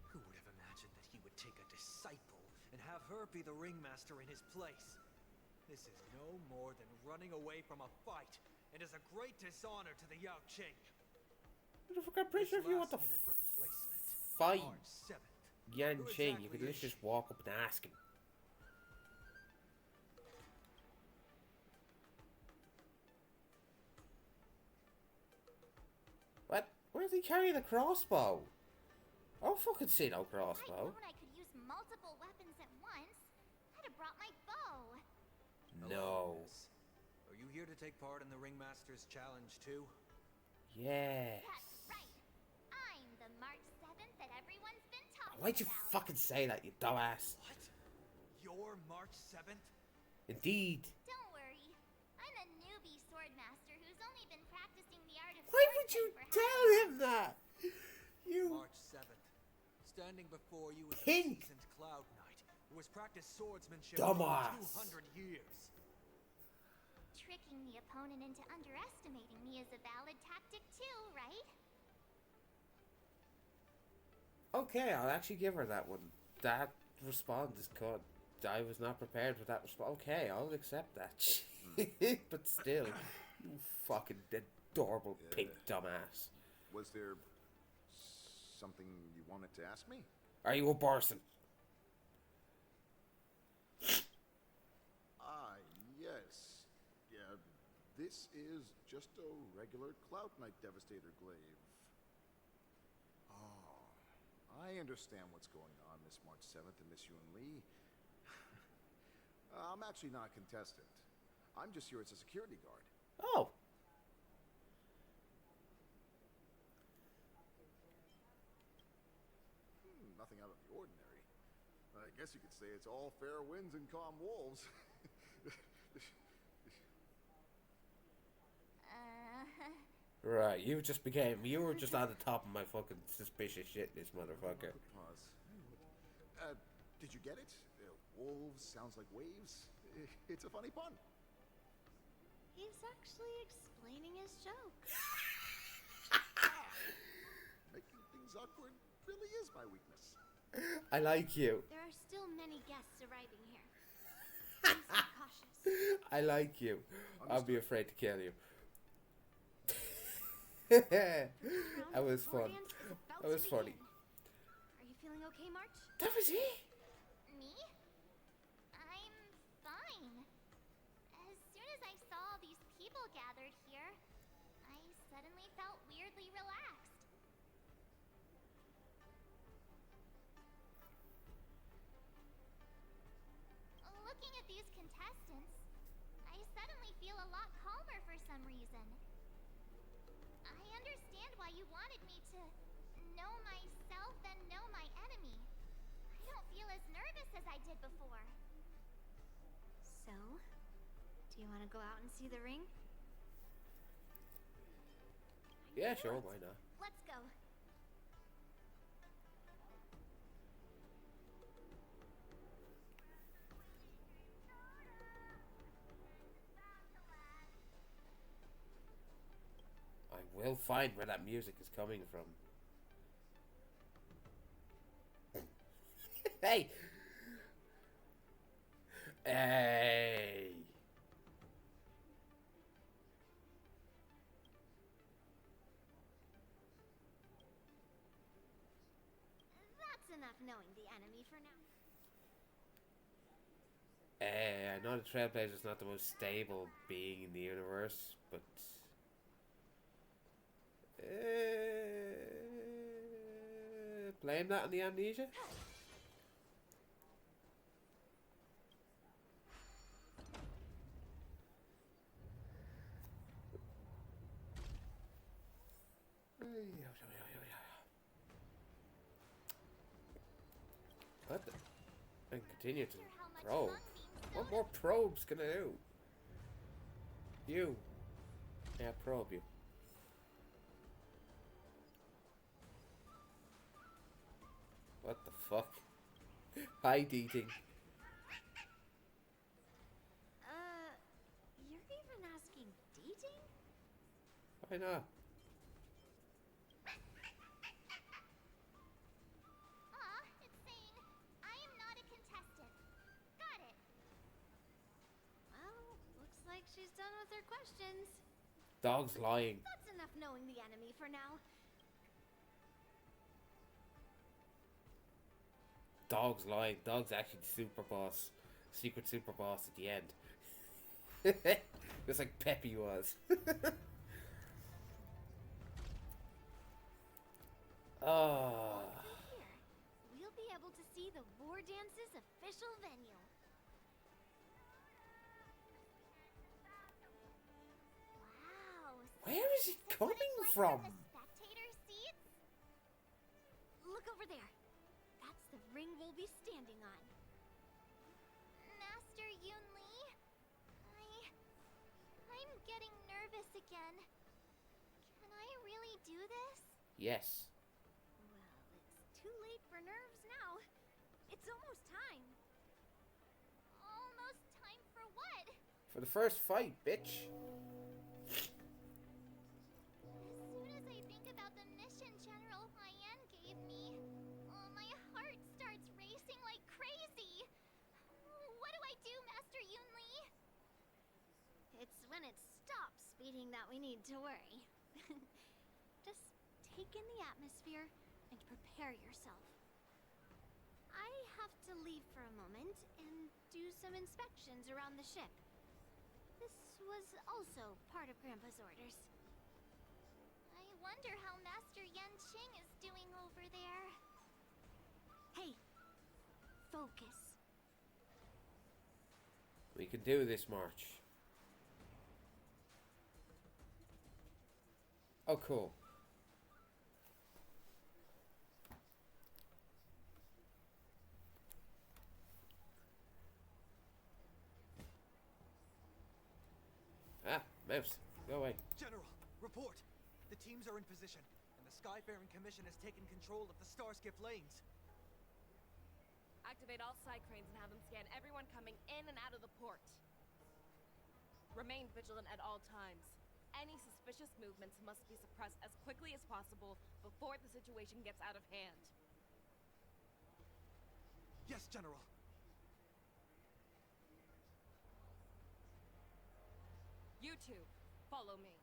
Who would have imagined that he would take a disciple and have her be the ringmaster in his place? This is no more than running away from a fight, and is a great dishonor to the Yaoqing. I'm pretty sure if you want to fight Yanqing, you could literally just walk up and ask him. What? Where's he carrying the crossbow? I don't fucking see no crossbow. I could use multiple weapons at once. I'd have brought my bow. No. Are you here to take part in the Ringmaster's Challenge too? Yes. That's right. I'm the March 7th that everyone's been talking Why'd you about. fucking say that, you dumbass? What? You're March 7th? Indeed. Don't worry. I'm a newbie swordmaster who's only been practicing the art of Why would you tell him that? You March 7th. Standing before you is a pink seasoned Cloud Knight who has practiced swordsmanship dumbass. for 200 years. Tricking the opponent into underestimating me is a valid tactic too, right? Okay, I'll actually give her that one. That response is good. I was not prepared for that response. Okay, I'll accept that. But still, you fucking adorable pink dumbass. Was there something you wanted to ask me? Are you a person? Yes. Yeah, this is just a regular Cloud Knight Devastator glaive. Oh, I understand what's going on, Miss March 7th and Miss Yun Li. I'm actually not a contestant. I'm just here as a security guard. Oh. Nothing out of the ordinary. I guess you could say it's all fair winds and calm wolves. Right, you were just on the top of my fucking suspicious shitness, motherfucker. Pause. Did you get it? Wolves sounds like waves. It's a funny pun. He's actually explaining his joke. Making things awkward really is my weakness. I like you. There are still many guests arriving here. Please be cautious. I like you. I'll be afraid to kill you. That was fun. That was funny. Are you feeling okay, March? That was it. Me? I'm fine. As soon as I saw all these people gathered here, I suddenly felt weirdly relaxed. Looking at these contestants, I suddenly feel a lot calmer for some reason. I understand why you wanted me to know myself and know my enemy. I don't feel as nervous as I did before. So, do you want to go out and see the ring? Yeah, sure, why not? Let's go. I will find where that music is coming from. Hey! Hey! That's enough knowing the enemy for now. I know the Trailblazer is not the most stable being in the universe, but blame that on the amnesia? What the? And continue to probe. What more probes can I do? You. Yeah, probe you. What the fuck? Hi, eating. You're even asking dating? Why not? Aw, it's saying, I am not a contestant. Got it. Well, looks like she's done with her questions. Dog's lying. That's enough knowing the enemy for now. Dog's lying. Dog's actually the super boss. Secret super boss at the end. Just like Peppy was. Oh. Here, we'll be able to see the War Dance's official venue. Wow. Where is it this what coming it's like from? the spectator seats? Look over there. That's the ring we'll be standing on. Master Yun Li, I'm getting nervous again. Can I really do this? Yes. Well, it's too late for nerves now. It's almost time. Almost time for what? For the first fight, bitch. As soon as I think about the mission General Hyan gave me, my heart starts racing like crazy. What do I do, Master Yun Li? It's when it stops speeding that we need to worry. Just take in the atmosphere and prepare yourself. I have to leave for a moment and do some inspections around the ship. This was also part of Grandpa's orders. I wonder how Master Yanqing is doing over there. Hey, focus. We can do this, March. Oh, cool. Ah, mouse. Go away. General, report! The teams are in position, and the Skyfaring Commission has taken control of the Starskiff lanes. Activate all side cranes and have them scan everyone coming in and out of the port. Remain vigilant at all times. Any suspicious movements must be suppressed as quickly as possible before the situation gets out of hand. Yes, General. You two, follow me.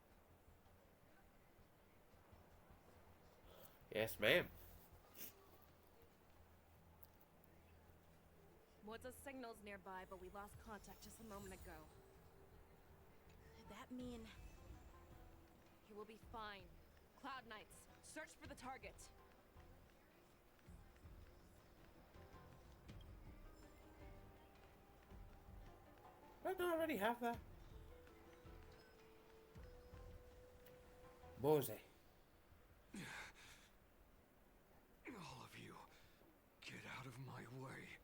Yes, ma'am. What's signals nearby, but we lost contact just a moment ago. Could that mean... He will be fine. Cloud Knights, search for the target. Don't I already have that? Mose. All of you, get out of my way.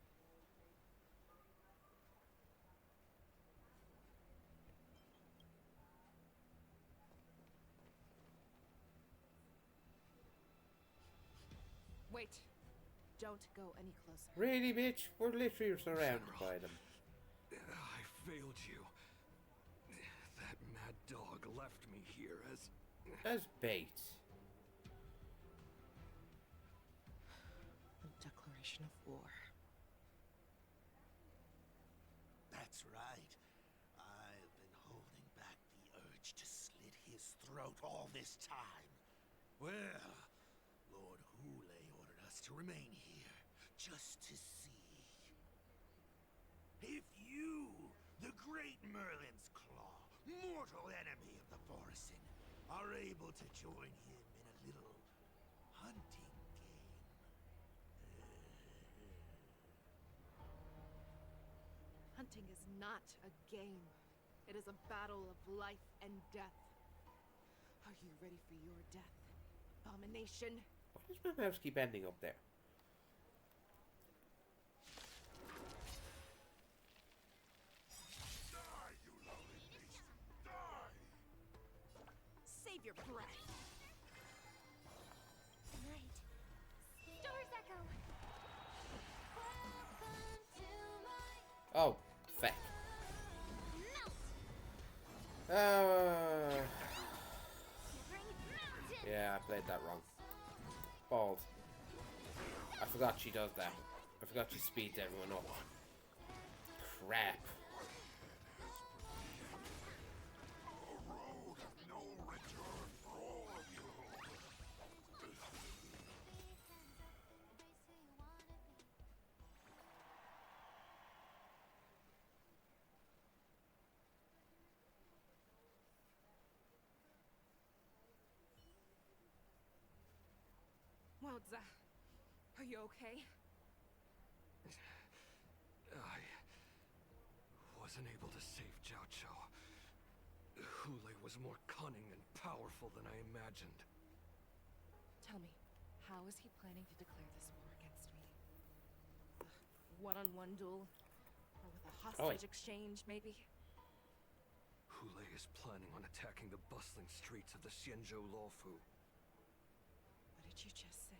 Wait. Don't go any closer. Really, bitch? We're literally surrounded by them. I failed you. That mad dog left me here As bait. Declaration of war. That's right. I've been holding back the urge to slit his throat all this time. Well, Lord Hule ordered us to remain here, just to see. If You, the great Merlin's Claw, mortal enemy of the Borisin, are able to join him in a little hunting game. Hunting is not a game. It is a battle of life and death. Are you ready for your death, abomination? Why does my mouse keep ending up there? Die, you lonely beast! Die! Save your breath. Right. Star's Echo. Welcome to my Oh, feck. Yeah, I played that wrong. Balls. I forgot she does that. I forgot she speeds everyone up. Crap. Wowza. Are you okay? I wasn't able to save Jiao Chou. Hule was more cunning and powerful than I imagined. Tell me, how is he planning to declare this war against me? One-on-one duel? Or with a hostage exchange, maybe? Hule is planning on attacking the bustling streets of the Xianzhou Luofu. What did you just say?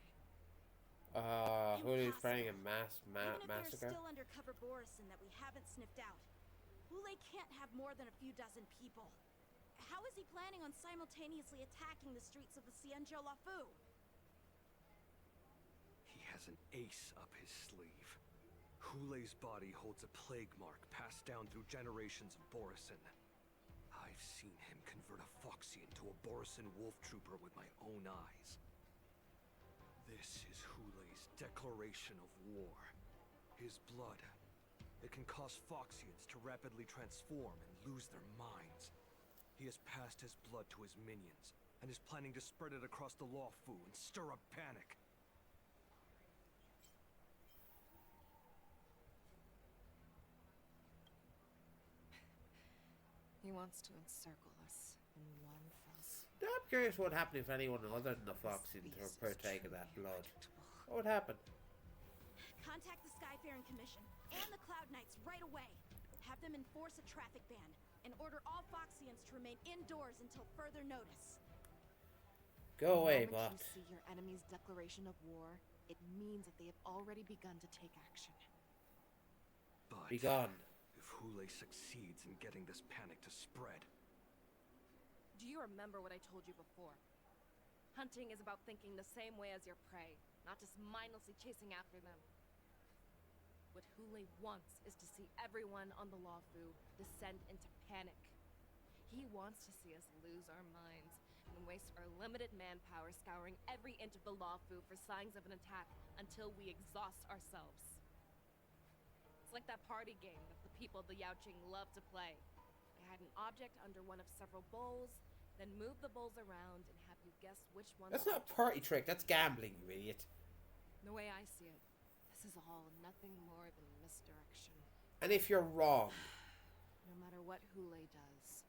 Hule's planning a mass Even if massacre? there's still undercover Borisin that we haven't sniffed out, Hule can't have more than a few dozen people. How is he planning on simultaneously attacking the streets of the Xianzhou Luofu? He has an ace up his sleeve. Hule's body holds a plague mark passed down through generations of Borisin. I've seen him convert a Foxy into a Borisin wolf trooper with my own eyes. This is Hule's declaration of war. His blood. It can cause Foxians to rapidly transform and lose their minds. He has passed his blood to his minions, and is planning to spread it across the Luofu and stir up panic. He wants to encircle us in one fell swoop. I'm curious what would happen if anyone other than the Foxians were partake of that blood. What would happen? Contact the Skyfaring Commission and the Cloud Knights right away. Have them enforce a traffic ban and order all Foxians to remain indoors until further notice. Go away, The moment bot. you see your enemy's declaration of war, it means that they have already begun to take action. But Be gone. if Hule succeeds in getting this panic to spread, Do you remember what I told you before? Hunting is about thinking the same way as your prey, not just mindlessly chasing after them. What Hule wants is to see everyone on the Luofu descend into panic. He wants to see us lose our minds and waste our limited manpower scouring every inch of the Luofu for signs of an attack until we exhaust ourselves. It's like that party game that the people of the Yaoqing love to play. They hide an object under one of several bowls, then move the bowls around and have you guess which one. That's not a party trick, that's gambling, you idiot. The way I see it, this is all nothing more than misdirection. And if you're wrong, No matter what Hule does,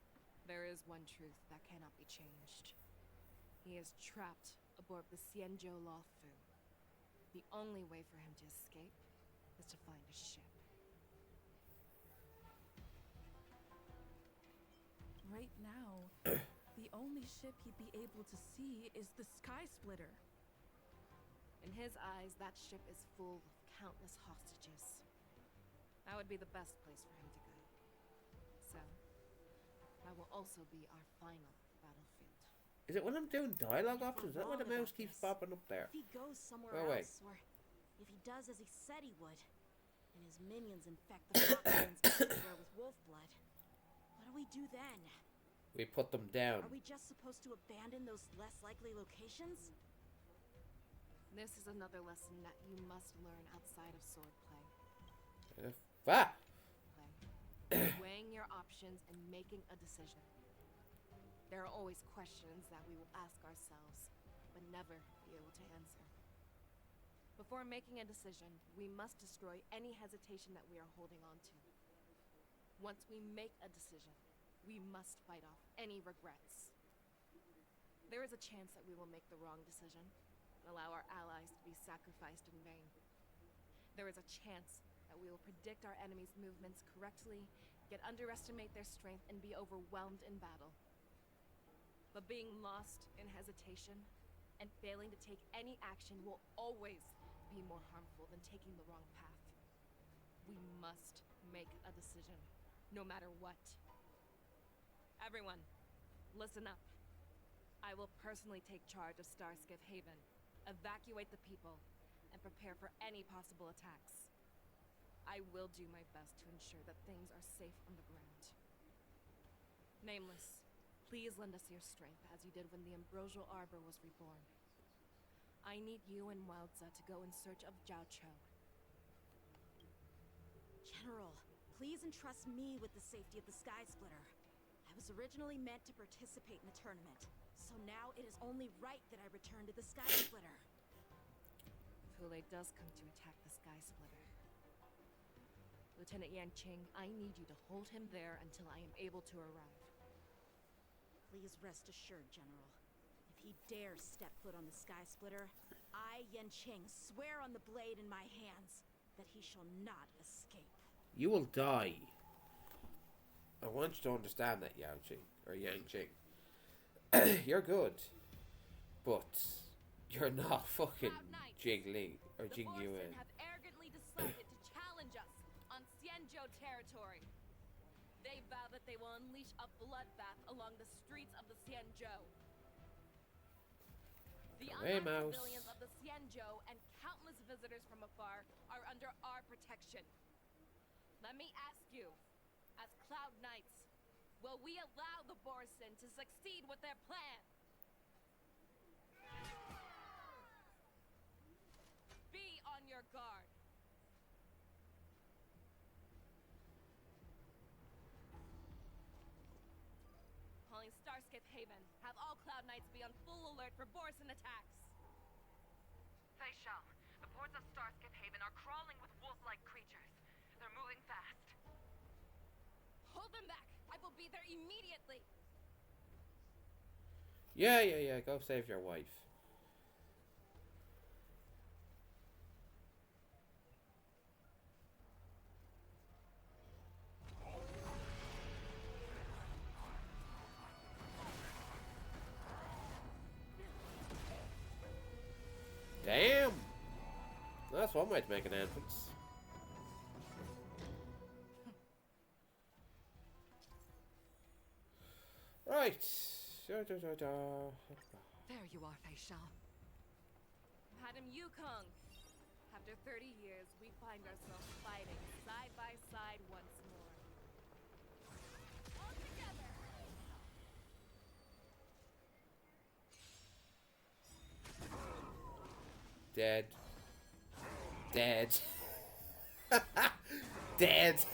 there is one truth that cannot be changed. He is trapped aboard the Xianzhou Luofu. The only way for him to escape is to find a ship. Right now, the only ship he'd be able to see is the Sky Splitter. In his eyes, that ship is full of countless hostages. That would be the best place for him to go. So, that will also be our final battlefield. is it when I'm doing dialogue options? Is that why the mouse keeps popping up there? If he goes somewhere Oh, wait. else, or if he does as he said he would, and his minions infect the Foxians everywhere with wolf blood, what do we do then? We put them down. Are we just supposed to abandon those less likely locations? This is another lesson that you must learn outside of swordplay. Ah! Play. weighing your options and making a decision. There are always questions that we will ask ourselves, but never be able to answer. Before making a decision, we must destroy any hesitation that we are holding on to. Once we make a decision, we must fight off any regrets. There is a chance that we will make the wrong decision and allow our allies to be sacrificed in vain. There is a chance that we will predict our enemy's movements correctly, yet underestimate their strength and be overwhelmed in battle. But being lost in hesitation and failing to take any action will always be more harmful than taking the wrong path. We must make a decision, no matter what. Everyone, listen up. I will personally take charge of Starskiff Haven, evacuate the people, and prepare for any possible attacks. I will do my best to ensure that things are safe on the ground. Nameless, please lend us your strength as you did when the Ambrosial Arbor was reborn. I need you and Wildza to go in search of Jiao Cho. General, please entrust me with the safety of the Sky Splitter. I was originally meant to participate in the tournament, so now it is only right that I return to the Sky Splitter. If Hule does come to attack the Sky Splitter, Lieutenant Yanqing, I need you to hold him there until I am able to arrive. Please rest assured, General. If he dares step foot on the Sky Splitter, I, Yanqing, swear on the blade in my hands that he shall not escape. You will die. I want you to understand that, Yao-Ching, or Yang-Ching. You're good, but you're not fucking Jing Li or Jing Yuan. have arrogantly decided to challenge us on Xianzhou territory. They vow that they will unleash a bloodbath along the streets of the Xianzhou. The Hey, unarmed Mouse. civilians of the Xianzhou and countless visitors from afar are under our protection. Let me ask you, as Cloud Knights, will we allow the Borson to succeed with their plan? Be on your guard. Calling Starskiff Haven. Have all Cloud Knights be on full alert for Borson attacks. Fei Shao, the ports of Starskiff Haven are crawling with wolf-like creatures. They're moving fast. Hold them back! I will be there immediately! Yeah. Go save your wife. Damn! That's one way to make an entrance. Right. There you are, Fei Shao. Madam Yukong. After 30 years, we find ourselves fighting side by side once more. All together! Dead. Dead. Dead.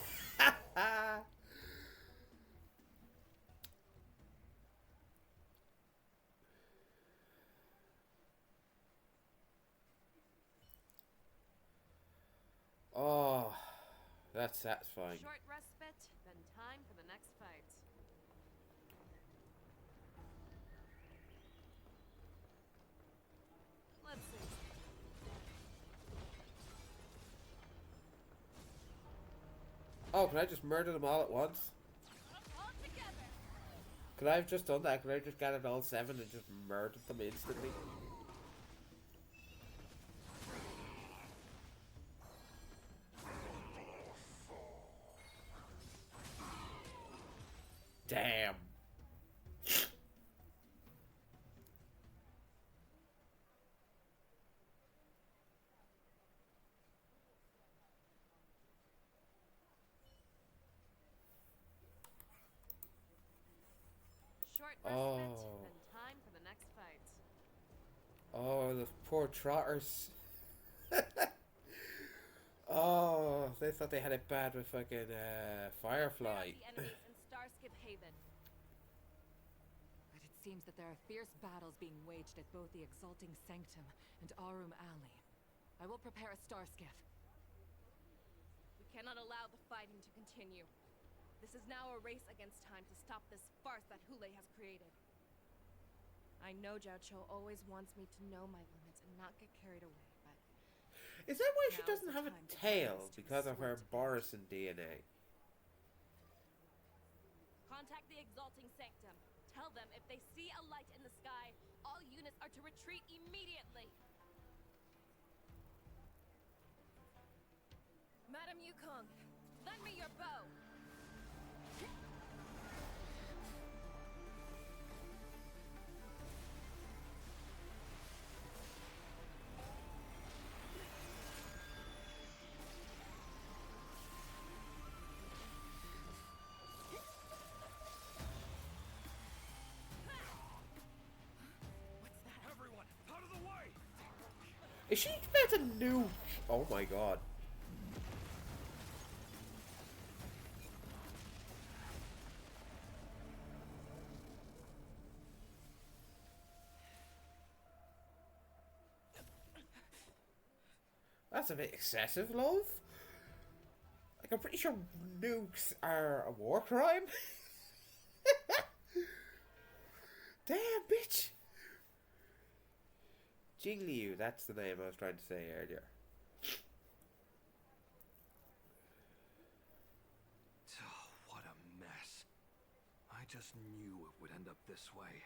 Oh, that's satisfying. Short respite, then time for the next fight. Let's see. Oh, can I just murder them all at once? All together! Could I have just done that? Could I have just gathered all 7 and just murdered them instantly? Damn. Short respite, then time for the next fight. Oh, the poor trotters. Oh, they thought they had it bad with fucking Firefly. The enemies in Starskip Haven. But it seems that there are fierce battles being waged at both the Exalting Sanctum and Arum Alley. I will prepare a star skiff. We cannot allow the fighting to continue. This is now a race against time to stop this farce that Hule has created. I know Jiao Cho always wants me to know my limits and not get carried away, but... Is that why she Now's doesn't the have a time to tail? put this to Because of her swift Borison DNA. Contact the Exalting Sanctum. Tell them if they see a light in the sky, all units are to retreat immediately. Madam Yukong, lend me your bow. Everyone, out of the way! Is she about to nuke? Oh my god. That's a bit excessive, love. Like, I'm pretty sure nukes are a war crime. Damn, bitch. Jingliu, that's the name I was trying to say earlier. Oh, what a mess. I just knew it would end up this way.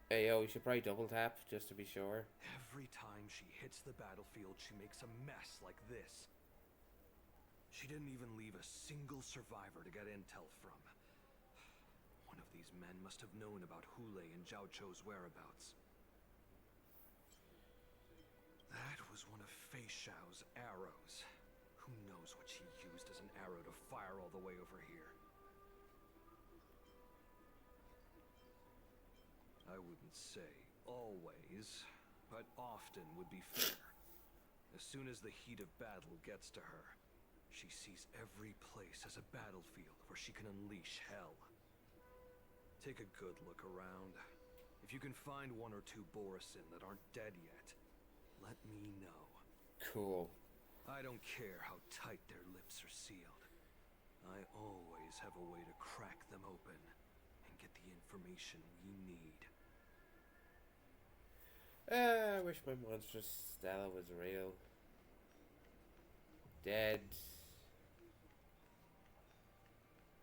Hey, yo, we should probably double tap just to be sure. Every time she hits the battlefield, she makes a mess like this. She didn't even leave a single survivor to get intel from. One of these men must have known about Hule and Jiao Cho's whereabouts. That was one of Fei Xiao's arrows. Who knows what she used as an arrow to fire all the way over here? I wouldn't say always, but often would be fair. As soon as the heat of battle gets to her, she sees every place as a battlefield where she can unleash hell. Take a good look around. If you can find one or two Borison that aren't dead yet, let me know. Cool. I don't care how tight their lips are sealed. I always have a way to crack them open and get the information we need. I wish my monstrous Stella was real. Dead.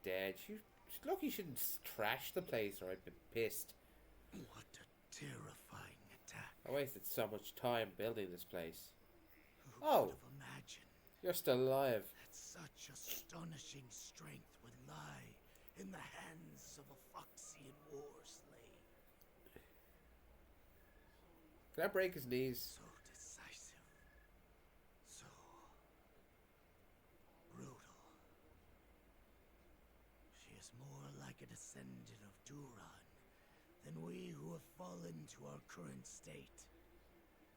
Dead. She's lucky she didn't trash the place or I'd been pissed. What a terrifying attack. I wasted so much time building this place. Who Oh, could have imagined you're still alive. that such astonishing strength would lie in the hands of a Foxian war slave? Can I break his knees? So decisive. So brutal. She is more like a descendant of Duran than we who have fallen to our current state.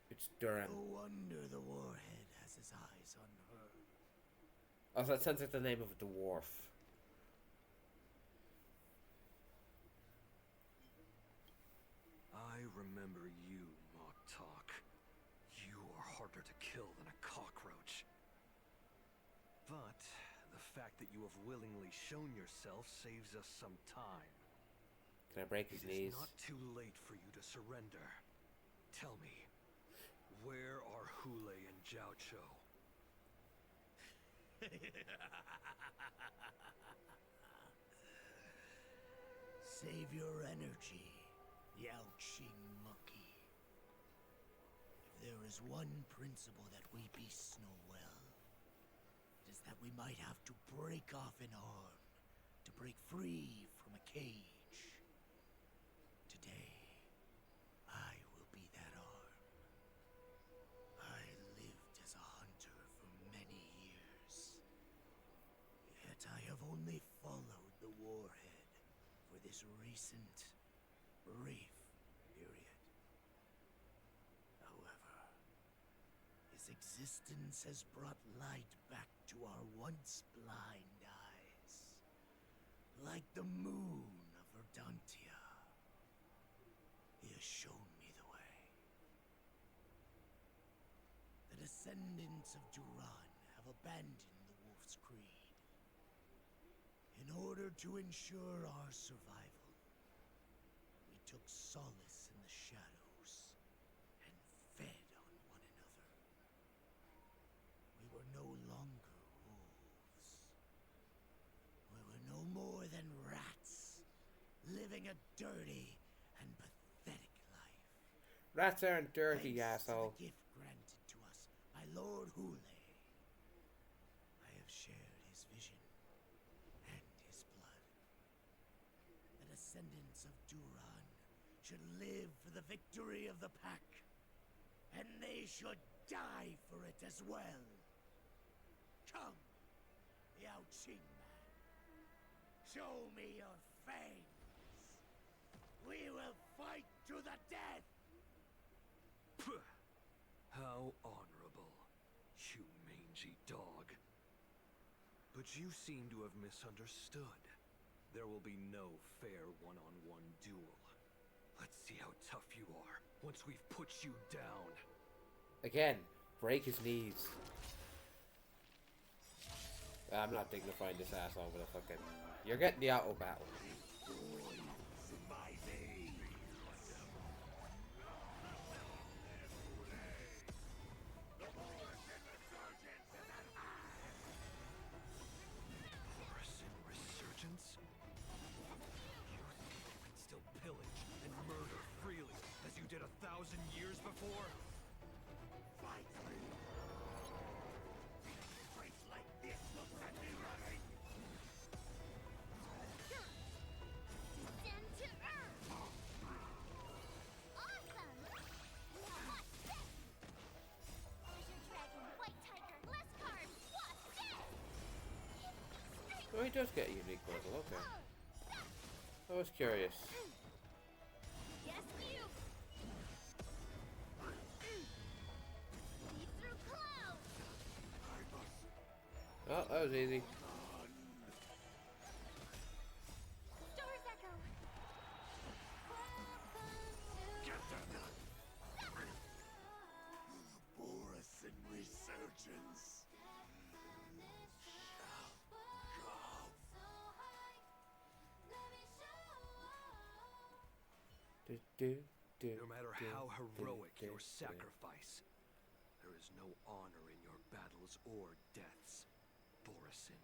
It's Duran. No wonder the warhead has his eyes on her. Oh, that sounds like the name of a dwarf. I remember you, Mock Talk. You are harder to kill than a cockroach. But the fact that you have willingly shown yourself saves us some time. Can I break his knees? It is not too late for you to surrender. Tell me, where are Hule and Jiao Cho? Save your energy, Yao Qing monkey. If there is one principle that we beasts know well, it is that we might have to break off an arm to break free from a cage. Today, I will be that arm. I lived as a hunter for many years, yet I have only followed the warhead for this recent, brief period. However, his Its existence has brought light back to our once blind eyes. Like the moon of Verdantia. He has shown me the way. The descendants of Duran have abandoned the Wolf's Creed. In order to ensure our survival, we took solace in the shadows and fed on one another. We were no longer wolves. We were no more than rats, living a dirty and pathetic life. Rats aren't dirty, Thanks asshole. to the gift granted to us by Lord Hule, I have shared his vision and his blood. The descendants of Duran should live for the victory of the pack, and they should die for it as well. Come, Yao Qing man. Show me your fangs. We will fight to the death. How honorable, you mangy dog. But you seem to have misunderstood. There will be no fair one-on-one duel. Let's see how tough you are once we've put you down. Again, break his knees. I'm not dignifying this asshole with a fucking... You're getting the auto battle. Borisin resurgence? You think you can still pillage and murder freely as you did 1,000 years before? Fight me! Fight like this, look at me running! Descend to earth! Awesome! Watch this! Azure Dragon, White Tiger, less carbs, watch this! Oh, he does get a unique puzzle, okay. I was curious. Yes, you! Lead through clouds! Oh, that was easy. Star's Echo! Borisin resurgence! No matter how heroic your sacrifice, there is no honor in your battles or deaths, Borisin.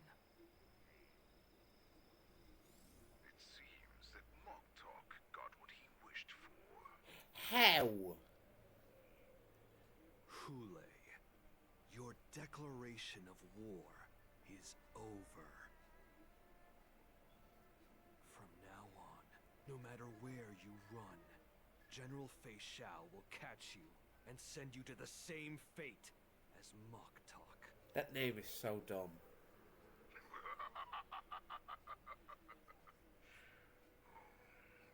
It seems that Moktok got what he wished for. How? Hule, your declaration of war is over. From now on, no matter where you run, General Fei Xiao will catch you and send you to the same fate as Moktok. That name is so dumb.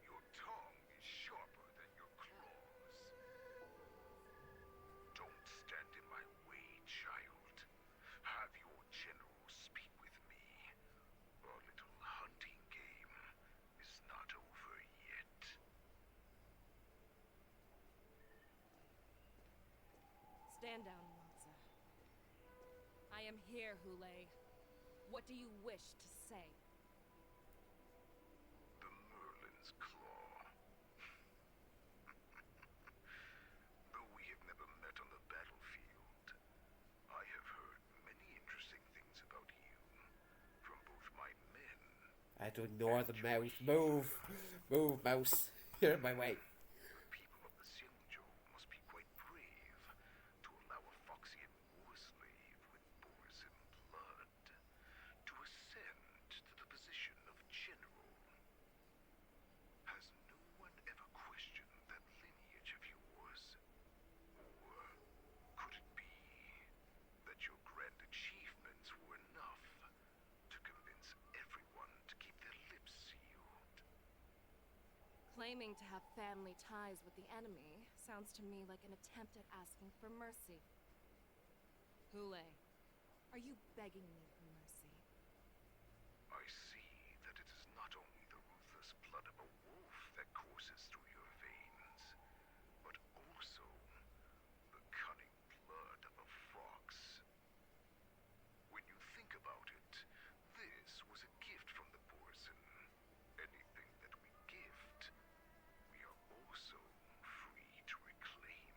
Your tongue is sharper than your claws. Don't stand in my way, child. Have your general speak with me. Our little hunting game is not over yet. Stand down, Moza. I am here, Hule. What do you wish to say? The Merlin's Claw. Though we have never met on the battlefield, I have heard many interesting things about you from both my men. I had to ignore the mouse. Move! Move, mouse. You're in my way. People of the Xinzhou must be quite brave to allow a Foxian war slave with Borisin blood to ascend to the position of general. Has no one ever questioned that lineage of yours? Or could it be that your grand achievements were enough to convince everyone to keep their lips sealed? Claiming to have family ties with the enemy sounds to me like an attempt at asking for mercy. Hule, are you begging me for mercy? I see that it is not only the ruthless blood of a wolf that courses through your veins, but also the cunning blood of a fox. When you think about it, this was a gift from the Borson. Anything that we gift, we are also free to reclaim.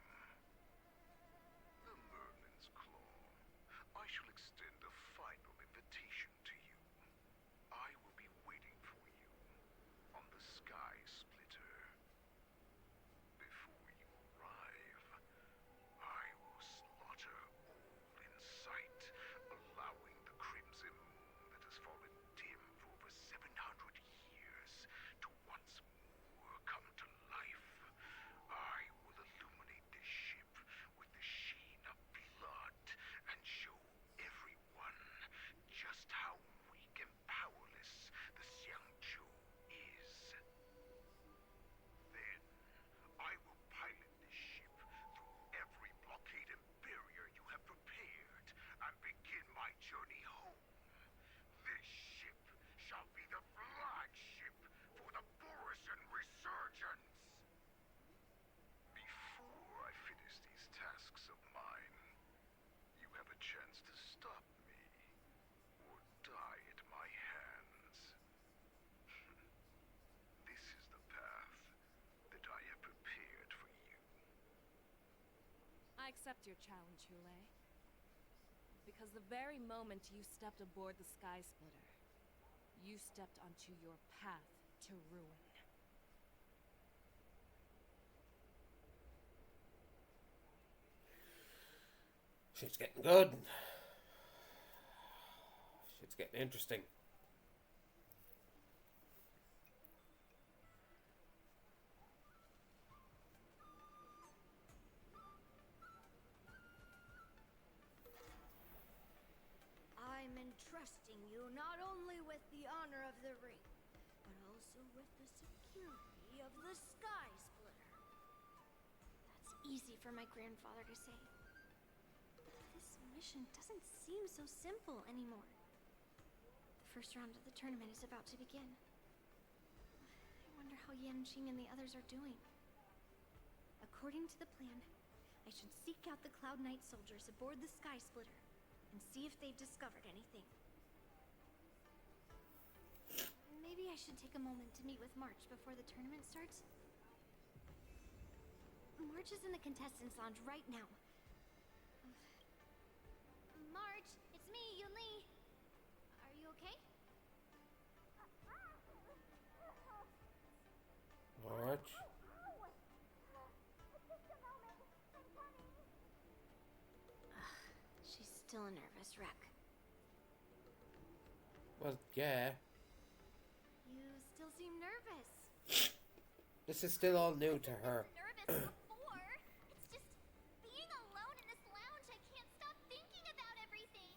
The Merlin's Claw. I shall extend a final invitation to you. I will be waiting for you on the Sky Splitter. Before you arrive, I will slaughter all in sight, allowing the crimson moon that has fallen dim for over 700 years to once more come to life. I will illuminate this ship with the sheen of blood and show everyone just how weak and powerless the Xiangzhou is. Then, I will pilot this ship through every blockade and barrier you have prepared and begin my journey home. This ship shall be the flagship for the Borison Resurgence. Before I finish these tasks of mine, you have a chance to stop me or die at my hands. This is the path that I have prepared for you. I accept your challenge, Hule. Because the very moment you stepped aboard the Sky Splitter, you stepped onto your path to ruin. Shit's getting good. Shit's getting interesting. I'm entrusting you not only with the honor of the ring, but also with the security of the Sky Splitter. That's easy for my grandfather to say. This mission doesn't seem so simple anymore. The first round of the tournament is about to begin. I wonder how Yanqing and the others are doing. According to the plan, I should seek out the Cloud Knight soldiers aboard the Sky Splitter and see if they've discovered anything. Maybe I should take a moment to meet with March before the tournament starts. March is in the contestants' lounge right now. March, it's me, Yunli. Are you okay? March. She's still a nervous wreck. Well, yeah. You still seem nervous. This is still all new to her. Nervous before. It's just being alone in this lounge. I can't stop thinking about everything.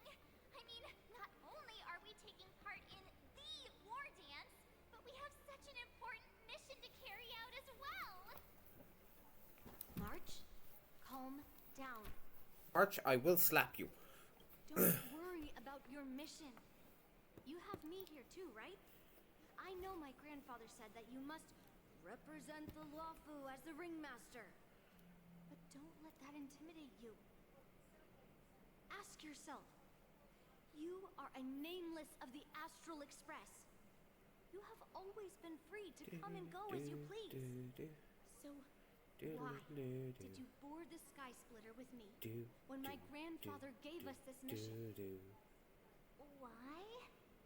I mean, not only are we taking part in the war dance, but we have such an important mission to carry out as well. March, calm down. March, I will slap you. Don't worry about your mission. You have me here too, right? I know my grandfather said that you must represent the Luofu as the ringmaster. But don't let that intimidate you. Ask yourself. You are a nameless of the Astral Express. You have always been free to come and go as you please. So why did you board the Sky Splitter with me when my grandfather gave us this mission? Why?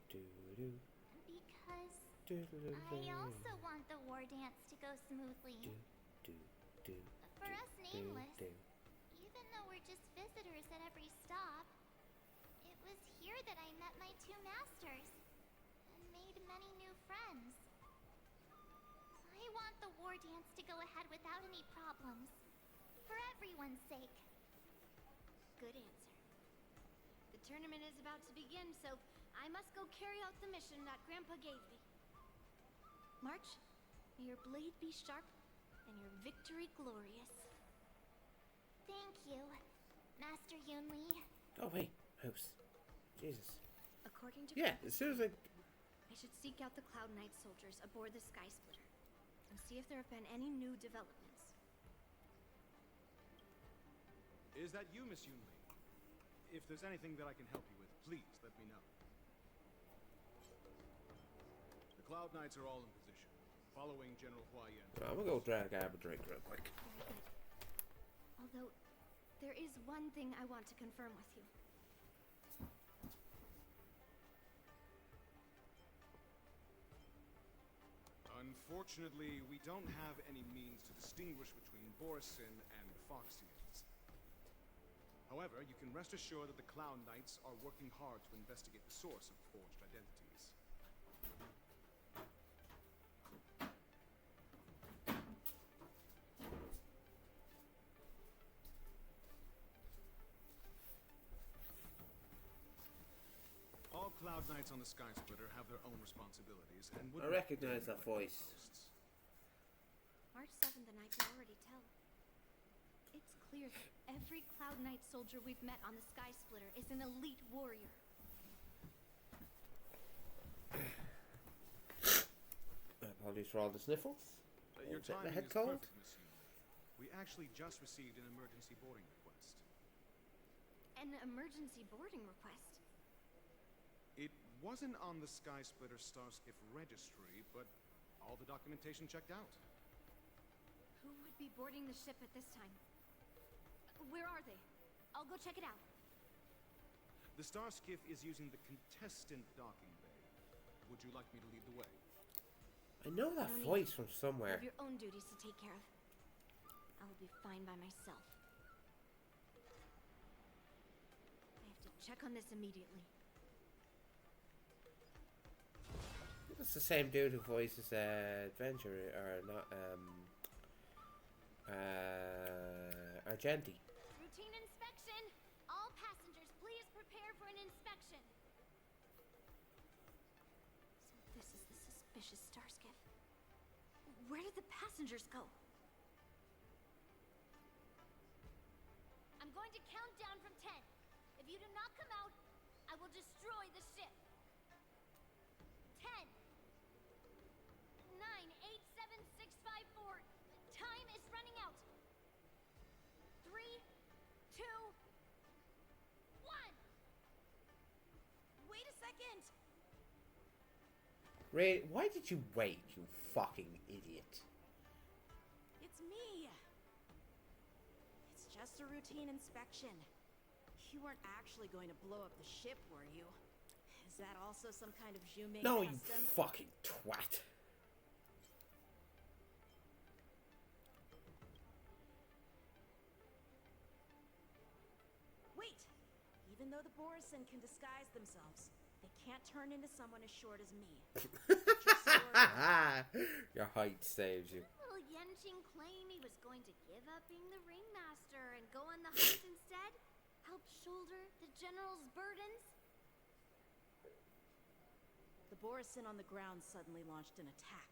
Because I also want the war dance to go smoothly. For us nameless, even though we're just visitors at every stop, it was here that I met my two masters and made many new friends. I want the war dance to go ahead without any problems, for everyone's sake. Good answer. The tournament is about to begin, so I must go carry out the mission that Grandpa gave me. March, may your blade be sharp and your victory glorious. Thank you, Master Yunli. Go away, mouse. Jesus. According to Yeah, as soon as I... I should seek out the Cloud Knight soldiers aboard the Sky Splitter and see if there have been any new developments. Is that you, Miss Yunli? If there's anything that I can help you with, please let me know. The Cloud Knights are all in position, following General Hua Yan. I'm gonna go grab a drink real quick. Very good. Although, there is one thing I want to confirm with you. Unfortunately, we don't have any means to distinguish between Borisin and Foxians. However, you can rest assured that the Cloud Knights are working hard to investigate the source of forged identities. All Cloud Knights on the Sky Splitter have their own responsibilities and would I recognize that voice. March 7th and I can already tell. It's clear that every Cloud Knight soldier we've met on the Sky Splitter is an elite warrior. Apologies for all the sniffles. Your Is that the timing head is cold? perfect, Miss Yunli. We actually just received an emergency boarding request. An emergency boarding request? It wasn't on the Sky Splitter Starskiff registry, but all the documentation checked out. Who would be boarding the ship at this time? Where are they? I'll go check it out. The Starskiff is using the contestant docking bay. Would you like me to lead the way? I know that No need. voice from You somewhere. have your own duties to take care of. I will be fine by myself. I have to check on this immediately. It's the same dude who voices Adventure, or not, Argenti. Routine inspection! All passengers, please prepare for an inspection. So this is the suspicious Starskiff. Where did the passengers go? I'm going to count down from 10. If you do not come out, I will destroy the ship. 10, 9, 8, 7, 6, 5, 4. Time is running out. 3, 2, 1. Wait a second. Ray, why did you wait, you fucking idiot? It's me. It's just a routine inspection. You weren't actually going to blow up the ship, were you? Is that also some kind of Juming No, custom? you fucking twat. Wait! Even though the Borisin can disguise themselves, they can't turn into someone as short as me. Your height saves you. Will Yenching claim he was going to give up being the ringmaster and go on the hunt instead? Help shoulder the general's burdens? The Borisin on the ground suddenly launched an attack.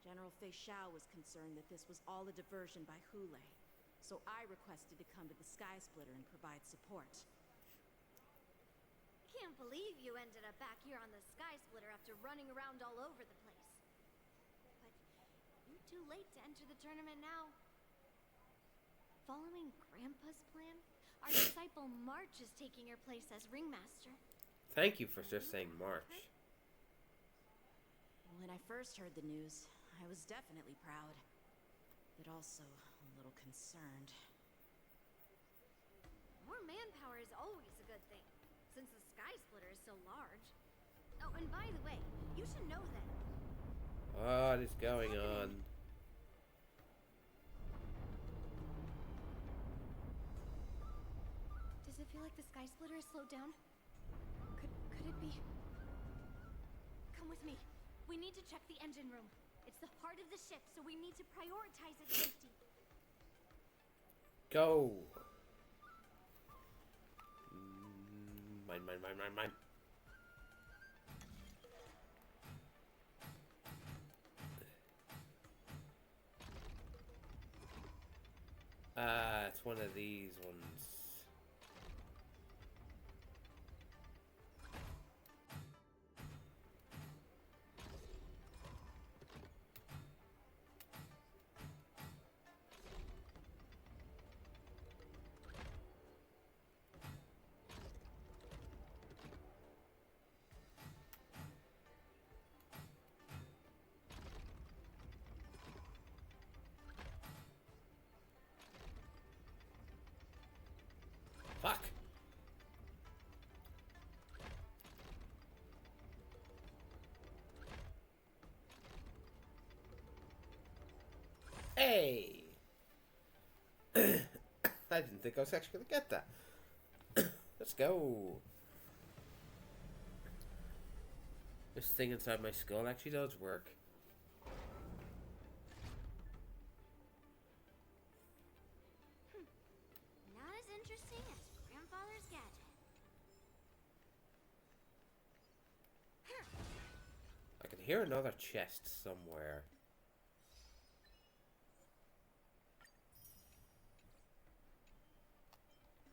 General Fei Xiao was concerned that this was all a diversion by Hule, so I requested to come to the Sky Splitter and provide support. Can't believe you ended up back here on the Sky Splitter after running around all over the place. But you're too late to enter the tournament now. Following Grandpa's plan, our disciple March is taking your place as ringmaster. Thank you for just saying March. When I first heard the news, I was definitely proud, but also a little concerned. More manpower is always a good thing, since the Sky Splitter is so large. Oh, and by the way, you should know that. What is going on? Does it feel like the Sky Splitter is slowed down? Could it be? Come with me. We need to check the engine room. It's the heart of the ship, so we need to prioritize its safety. Go. Mine. It's one of these ones. Hey! I didn't think I was actually going to get that. Let's go. This thing inside my skull actually does work. Not as interesting as Grandfather's gadget. I can hear another chest somewhere.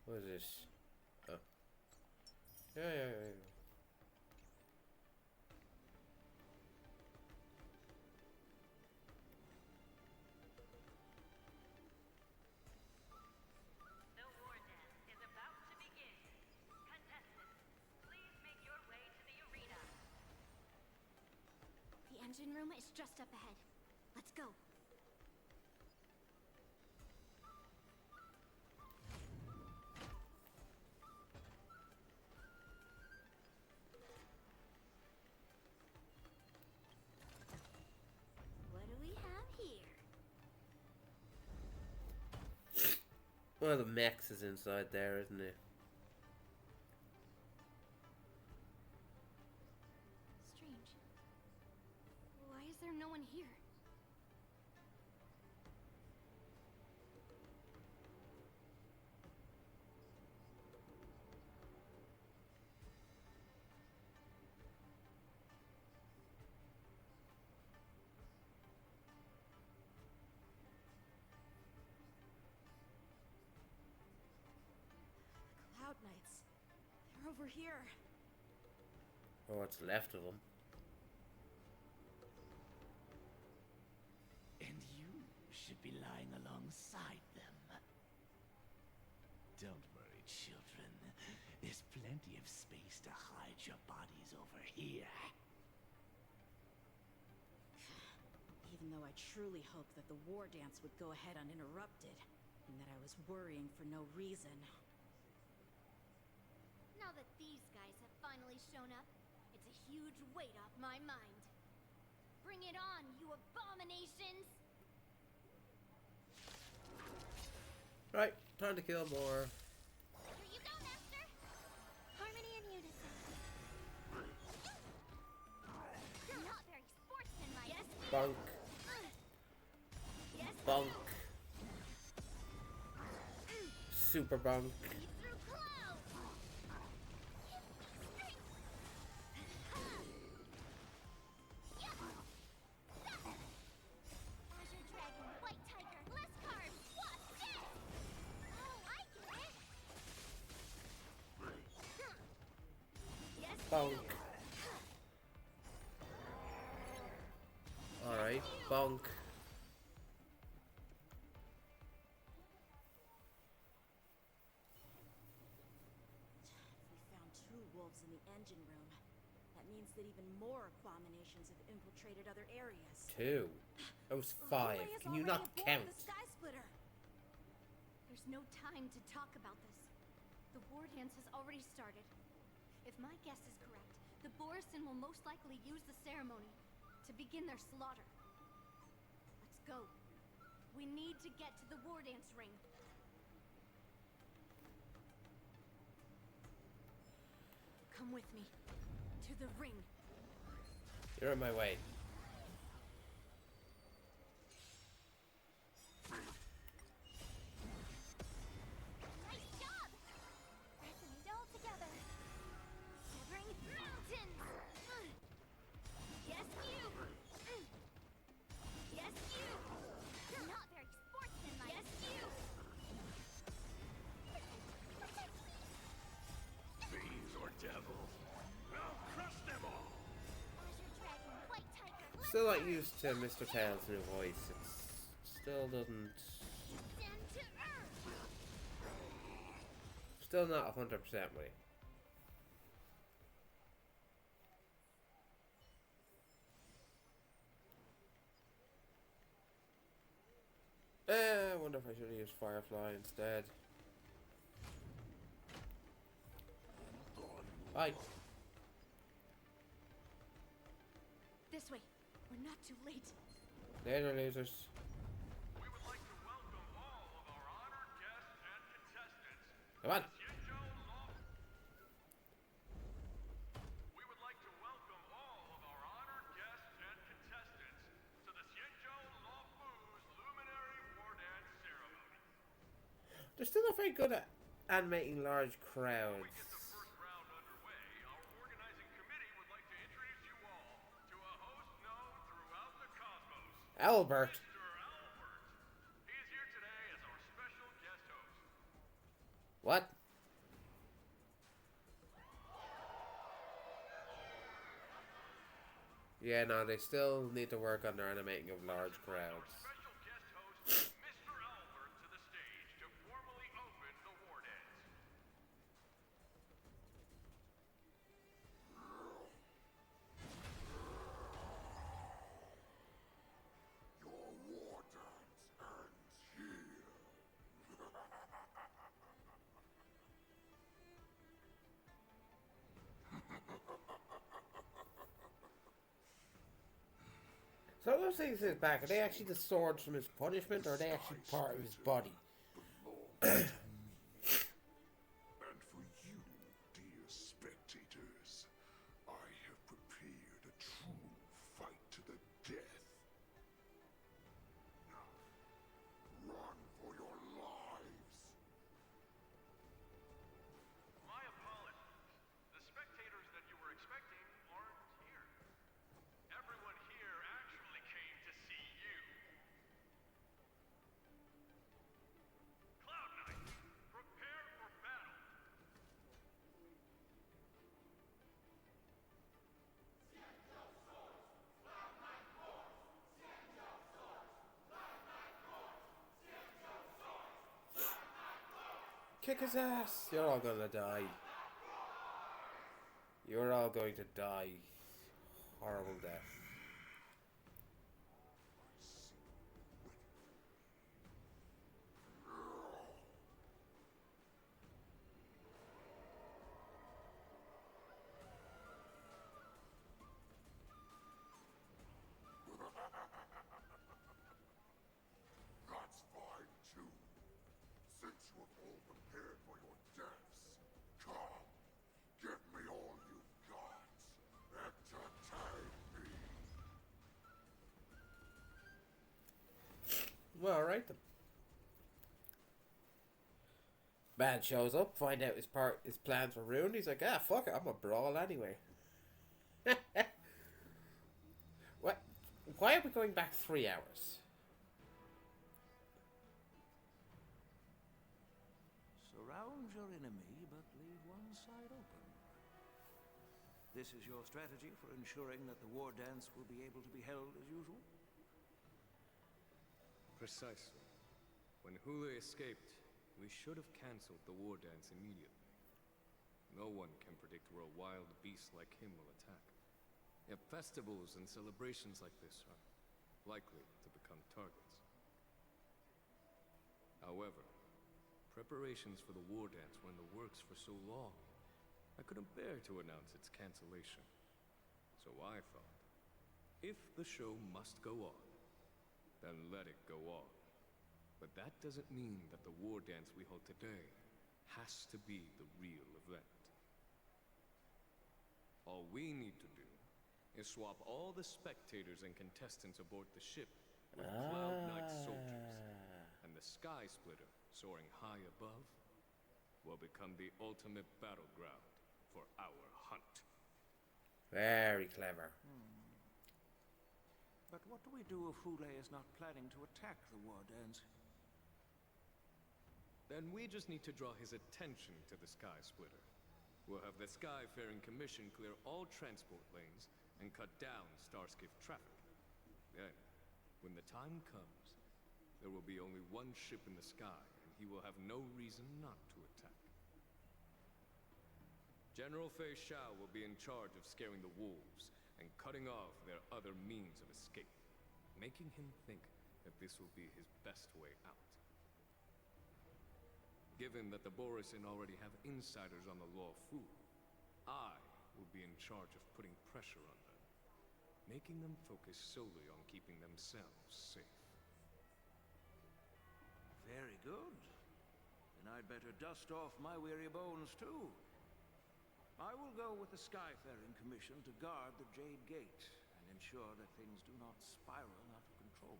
What is this? Oh. Yeah. The engine room is just up ahead. Let's go. What do we have here? One of the mechs is inside there, isn't it? Strange. Why is there no one here? Cloud Knights. They're over here. Or what's left of them. And you should be lying alongside them. Don't worry, children. There's plenty of space to hide your bodies over here. Even though I truly hoped that the war dance would go ahead uninterrupted, and that I was worrying for no reason. Now that these guys have finally shown up, it's a huge weight off my mind. Bring it on, you abominations! Right, time to kill more. Here you go, Master! Harmony and unison. Not very sportsmanlike. Yes, Bonk. Yes, Bonk. Super bonk. through clouds! Azure Dragon, White Tiger, less carbs, Wasp, yes! Oh, I get it! Yes, Bonk. Alright, bonk. We found 2 wolves in the engine room. That means that even more abominations have infiltrated other areas. 2. That was 5. Can you not count? The Sky Splitter. There's no time to talk about this. The war dance has already started. If my guess is correct, the Borisin will most likely use the ceremony to begin their slaughter. Let's go. We need to get to the war dance ring. Come with me. To the ring. You're in my way. Nice job! Pressing it all together. Severing mountains! Yes, you! Yes, you! Not very sportsmanlike. Yes, you! Fiends or devils? I'll crush them all! Azure Dragon, White Tiger, Still not used to Mr. Tails' new voice. It still doesn't. descend to earth! Still not 100% with it. I wonder if I should have used Firefly instead. Bye. This way. We're not too late. Later, losers. Come on. We would like to welcome all of our honored guests and contestants to the Xianzhou Lawfu's Luminary War Dance Ceremony. They're still not very good at animating large crowds. Albert. He is here today as our special guest host. What? Yeah, no, they still need to work on their animating of large crowds. Mr. Albert to the stage to formally open the war dance. Your war dance ends here. So those things in his back, are they actually the swords from his punishment, or are they actually part of his body? And for you, dear spectators, I have prepared a true fight to the death. Now, run for your lives. My apologies. The spectators that you were expecting aren't here. Everyone here actually came to see you. Cloud Knight, prepare for battle. Kick his ass! You're all gonna die. You're all going to die. Horrible death. That's fine too. Since you have all prepared for your deaths, come, give me all you've got. Entertain me. Well, alright then. Man shows up, find out his plans were ruined. He's like, ah, fuck it, I'm a brawl anyway. What? Why are we going back 3 hours? Surround your enemy, but leave one side open. This is your strategy for ensuring that the war dance will be able to be held as usual? Precisely. When Hule escaped, we should have cancelled the war dance immediately. No one can predict where a wild beast like him will attack. Yet festivals and celebrations like this are likely to become targets. However, preparations for the war dance were in the works for so long, I couldn't bear to announce its cancellation. So I thought, if the show must go on, then let it go on. But that doesn't mean that the war dance we hold today has to be the real event. All we need to do is swap all the spectators and contestants aboard the ship with Cloud Knight's soldiers, and the Sky Splitter, soaring high above, will become the ultimate battleground for our hunt. Very clever. But what do we do if Hule is not planning to attack the war dance? Then we just need to draw his attention to the Sky Splitter. We'll have the Skyfaring Commission clear all transport lanes and cut down Starskiff traffic. Then, when the time comes, there will be only one ship in the sky, and he will have no reason not to attack. General Fei Shao will be in charge of scaring the wolves and cutting off their other means of escape, making him think that this will be his best way out. Given that the Borisin already have insiders on the Law Fu, I will be in charge of putting pressure on them, making them focus solely on keeping themselves safe. Very good. and I'd better dust off my weary bones too. I will go with the Skyfaring Commission to guard the Jade Gate and ensure that things do not spiral out of control.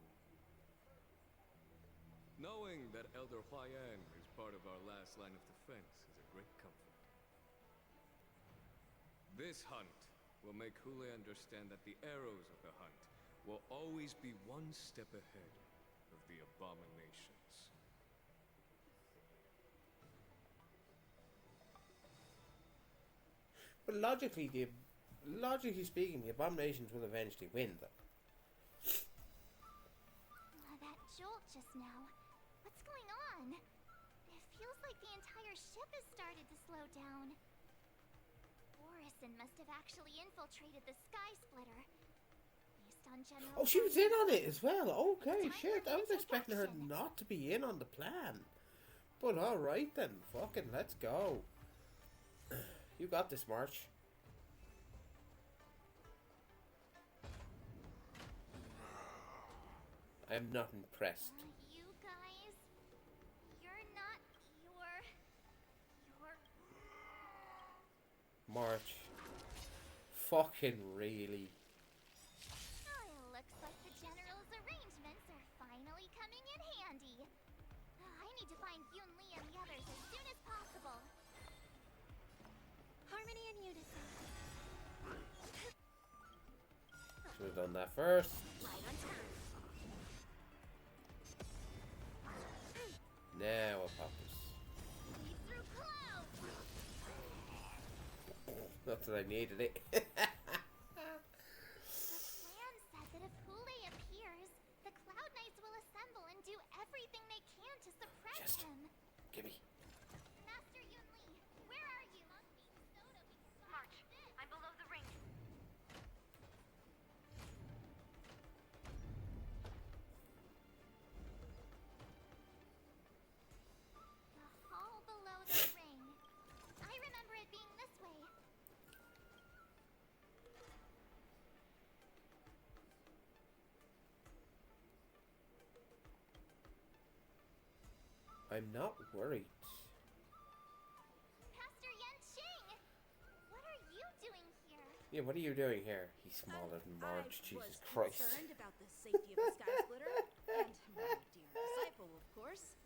Knowing that Elder Huayan is part of our last line of defense is a great comfort. This hunt will make Hule understand that the arrows of the hunt will always be one step ahead of the abominations. But logically speaking, the abominations will eventually win, though. That jolt just now. What's going on? It feels like the entire ship has started to slow down. Orison must have actually infiltrated the Sky Splitter. Based on general... Oh, she was in on it as well. Okay, shit. I was expecting her not to be in on the plan. But alright then. Fucking let's go. You got this, March. I'm not impressed. You guys, you're not your... March. Fucking really. Oh, it looks like the General's arrangements are finally coming in handy. I need to find Yun Li and the others as soon as possible. Harmony and unison. Should have done that first. Right on time. Now I'll pop this. Lead through clouds. Not that I needed it. The plan said that if Hule appears, the Cloud Knights will assemble and do everything they can to suppress him. Gimme. Master Yun Li, where are you? March, I'm below the ring. The hall below the ring. I remember it being this way. I'm not worried. Pastor Yanqing! What are you doing here? Yeah, what are you doing here? He's smaller than March. Jesus Christ. Concerned about the safety of the Sky Splitter and my dear disciple, of course.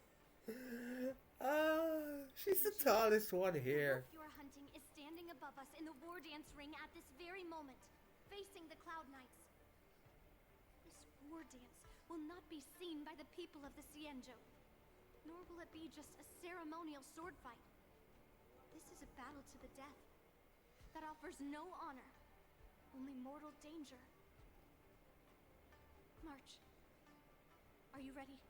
She's the tallest one here. The wolf you are hunting is standing above us in the war dance ring at this very moment, facing the Cloud Knights. This war dance will not be seen by the people of the Xianzhou, nor will it be just a ceremonial sword fight. This is a battle to the death that offers no honor, only mortal danger. March, are you ready?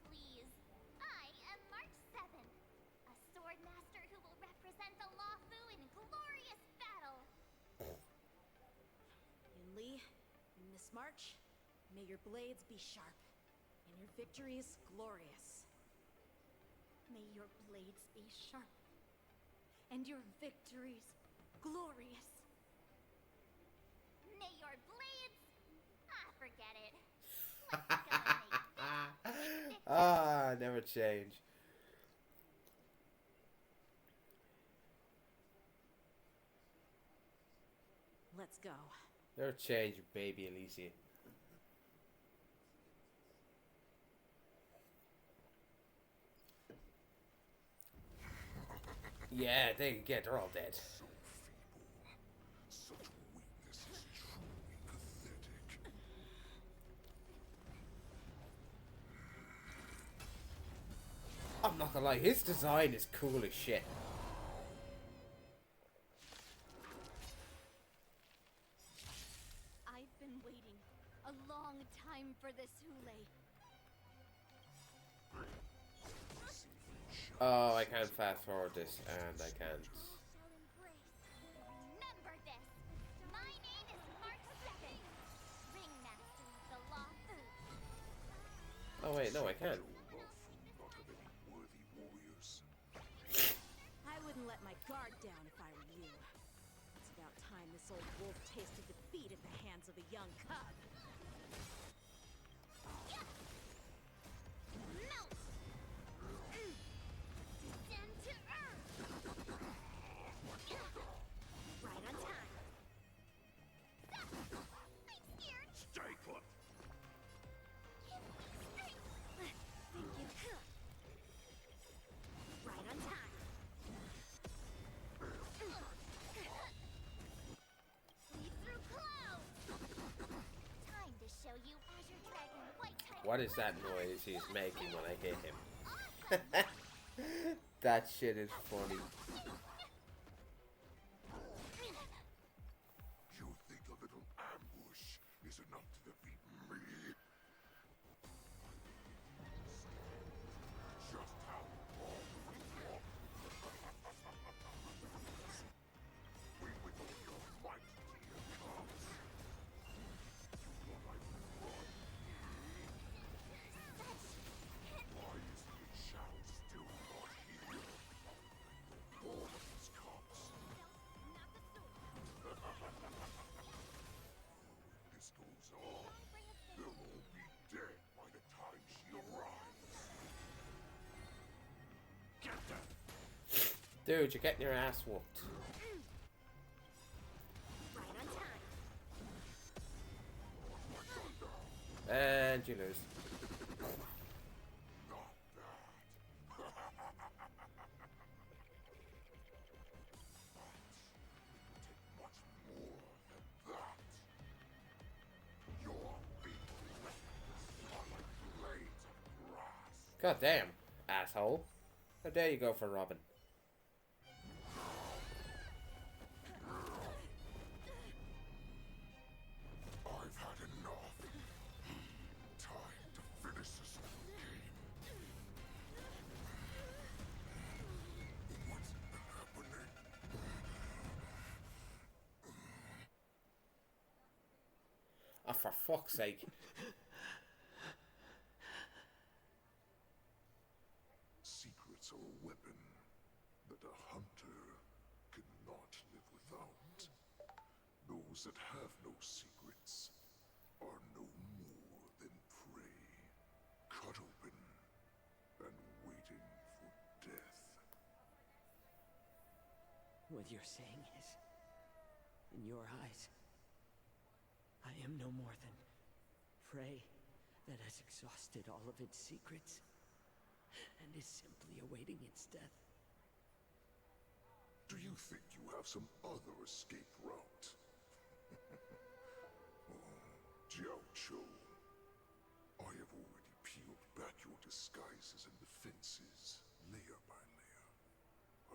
Please. I am March 7, a sword master who will represent the Luofu in glorious battle. Yun Li, Miss March, may your blades be sharp and your victories glorious. May your blades be sharp and your victories glorious. May your blades... forget it. Let's go and make Never change. Let's go. Never change, baby Elysian. Yeah, they're all dead. Such weakness is truly pathetic. I'm not gonna lie, his design is cool as shit. I've been waiting a long time for this, Hule. Oh, I can't fast forward this, and I can't. remember this. My name is March 7, Ringmaster of the Luofu. Oh wait, no, I can't. I wouldn't let my guard down if I were you. It's about time this old wolf tasted defeat at the hands of a young cub. What is that noise he's making when I hit him? That shit is funny. You think a little ambush is enough to defeat me? Just how long wait with all your might, dear cubs. You thought I would run? Why is the child still not here? All of these cubs. If this goes on, they'll all be dead by the time she arrives. Get them! Dude, you're getting your ass whooped. And you lose. Not bad. Take much more than that. Your big weapons are like blades of grass. God damn, asshole. How dare you go for Robin? I've had enough. Time to finish this game. What's happening? Oh, for fuck's sake. Secrets are a weapon that a hunter cannot live without. Those that have no secrets are no more than prey, cut open and waiting for death. What you're saying is, in your eyes, I am no more than prey that has exhausted all of its secrets and is simply awaiting its death. Do you think you have some other escape route? Oh, Jiao Cho, I have already peeled back your disguises and defenses, layer by layer.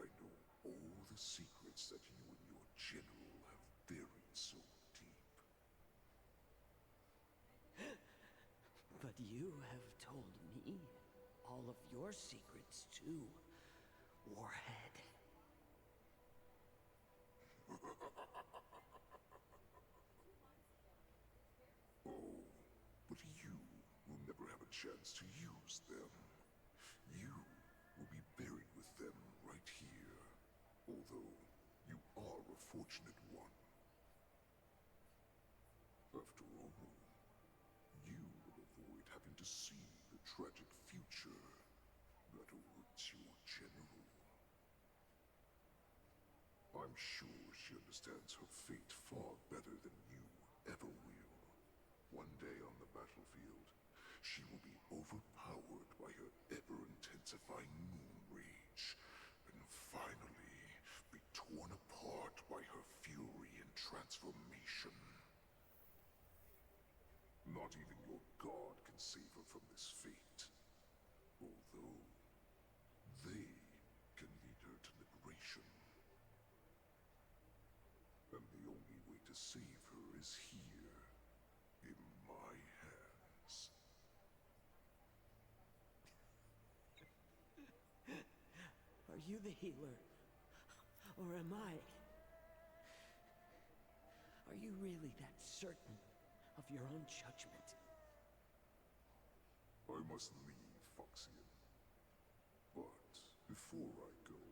I know all the secrets that you and your general have buried so deep. But you have told me all of your secrets too, Warhead. Oh, but you will never have a chance to use them. You will be buried with them right here, although you are a fortunate one. After all, you will avoid having to see the tragic future that awaits your general. I'm sure she understands her fate far better than you ever will. One day on the battlefield, she will be overpowered by her ever-intensifying moon rage, and finally be torn apart by her fury and transformation. Not even your god can save her from this fate, although they can lead her to liberation. And the only way to save her is here, in my hands. Are you the healer? Or am I? Are you really that certain of your own judgment? I must leave, Foxian. But before I go,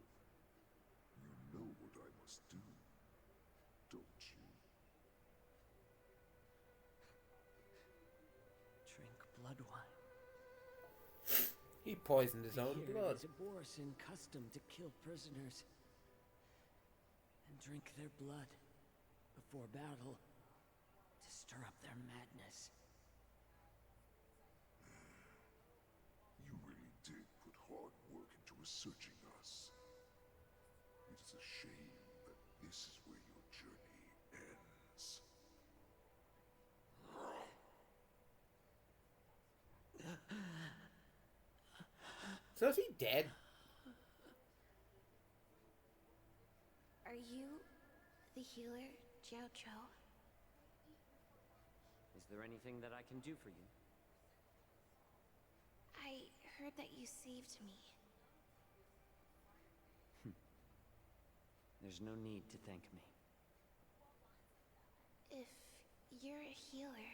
you know what I must do, don't you? Drink blood wine. He poisoned his own Here blood. is a Borisin custom to kill prisoners and drink their blood before battle to stir up their madness. You really did put hard work into researching us. It is a shame that this is where your journey ends. So is he dead? Are you the healer, Jiao Cho? Is there anything that I can do for you? I heard that you saved me. There's no need to thank me. If you're a healer,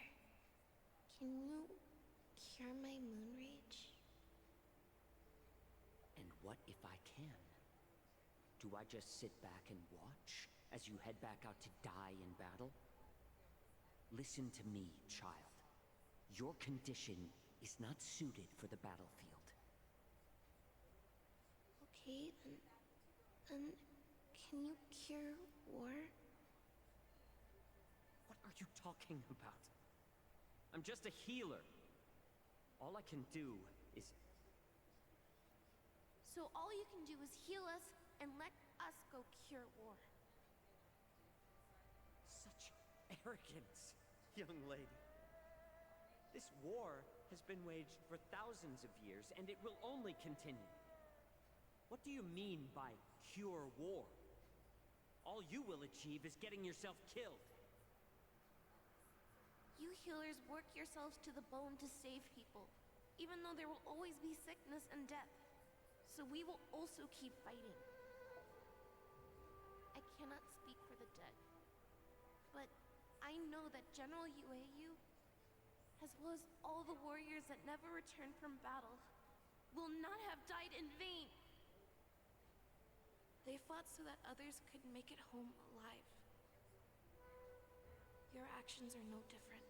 can you cure my moon rage? And what if I can? Do I just sit back and watch as you head back out to die in battle? Listen to me, child. Your condition is not suited for the battlefield. Okay, then can you cure war? What are you talking about? I'm just a healer. All I can do is... So all you can do is heal us and let us go cure war. Such arrogance, young lady. This war has been waged for thousands of years, and it will only continue. What do you mean by cure war? All you will achieve is getting yourself killed. You healers work yourselves to the bone to save people, even though there will always be sickness and death. So we will also keep fighting. I cannot speak for the dead, but I know that General Yueyu, as well as all the warriors that never returned from battle, will not have died in vain. They fought so that others could make it home alive. Your actions are no different.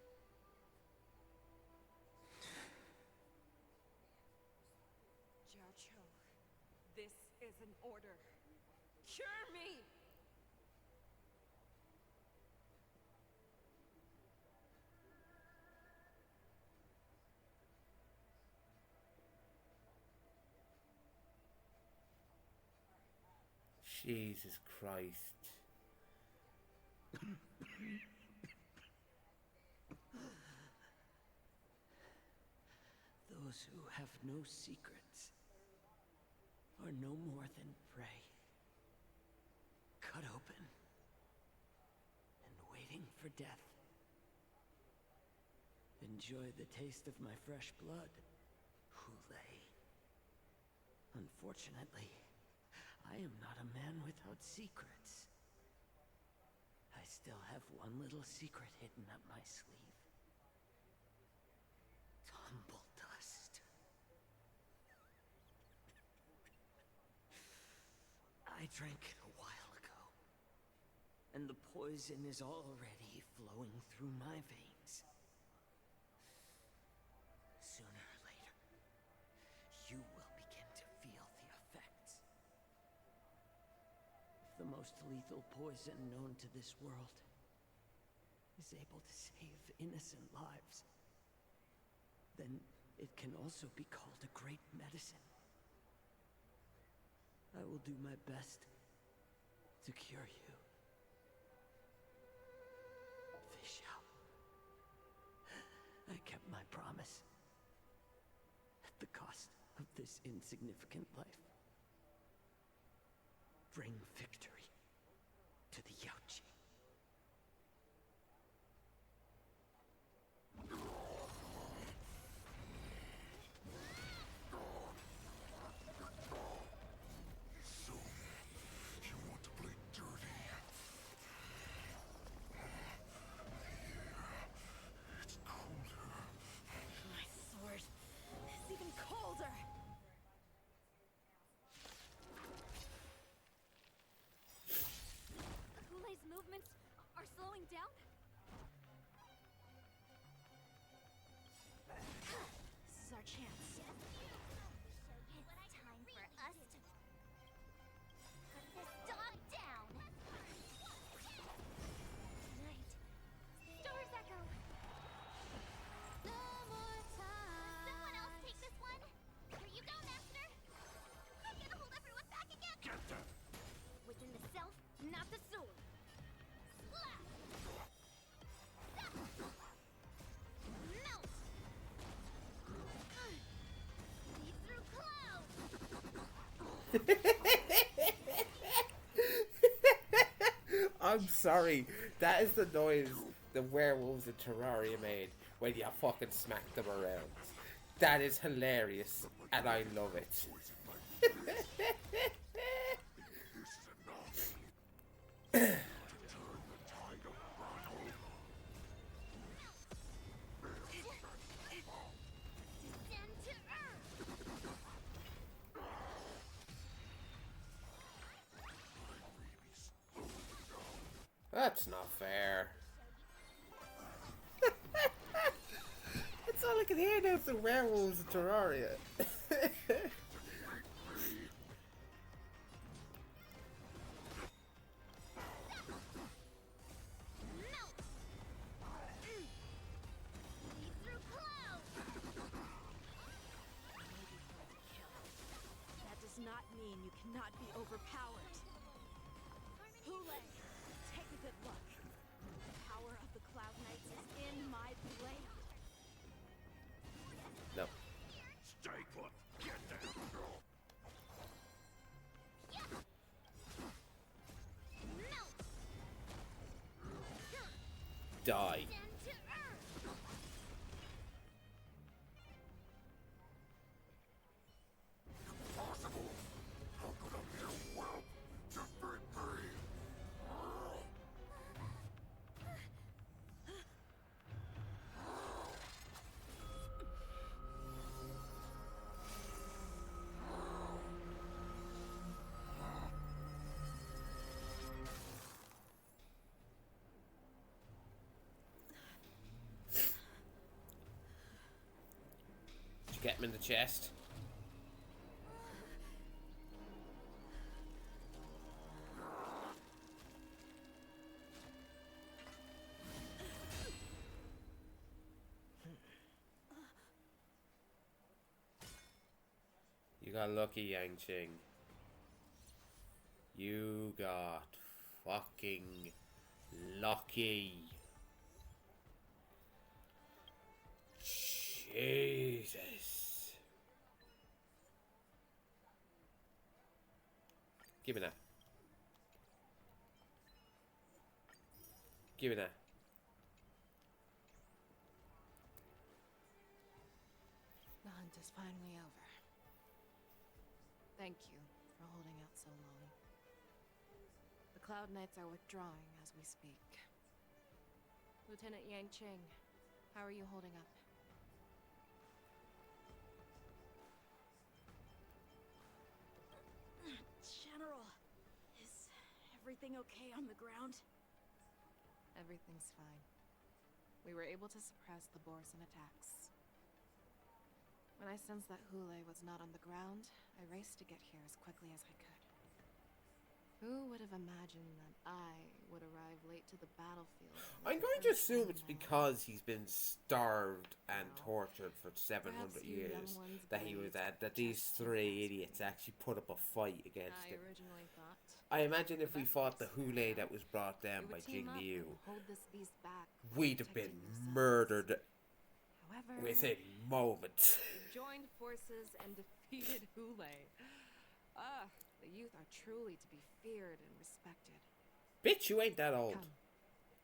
Jiao Cho, this is an order. Cure me! Jesus Christ. Those who have no secrets are no more than prey, cut open and waiting for death. Enjoy the taste of my fresh blood, Hulei. Unfortunately, I am not a man without secrets. I still have one little secret hidden up my sleeve. Tumble dust. I drank it a while ago, and the poison is already flowing through my veins. Sooner or later, you will begin to feel the effects. If the most lethal poison known to this world is able to save innocent lives, then it can also be called a great medicine. I will do my best to cure you. Fischl. I kept my promise. At the cost of this insignificant life. Bring victory to the Yaoqing. So, you want to play dirty? Here, it's colder. My sword is even colder! Hulei's movements are slowing down? This is our chance. It's time for us to put this dog down. Tonight. Stars echo. No more time. Someone else take this one. Here you go, Master. I'm gonna hold everyone back again. Get that! Within the self, not the sword. Slap. Zap. Melt. I'm sorry. That is the noise the werewolves in Terraria made when you fucking smack them around. That is hilarious, and I love it. That's not fair. That's all I can hear now is the werewolves in Terraria. That does not mean you cannot be overpowered. Hule, take a good look. The power of the Cloud Knights is in my blade. No. Stay put. Get down. Die. Did you get him in the chest? You got lucky, Yang Ching. You got fucking lucky. Jesus. Give me that. Give me that. The hunt is finally over. Thank you for holding out so long. The Cloud Knights are withdrawing as we speak. Lieutenant Yang Ching, how are you holding up? General, is everything okay on the ground? Everything's fine. We were able to suppress the Borison attacks. When I sensed that Hule was not on the ground, I raced to get here as quickly as I could. Who would have imagined that I would arrive late to the battlefield? I'm going to assume it's because he's been starved and tortured for 700 years that he was at, that these three idiots actually put up a fight against him. I imagine if we fought the Hule that was brought down by Jing Liu, we'd have been murdered within moments. Joined forces and defeated Hule. The youth are truly to be feared and respected. Bitch, you ain't that old. Come.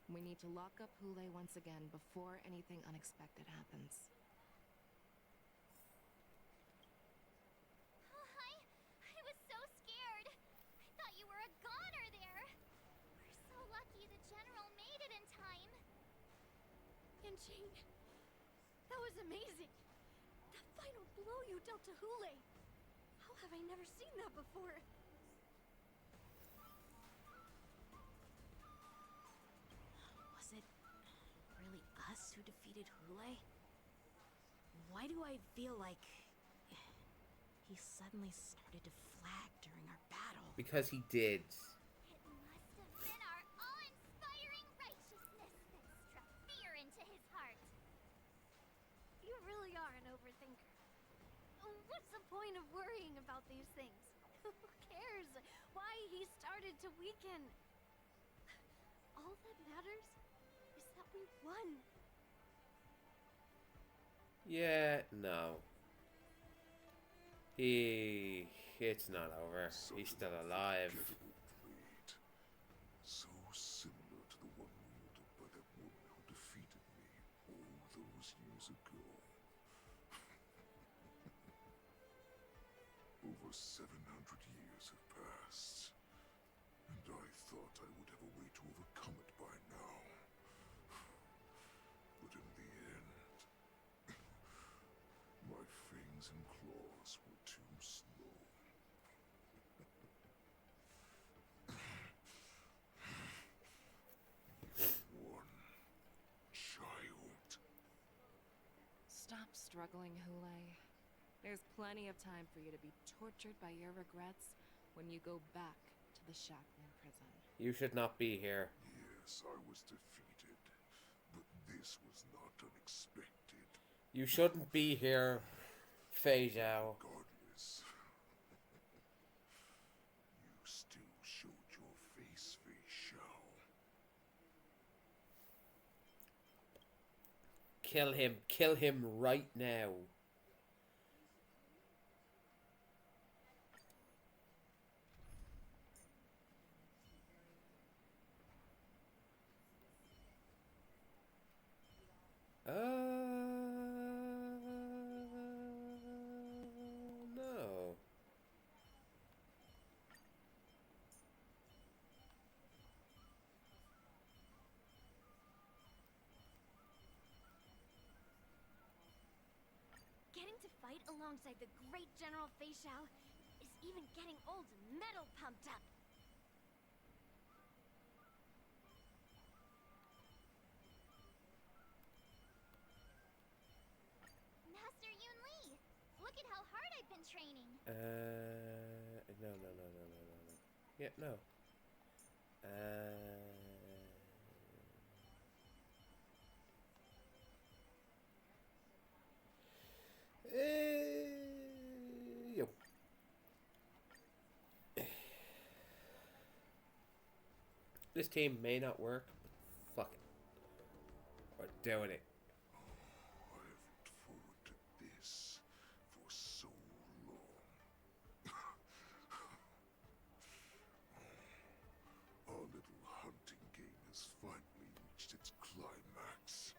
We need to lock up Hule once again before anything unexpected happens. Oh, I was so scared. I thought you were a goner there. We're so lucky the General made it in time. Yanqing, that was amazing. That final blow you dealt to Hule. How have I never seen that before? Was it really us who defeated Hule? Why do I feel like he suddenly started to flag during our battle? Because he did. It must have been our awe-inspiring righteousness that struck fear into his heart. You really are an overthinker. What's the point of worrying about these things? Who cares why he started to weaken? All that matters is that we won. Yeah, no. He It's not over. He's still alive. So similar to the one wielded by that woman who defeated me all those years ago. Over 700 years have passed, and I thought I would have a way to overcome it by now. But in the end, my fangs and claws were too slow. One child. Stop struggling, Hule. There's plenty of time for you to be tortured by your regrets when you go back to the Shackling prison. You should not be here. Yes, I was defeated, but this was not unexpected. You shouldn't be here, Fei Zhao. Regardless, you still showed your face, Fei Zhao. Kill him. Kill him right now. No. Getting to fight alongside the great General Fei Zhao is even getting old metal pumped up. Master Yun Li, look at how hard I've been training. No. Yeah, no. Yo. This team may not work, but fuck it. We're doing it. I've looked forward to this for so long. Our little hunting game has finally reached its climax.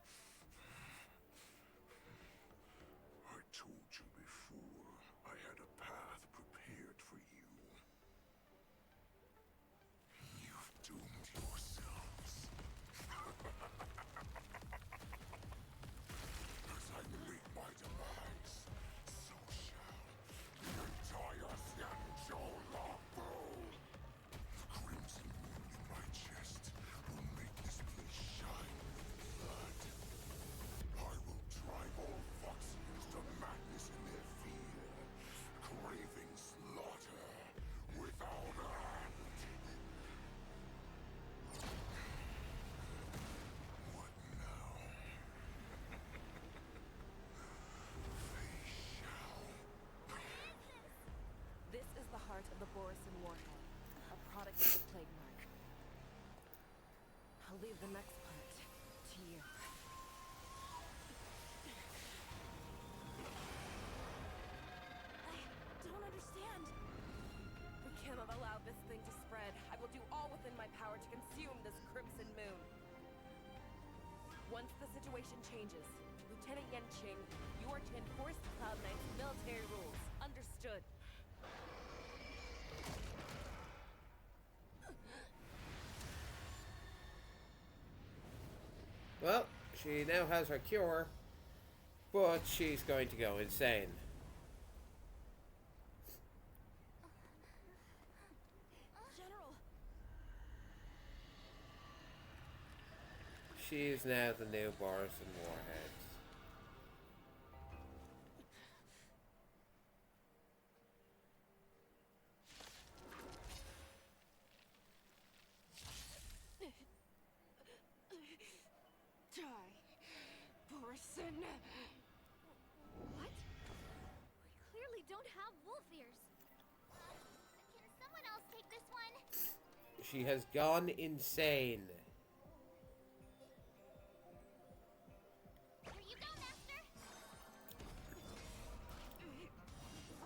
I told you before, I had a path prepared for you. You've doomed yourselves. As I meet my demise, so shall the entire Xianzhou Longbow. The crimson moon in my chest will make this place shine with blood. I will drive all Foxians to madness in their fear, craving slaughter without end. What now? This is the heart of the Borisin warhead, a product of the plague mark. I'll leave the next part to you. I don't understand. We cannot allow this thing to spread. I will do all within my power to consume this crimson moon. Once the situation changes, Lieutenant Yanqing, you are to enforce the Cloud Knight's military rules. Understood. Well, she now has her cure, but she's going to go insane. General! She is now the new Borisin Warhead. Die, Borisin! What? We clearly don't have wolf ears. Can someone else take this one? She has gone insane. Here you go, Master.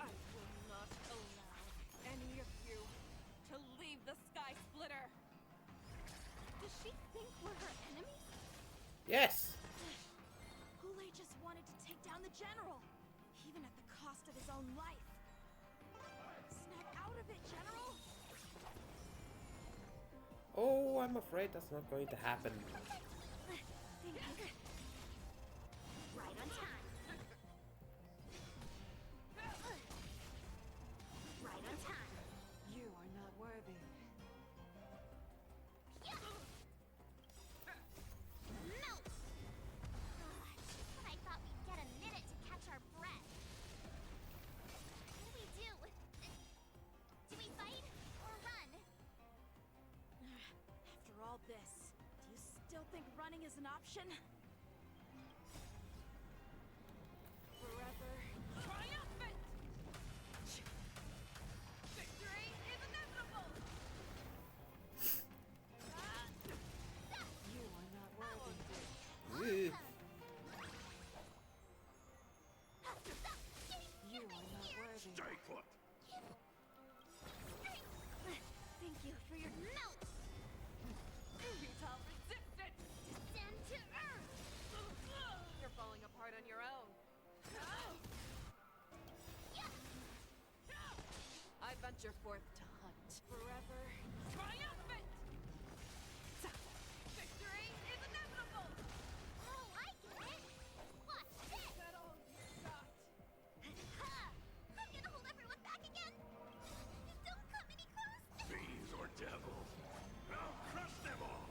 I will not allow Yes! Hule just wanted to take down the general, even at the cost of his own life. Snap out of it, General! Oh, I'm afraid that's not going to happen. Right on time. Right on time. You are not worthy. Melt! Just when I thought we'd get a minute to catch our breath. What do we do? Do we fight or run? After all this, do you still think running is an option? Forever triumphant! Victory is inevitable! You are not worthy. Ew. You are not worthy. Stay put! Thank you for your Melt! Futile resistance! Stand to earth! You're falling apart on your own. I venture forth to hunt. forever. Triumphant! Victory is inevitable! Oh, I get it! Watch this! Is that all you got? I'm gonna hold everyone back again! Don't come any closer! Fiends or devils? I'll crush them all!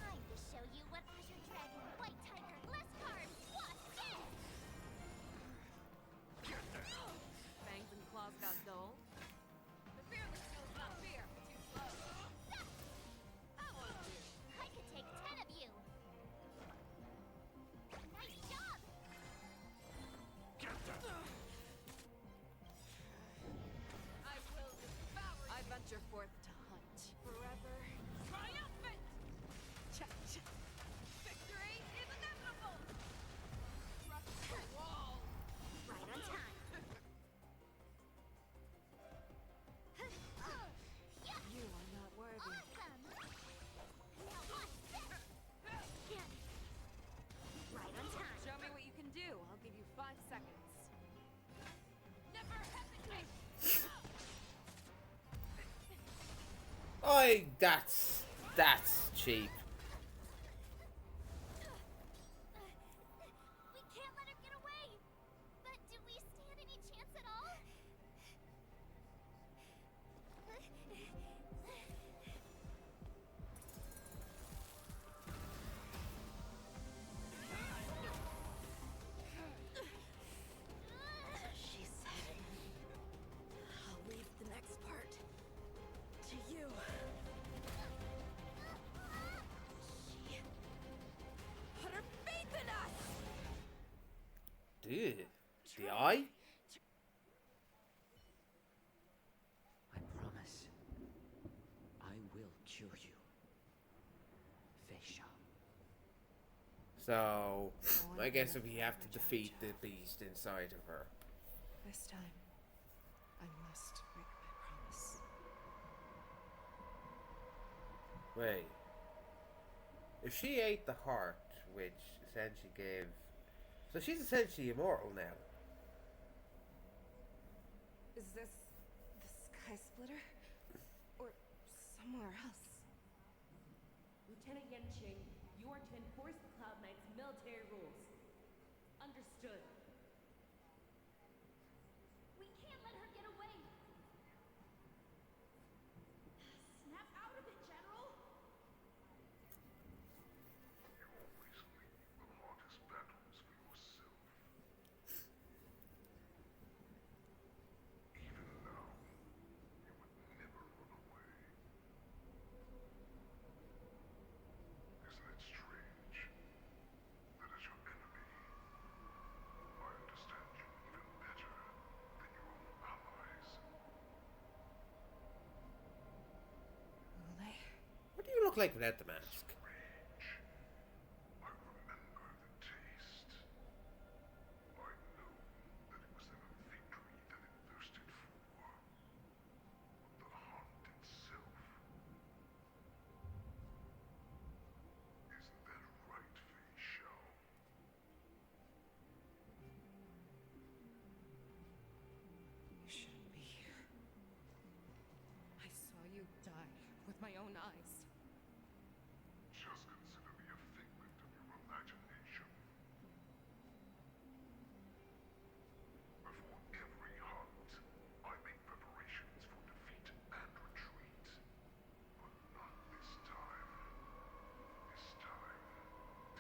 Time to show you what Azure Dragon, White Tiger, less carbs! Watch this! Get them! Fangs and claws got dull. The fearless knows not fear. Too slow. I won't do. I could take 10 of you! Nice job! Get them! I will devour you. I venture forth to hunt. Forever. Triumphant! Victory is inevitable! Crush the wall! Right on time. You are not worthy. Awesome! Now watch this! Get it! Right on time. Show me what you can do. I'll give you 5 seconds. Never hesitate! Oi, that's cheap. We can't let her get away! But do we stand any chance at all? She said, I'll leave the next part to you. She put her faith in us! Dude, the eye? I promise. I will cure you. Feisha. So, I guess we have to defeat the beast inside of her. This time, I must break my promise. Wait. If she ate the heart, which essentially gave... So she's essentially immortal now. Is this the Sky Splitter? Or somewhere else? Lieutenant Yanqing, you are to enforce the Cloud Knight's military rules. Understood. We can't let her get away! Snap out of it, General! You always leave the hardest battles for yourself. Even now, you would never run away. Isn't it strange that as your enemy, I understand you even better than your own allies? Lule? What do you look like without the mask? I remember the taste. I know that it was never victory that it thirsted for, but the hunt itself. Isn't that right? my own eyes. Just consider me a figment of your imagination. Before every hunt, I make preparations for defeat and retreat. But not this time. This time,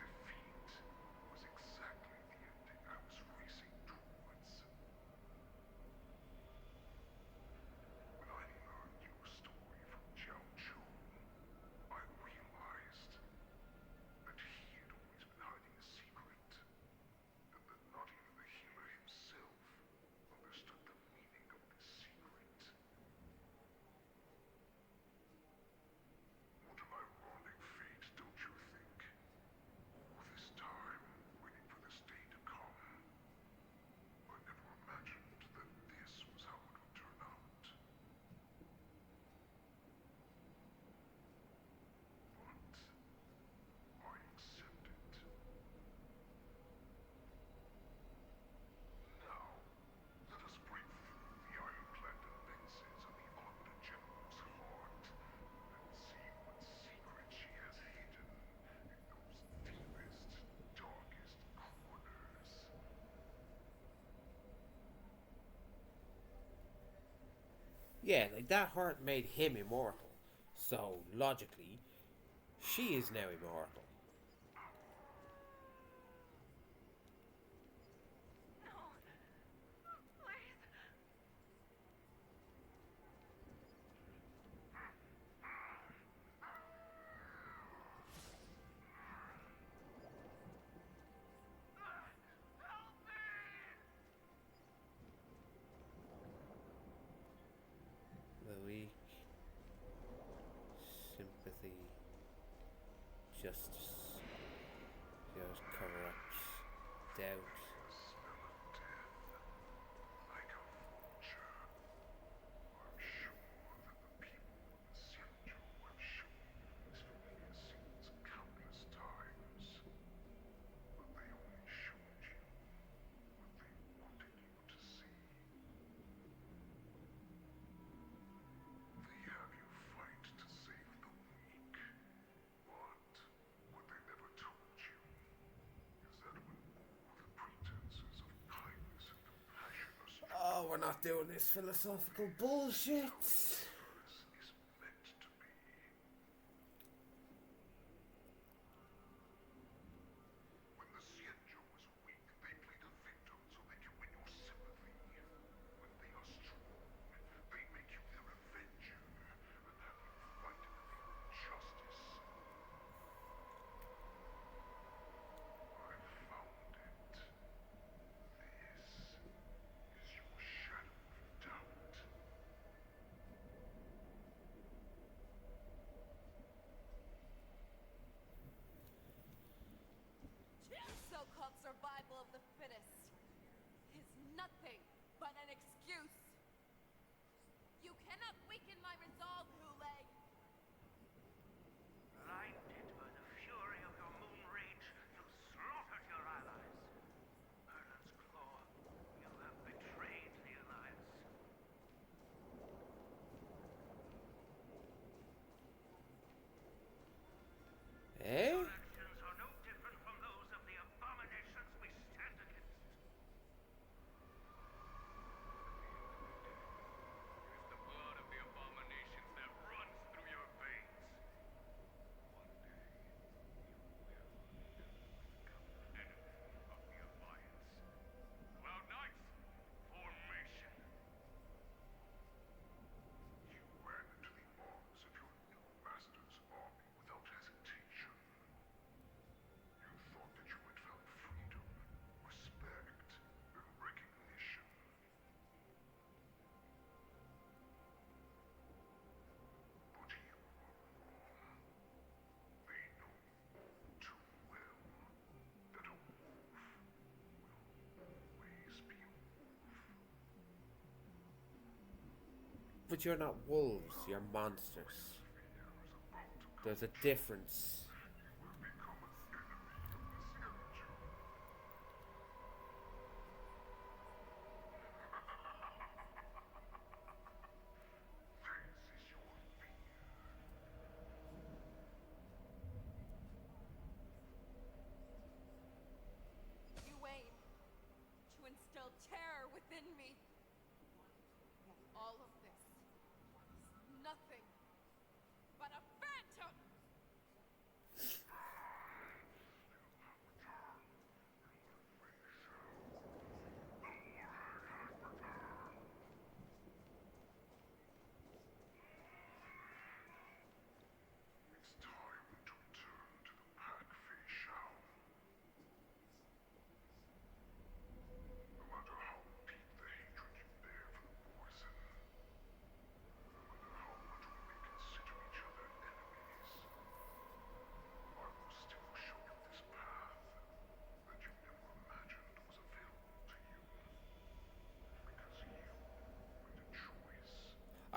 defeat was exactly the ending I was racing towards. When I learned your story from Jiao Chu, I realized that he had always been hiding a secret, and that not even the healer himself understood the meaning of this secret. What an ironic fate, don't you think? All this time, waiting for this day to come. I never imagined that this was how it would turn out. But I accept it. Now, let us break through the ironclad defenses of the Omni General's heart and see what secret she has hidden in those deepest, darkest corners. Yeah, like that heart made him immortal. So, logically, she is now immortal. The weak, sympathy, justice, just cover-ups, doubt. Like a vulture. I'm sure that the people of the Xianzhou have shown these familiar scenes countless times. But they only showed you what they wanted you to see. They have you fight to save the weak. But what they never told you is that when all the pretenses of kindness and compassion are stripped Oh, we're not doing this philosophical bullshit. is meant to be. When the Xianzhou is weak, they play the victim so they can win your sympathy. When they are strong, they make you their avenger and have you fight in the name of justice. I found it. This is your shadow of doubt. So-called survival of the fittest is nothing but an excuse. You cannot weaken my resolve, Hule. Blinded by the fury of your moon rage, you slaughtered your allies. Merlin's Claw, you have betrayed the Alliance. Eh? Your actions are no different from those of the abominations we stand against. It is the blood of the abominations that runs through your veins. One day, you will become an enemy of the Alliance. Cloud Knights, formation. You ran into the arms of your new master's army without hesitation. You thought that you had found freedom, respect, and recognition. But you are wrong. They know all too well that a wolf will always be a wolf. But you're not wolves, you're monsters. There's a difference. This is your fear.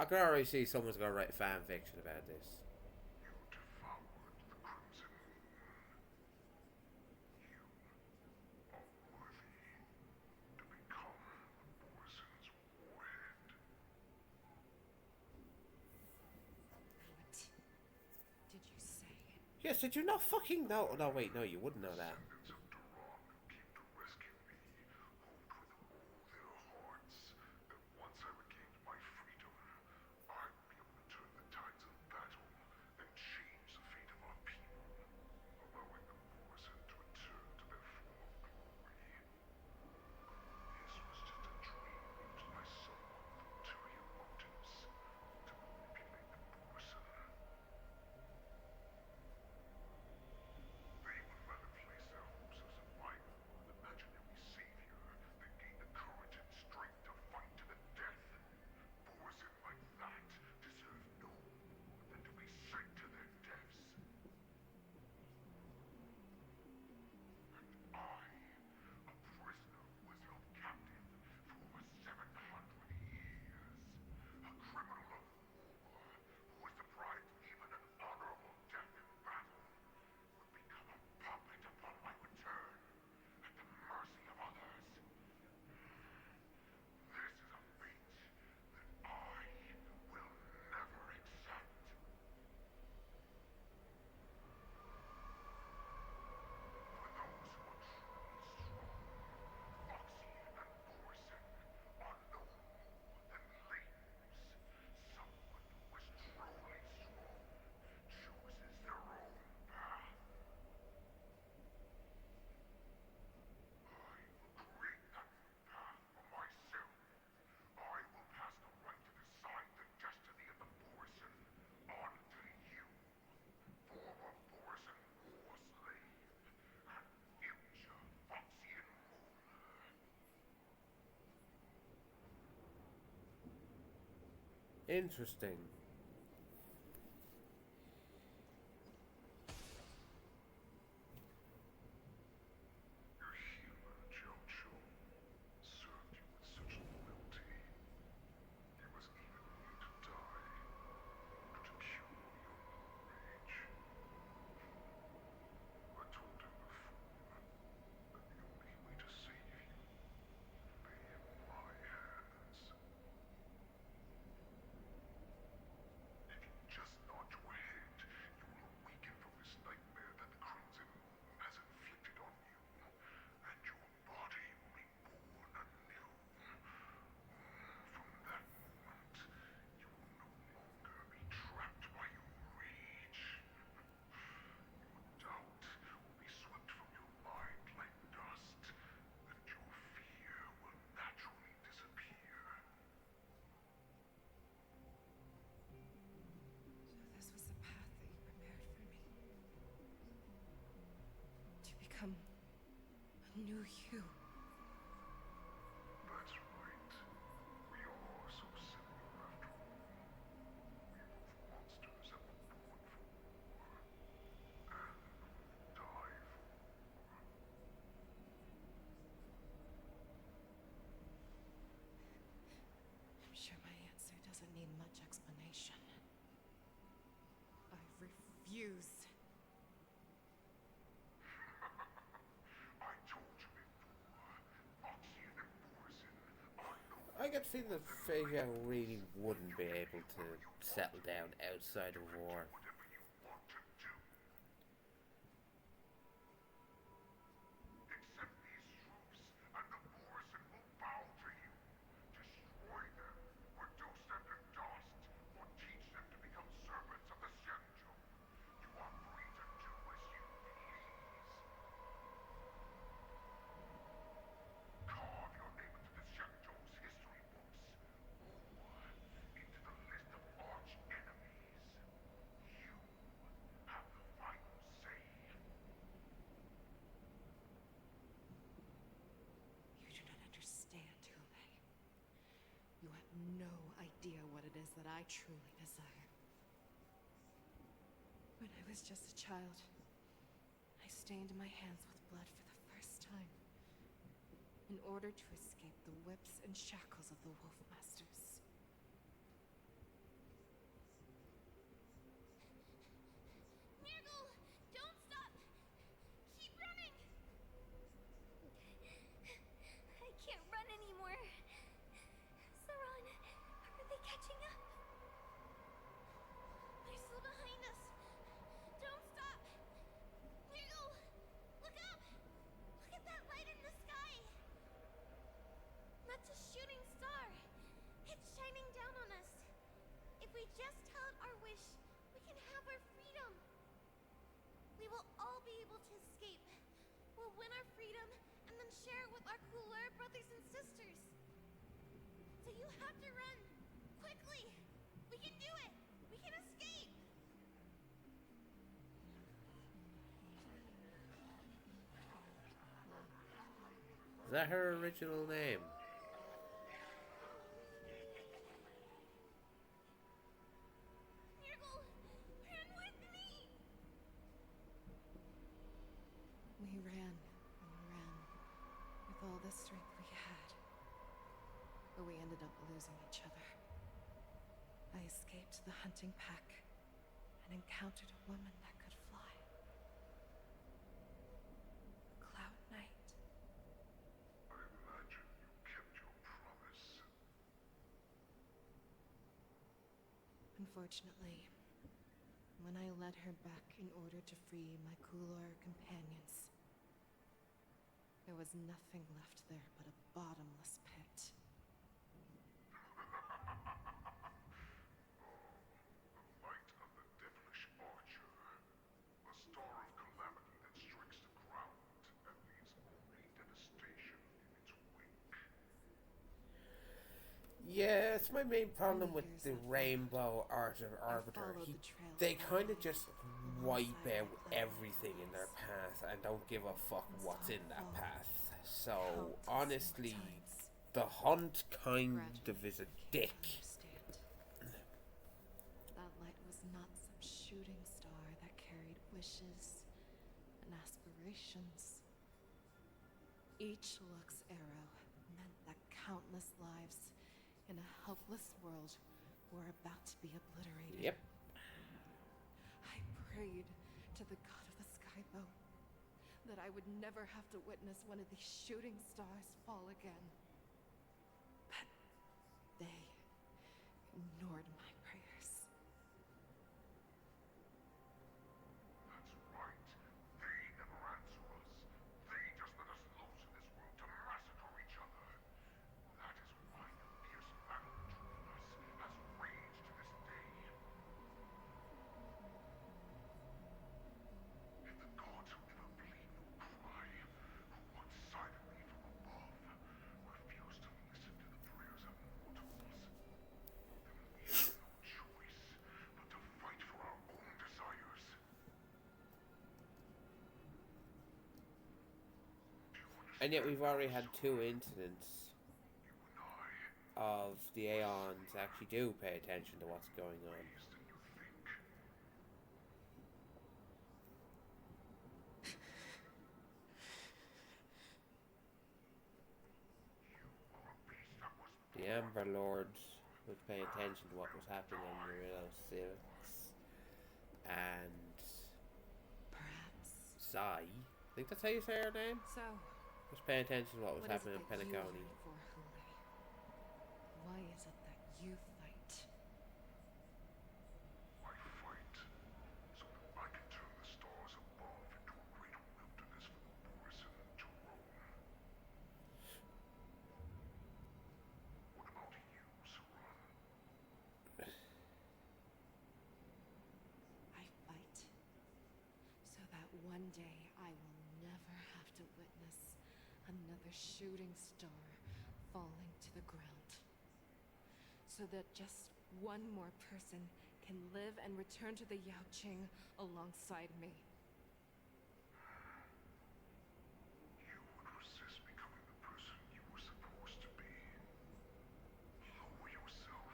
I can already see someone's gonna write fan fiction about this. Did you say? Yes, did you not fucking know? No, wait, no, you wouldn't know that. Interesting. This was the path that you prepared for me. To become a new you. That's right. We are so similar after all. We're both monsters that were born for war. And die for war. I'm sure my answer doesn't need much explanation. I refuse. I get the feeling that Freya really wouldn't be able to settle down outside of war. You have no idea what it is that I truly desire. When I was just a child, I stained my hands with blood for the first time, in order to escape the whips and shackles of the Wolf Masters. will all be able to escape. We'll win our freedom and then share it with our cooler brothers and sisters. So you have to run. Quickly! We can do it! We can escape! Is that her original name? We ran and ran with all the strength we had. But we ended up losing each other. I escaped the hunting pack and encountered a woman that could fly. A Cloud Knight. I imagine you kept your promise. Unfortunately, when I led her back in order to free my Kulor companions, there was nothing left there but a bottomless pit. Light of the devilish archer. A star of calamity that strikes the ground and leaves only devastation in its wake. Yeah, it's my main problem with the Rainbow Arbiter. They kind of just wipe out everything in their path and don't give a fuck what's in that path. So, honestly, the hunt kind of is a dick. That light was not some shooting star that carried wishes and aspirations. Each Lux arrow meant that countless lives in a helpless world were about to be obliterated. Yep. I prayed to the god of the skybow that I would never have to witness one of these shooting stars fall again. But they ignored my prayers. That's right. They never answer us. They just let us loose in this world to massacre each other. That is why the fierce battle between us has raged to this day. And the gods who never bleed nor cry, who watch silently from above, refuse to listen to the prayers of mortals. Then we have no choice but to fight for our own desires. And yet we've already had 2 incidents of the Aeons actually do pay attention to what's going on. The Amber Lords would pay attention to what was happening on the Real Six. And perhaps Zai, I think that's how you say her name? So, was paying attention to what was happening in What is it that you Penacony. fight for, Hule? Why is it that you fight? I fight so that I can turn the stars above into a great wilderness for the Borisin to roam. What about you, Saran? I fight so that one day I will never have to witness another shooting star falling to the ground. So that just one more person can live and return to the Yaoqing alongside me. You would resist becoming the person you were supposed to be. Lower yourself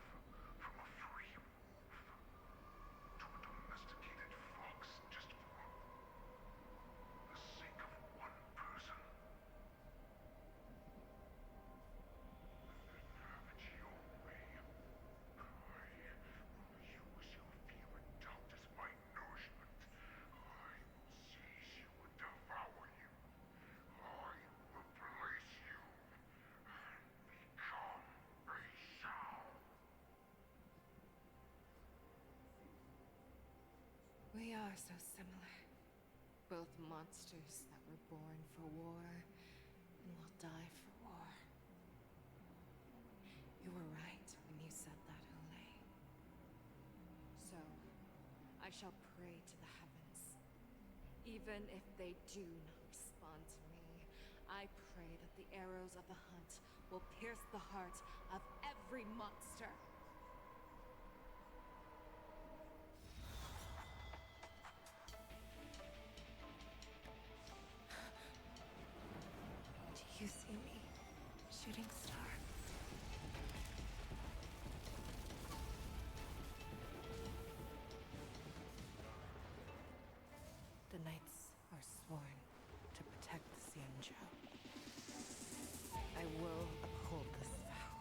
from a free wolf to a domesticated fox just for the sake of one person. Have it your way. I will use your fear and doubt as my nourishment. I will seize you and devour you. I will replace you and become a shell. We are so similar. Both monsters that were born for war and will die for war. You were right when you said that, Hule. So, I shall pray to the heavens. Even if they do not respond to me, I pray that the arrows of the hunt will pierce the heart of every monster. Do you see me, shooting star? The knights are sworn to protect the Xianzhou. I will uphold this vow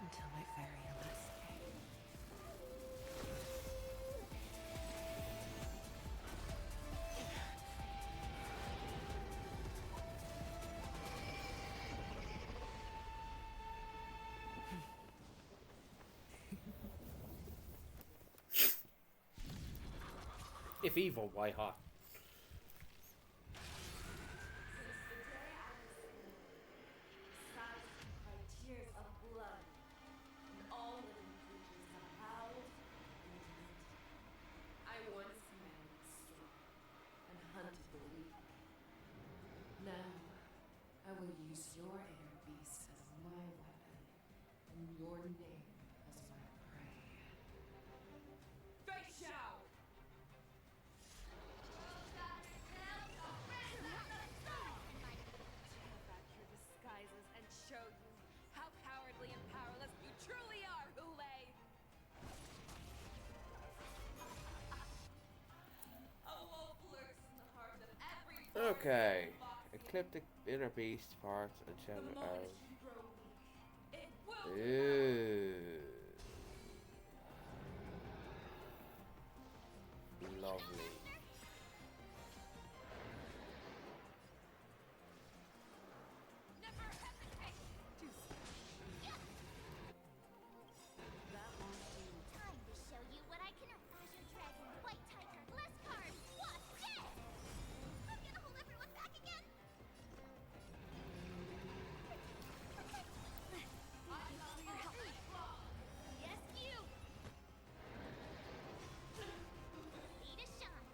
until my very last day. If evil, why hot? Tears of blood, and all living creatures have howled and wept. I once commanded the strong and hunted the weak. Now, I will use your air beast as my weapon, and your name as my prey. Fei Xiao! Tear back your disguises and show you how cowardly and powerless you truly are, Hulei! A wolf lurks in the heart of every Okay. Ecliptic inner beast parts and shadow arrows. you grow weak. It will Ooh. Lovely. never hesitate. That won't do. Time to show you what I can. Azure Dragon, White Tiger, Blizzcard, Wasp, dead! I'm gonna hold everyone back again! Yes, you! Need a shot!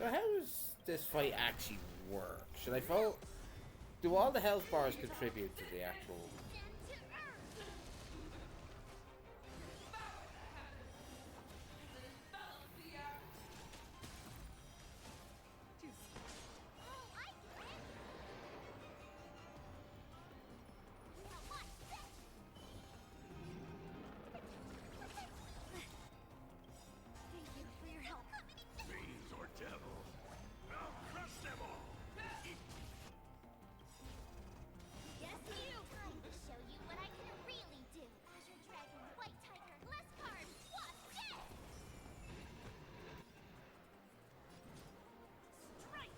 So how does this fight actually work? Should I vote? Do all the health bars contribute to the actual? Fiends or devil, I'll crush them all. Yes, you! Time to show you what I can really do. Azure Dragon, White Tiger, less cards, what? Dead! Strike!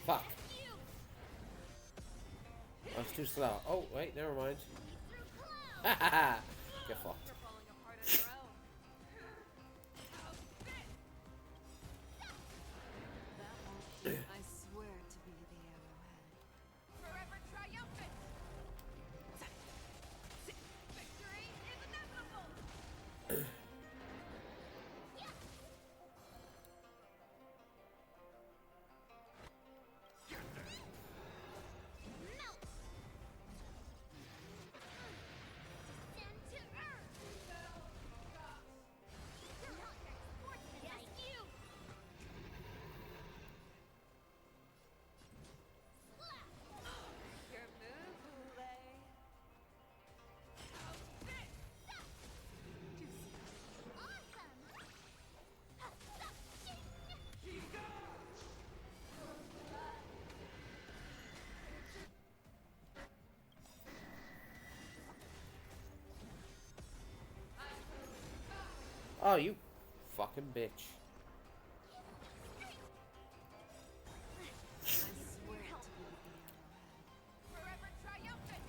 Fuck. I was too slow. Oh wait, never mind. Haha. Get fucked. I swear to be the arrowhead. Forever triumphant! Victory is inevitable! Descend to Earth! Not your sportsman, yes, you! Your move, Hule. Oh, you fucking bitch. I swear to be the arrowhead. Forever triumphant!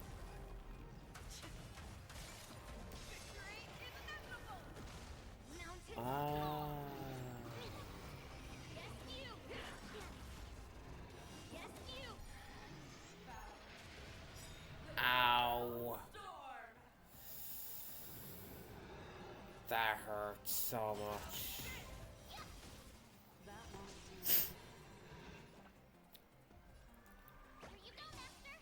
Victory is inevitable! Mountain Ah. Yes, you! Yes, you! Ow. That hurts so much. That won't do. Here you go, Master!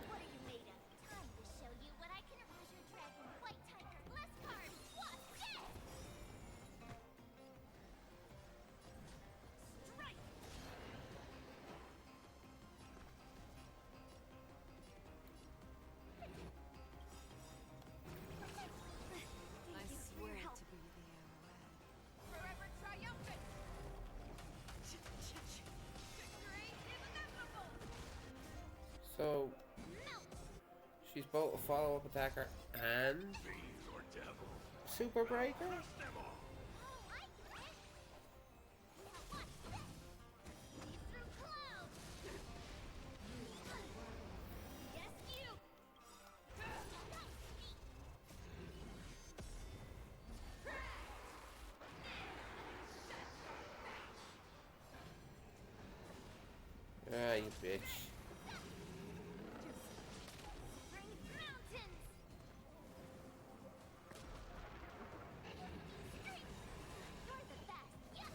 What are you made of? Time to show you what I can. Azure Dragon, White Tiger, less cards, what? Dead! Strike! I swear to be the arrowhead. Forever triumphant! Victory is inevitable! So she's both a follow-up attacker and Fiends or devil, super breaker. crush them all. Oh, I get it! Now watch this! See through clouds! Yes, you! Ah, you bitch. Bring mountains! You're the best, yeah!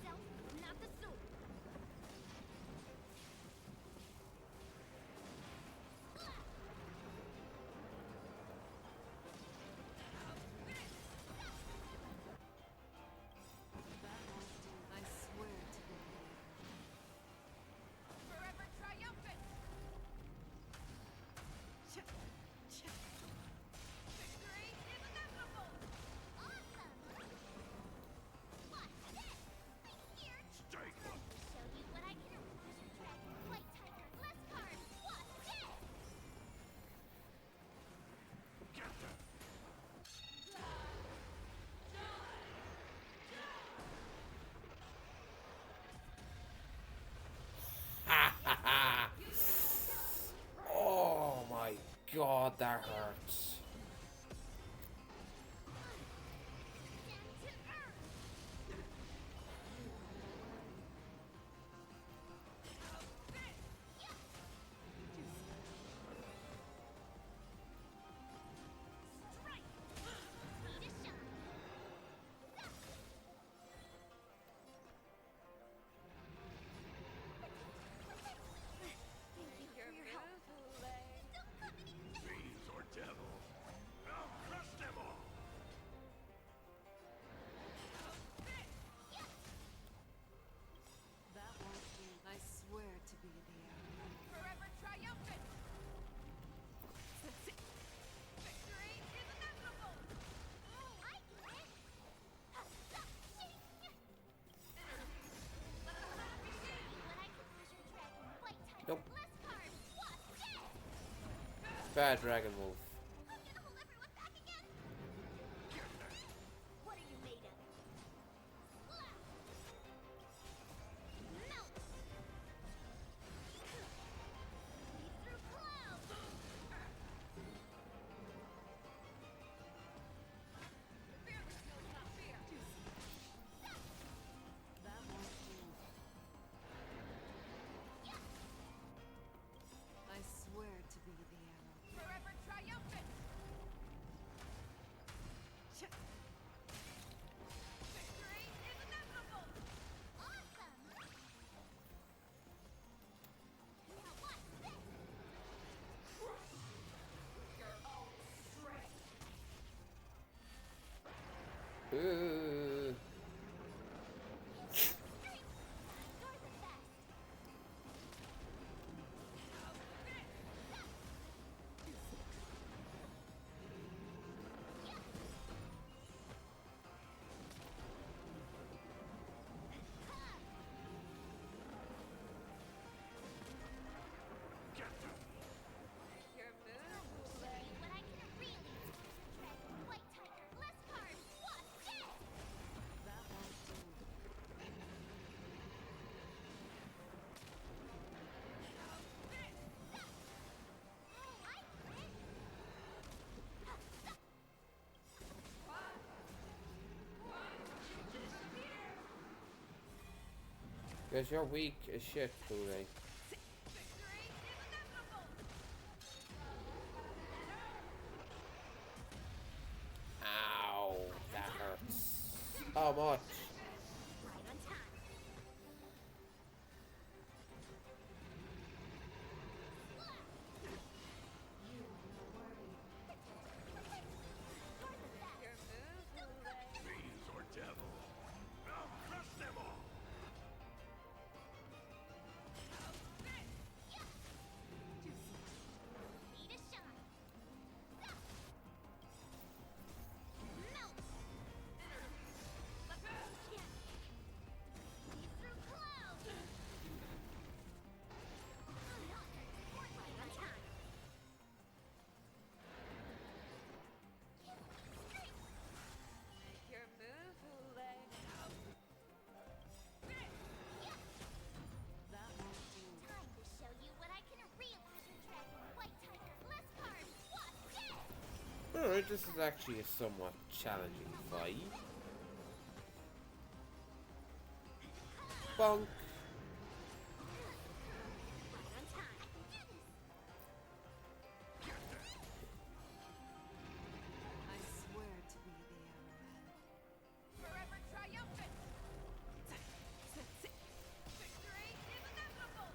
Self, not the soul. I swear to be the arrowhead. Forever triumphant! Victory is inevitable! Awesome! Watch this! Here! Stay put. To show you what I can. Azure Dragon, White Tiger, less cards, watch this! Get them. Oh my god, that hurts. Descend to Earth! Strike! Need a shot! Bad dragon move. What are you made of? Melt! Through clouds! I swear to be the arrow. Forever triumphant! Victory is inevitable! Awesome! Now watch this! Your own strength! Your move! Show you what I can really do. Dragon White Tiger, less cards, watch this! That won't do. I win! Because you're weak as shit, Kool-Aid. Ow, that hurts. How much? Right on time. Fiends or devil. I'll crush them all. Need a shot. Melt! Through clouds! Right on time. Your move, Hule. That won't do. Time to show you what I can really do. Dragon White Tiger, less cards, watch this! Alright, this is actually a somewhat challenging fight. Bonk. Right on time. I swear to be the arrowhead. Forever triumphant! Victory is inevitable!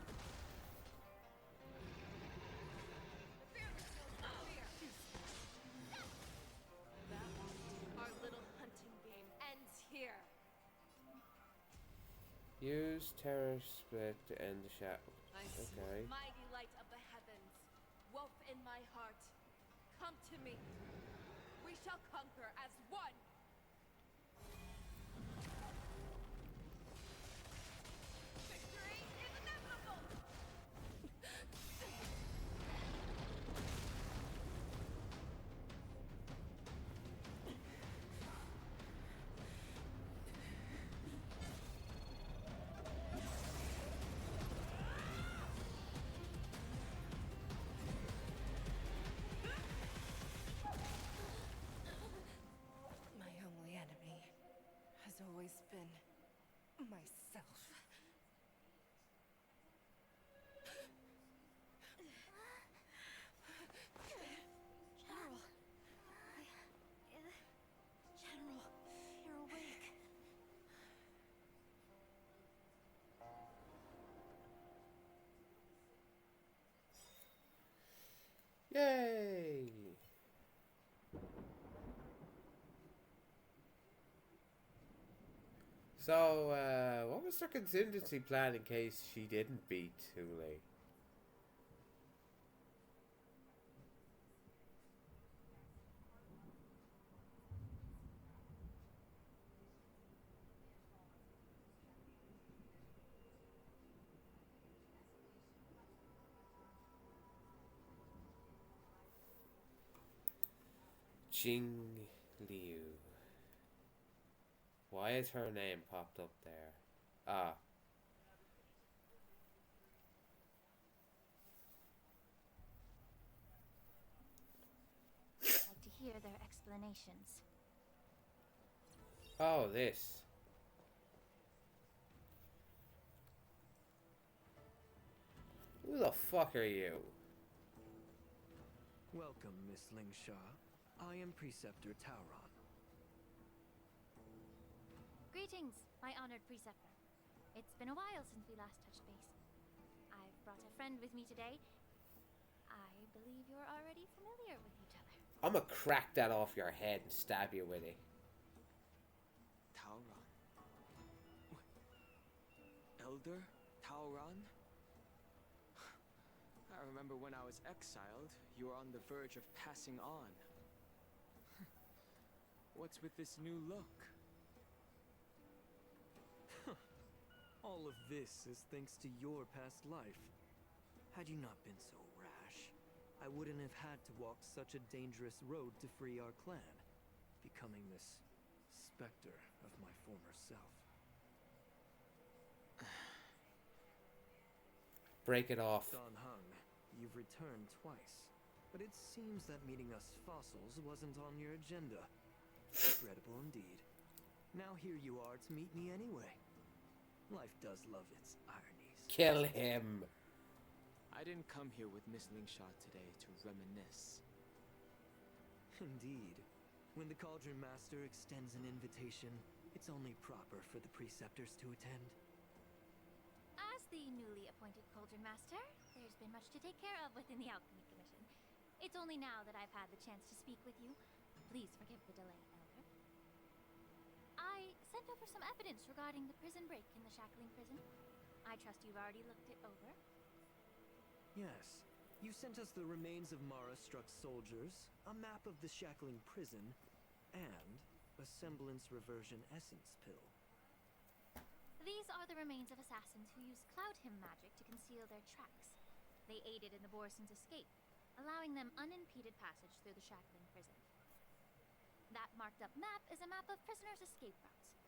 The fearless knows no fear! That won't do. Our little hunting game ends here! Use Terror Split to end the shadow. I Okay. swear, mighty light of the heavens, wolf in my heart, come to me. We shall conquer as one! Victory is inevitable! My only enemy has always been myself. General. General, you're awake. Yay! So, what was her contingency plan in case she didn't beat Hule? Jing Liu. Why is her name popped up there? Ah. I'd like to hear their explanations. Oh, this. Who the fuck are you? Welcome, Miss Lingsha. I am Preceptor Tauron. Greetings, my honored preceptor. It's been a while since we last touched base. I've brought a friend with me today. I believe you're already familiar with each other. I'm gonna crack that off your head and stab you with it. Tauron? Elder Tauron? I remember when I was exiled, you were on the verge of passing on. What's with this new look? All of this is thanks to your past life. Had you not been so rash, I wouldn't have had to walk such a dangerous road to free our clan, becoming this specter of my former self. Break it off. Don Hung, you've returned twice, but it seems that meeting us fossils wasn't on your agenda. Regrettable indeed. Now here you are to meet me anyway. Life does love its ironies. Kill him. I didn't come here with Miss Lingsha today to reminisce. Indeed. When the Cauldron Master extends an invitation, it's only proper for the preceptors to attend. As the newly appointed Cauldron Master, there's been much to take care of within the Alchemy Commission. It's only now that I've had the chance to speak with you. Please forgive the delay, Elder. I sent over some evidence regarding the prison break in the Shackling prison. I trust you've already looked it over. Yes. You sent us the remains of Mara-struck soldiers, a map of the Shackling prison, and a semblance reversion essence pill. These are the remains of assassins who used Cloud Hymn magic to conceal their tracks. They aided in the Borison's escape, allowing them unimpeded passage through the Shackling prison. That marked-up map is a map of prisoners' escape routes.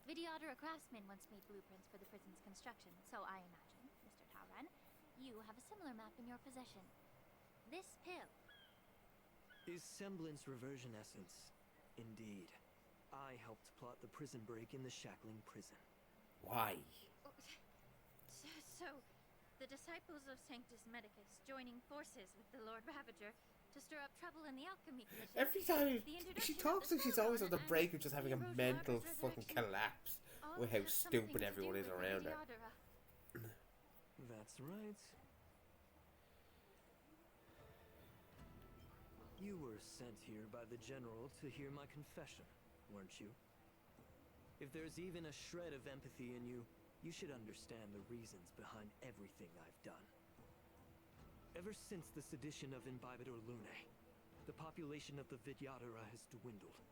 Vidyadhara craftsmen once made blueprints for the prison's construction, so I imagine, Mr. Tauron, you have a similar map in your possession. This pill Is semblance reversion essence. Indeed. I helped plot the prison break in the Shackling prison. Why? So, the disciples of Sanctus Medicus joining forces with the Lord Ravager to stir up trouble in the Alchemy Commission. Every time she talks like she's always on the break of just having a mental fucking collapse with how stupid everyone is around her. That's right. You were sent here by the General to hear my confession, weren't you? If there's even a shred of empathy in you, you should understand the reasons behind everything I've done. Ever since the sedition of Imbibidor Lunae, the population of the Vidyadhara has dwindled.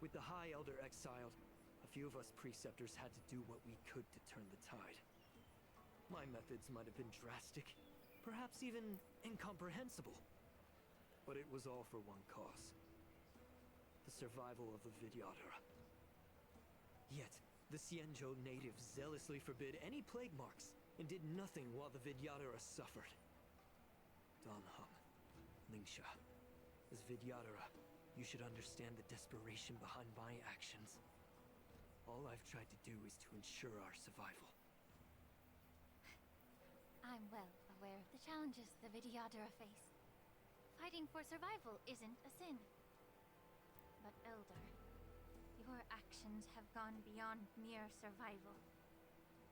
With the High Elder exiled, a few of us preceptors had to do what we could to turn the tide. My methods might have been drastic, perhaps even incomprehensible. But it was all for one cause. The survival of the Vidyadhara. Yet, the Xianzhou natives zealously forbid any plague marks and did nothing while the Vidyadhara suffered. Don Hung, Lingsha, as Vidyadhara, you should understand the desperation behind my actions. All I've tried to do is to ensure our survival. I'm well aware of the challenges the Vidyadhara face. Fighting for survival isn't a sin. But Elder, your actions have gone beyond mere survival.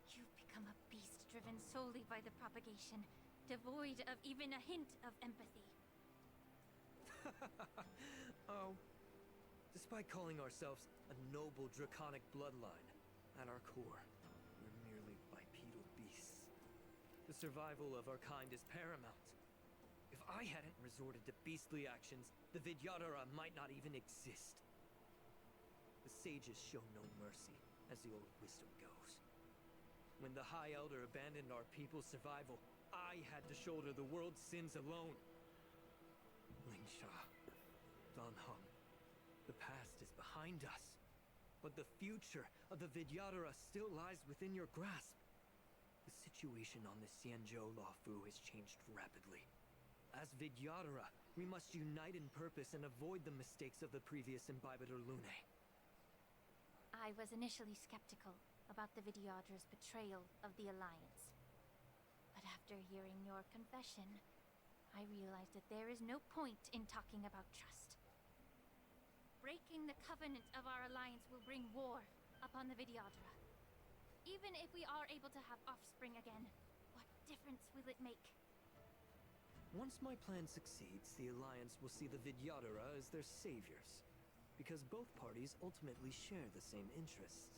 You've become a beast driven solely by the propagation, devoid of even a hint of empathy. Oh. Despite calling ourselves a noble draconic bloodline, at our core, we're merely bipedal beasts. The survival of our kind is paramount. If I hadn't resorted to beastly actions, the Vidyadhara might not even exist. The sages show no mercy, as the old wisdom goes. When the High Elder abandoned our people's survival, I had to shoulder the world's sins alone. Lingsha, Dan Heng. The past is behind us, but the future of the Vidyadhara still lies within your grasp. The situation on the Xianzhou Luofu has changed rapidly. As Vidyadhara, we must unite in purpose and avoid the mistakes of the previous Imbibitor Lunae. I was initially skeptical about the Vidyadhara's betrayal of the Alliance. But after hearing your confession, I realized that there is no point in talking about trust. Breaking the covenant of our alliance will bring war upon the Vidyadhara. Even if we are able to have offspring again, what difference will it make? Once my plan succeeds, the Alliance will see the Vidyadhara as their saviors, because both parties ultimately share the same interests.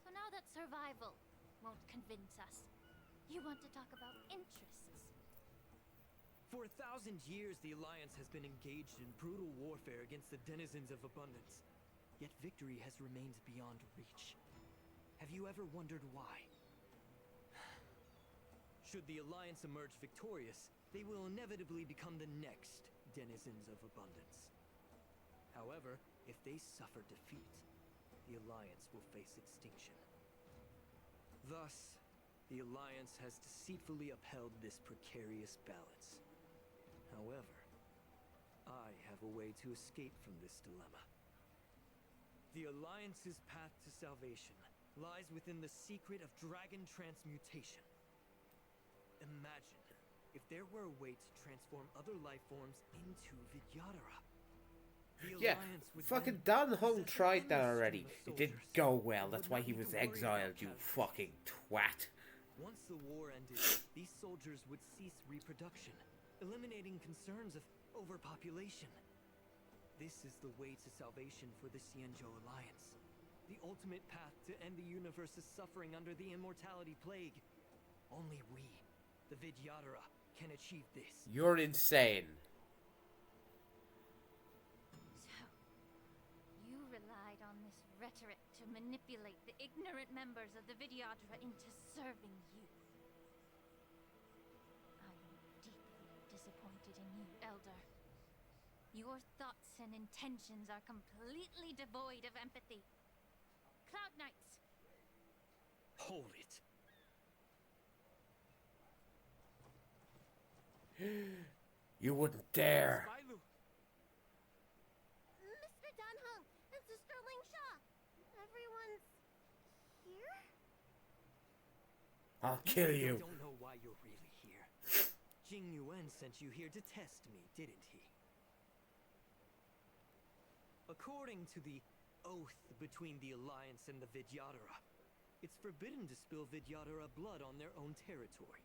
So now that survival won't convince us, you want to talk about interests? For 1,000 years, the Alliance has been engaged in brutal warfare against the denizens of abundance. Yet victory has remained beyond reach. Have you ever wondered why? Should the Alliance emerge victorious, they will inevitably become the next denizens of abundance. However, if they suffer defeat, the Alliance will face extinction. Thus, the Alliance has deceitfully upheld this precarious balance. However, I have a way to escape from this dilemma. The Alliance's path to salvation lies within the secret of dragon transmutation. Imagine if there were a way to transform other life forms into Vidyadhara. Yeah, fucking Dan Heng tried that already. It didn't go well. That's why he was exiled, you fucking twat. Once the war ended, these soldiers would cease reproduction, eliminating concerns of overpopulation. This is the way to salvation for the Xianzhou Alliance. The ultimate path to end the universe's suffering under the immortality plague. Only we, the Vidyadhara, can achieve this. You're insane. So, you relied on this rhetoric to manipulate the ignorant members of the Vidyadhara into serving you. I am deeply disappointed in you, Elder. Your thoughts and intentions are completely devoid of empathy. Cloud Knights! Hold it. You wouldn't dare. Mr. Dan Heng and Sister Ling Sha, everyone's here? I'll kill you. I don't know why you're really here. Jing Yuan sent you here to test me, didn't he? According to the oath between the Alliance and the Vidyadhara, it's forbidden to spill Vidyadhara blood on their own territory.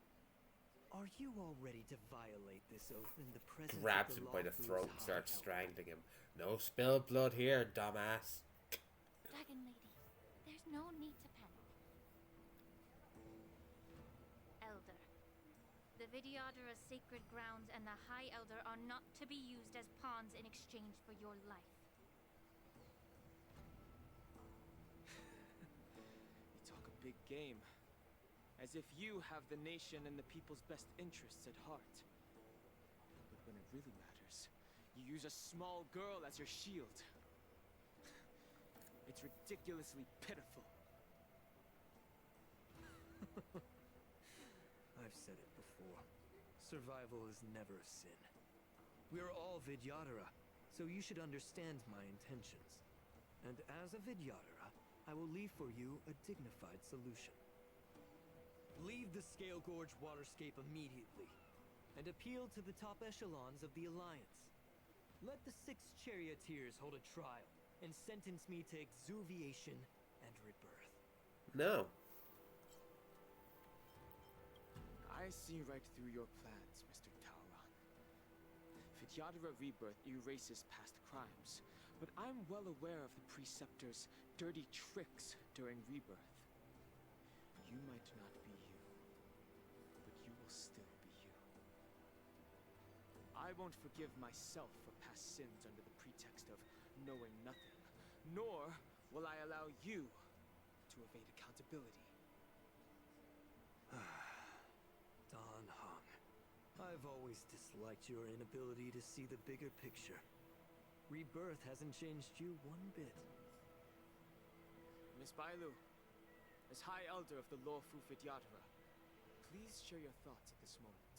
Are you all ready to violate this oath in the presence Grabs of him the by the Luofu's throat and High starts Elder? strangling him. No spilled blood here, dumbass. Dragon Lady, there's no need to panic. Elder, the Vidyadhara's sacred grounds and the High Elder are not to be used as pawns in exchange for your life. You talk a big game. As if you have the nation and the people's best interests at heart. But when it really matters, you use a small girl as your shield. It's ridiculously pitiful. I've said it before. Survival is never a sin. We are all Vidyadhara, so you should understand my intentions. And as a Vidyadhara, I will leave for you a dignified solution. Leave the Scale Gorge waterscape immediately, and appeal to the top echelons of the Alliance. Let the 6 charioteers hold a trial, and sentence me to exuviation and rebirth. No. I see right through your plans, Mr. Taoran. Vidyadhara rebirth erases past crimes, but I'm well aware of the Preceptor's dirty tricks during rebirth. You might not be you, but you will still be you. I won't forgive myself for past sins under the pretext of knowing nothing, nor will I allow you to evade accountability. Dan Heng, I I've always disliked your inability to see the bigger picture. Rebirth hasn't changed you one bit. Miss Bailu, as High Elder of the Lawfu Vidyadhara, please share your thoughts at this moment.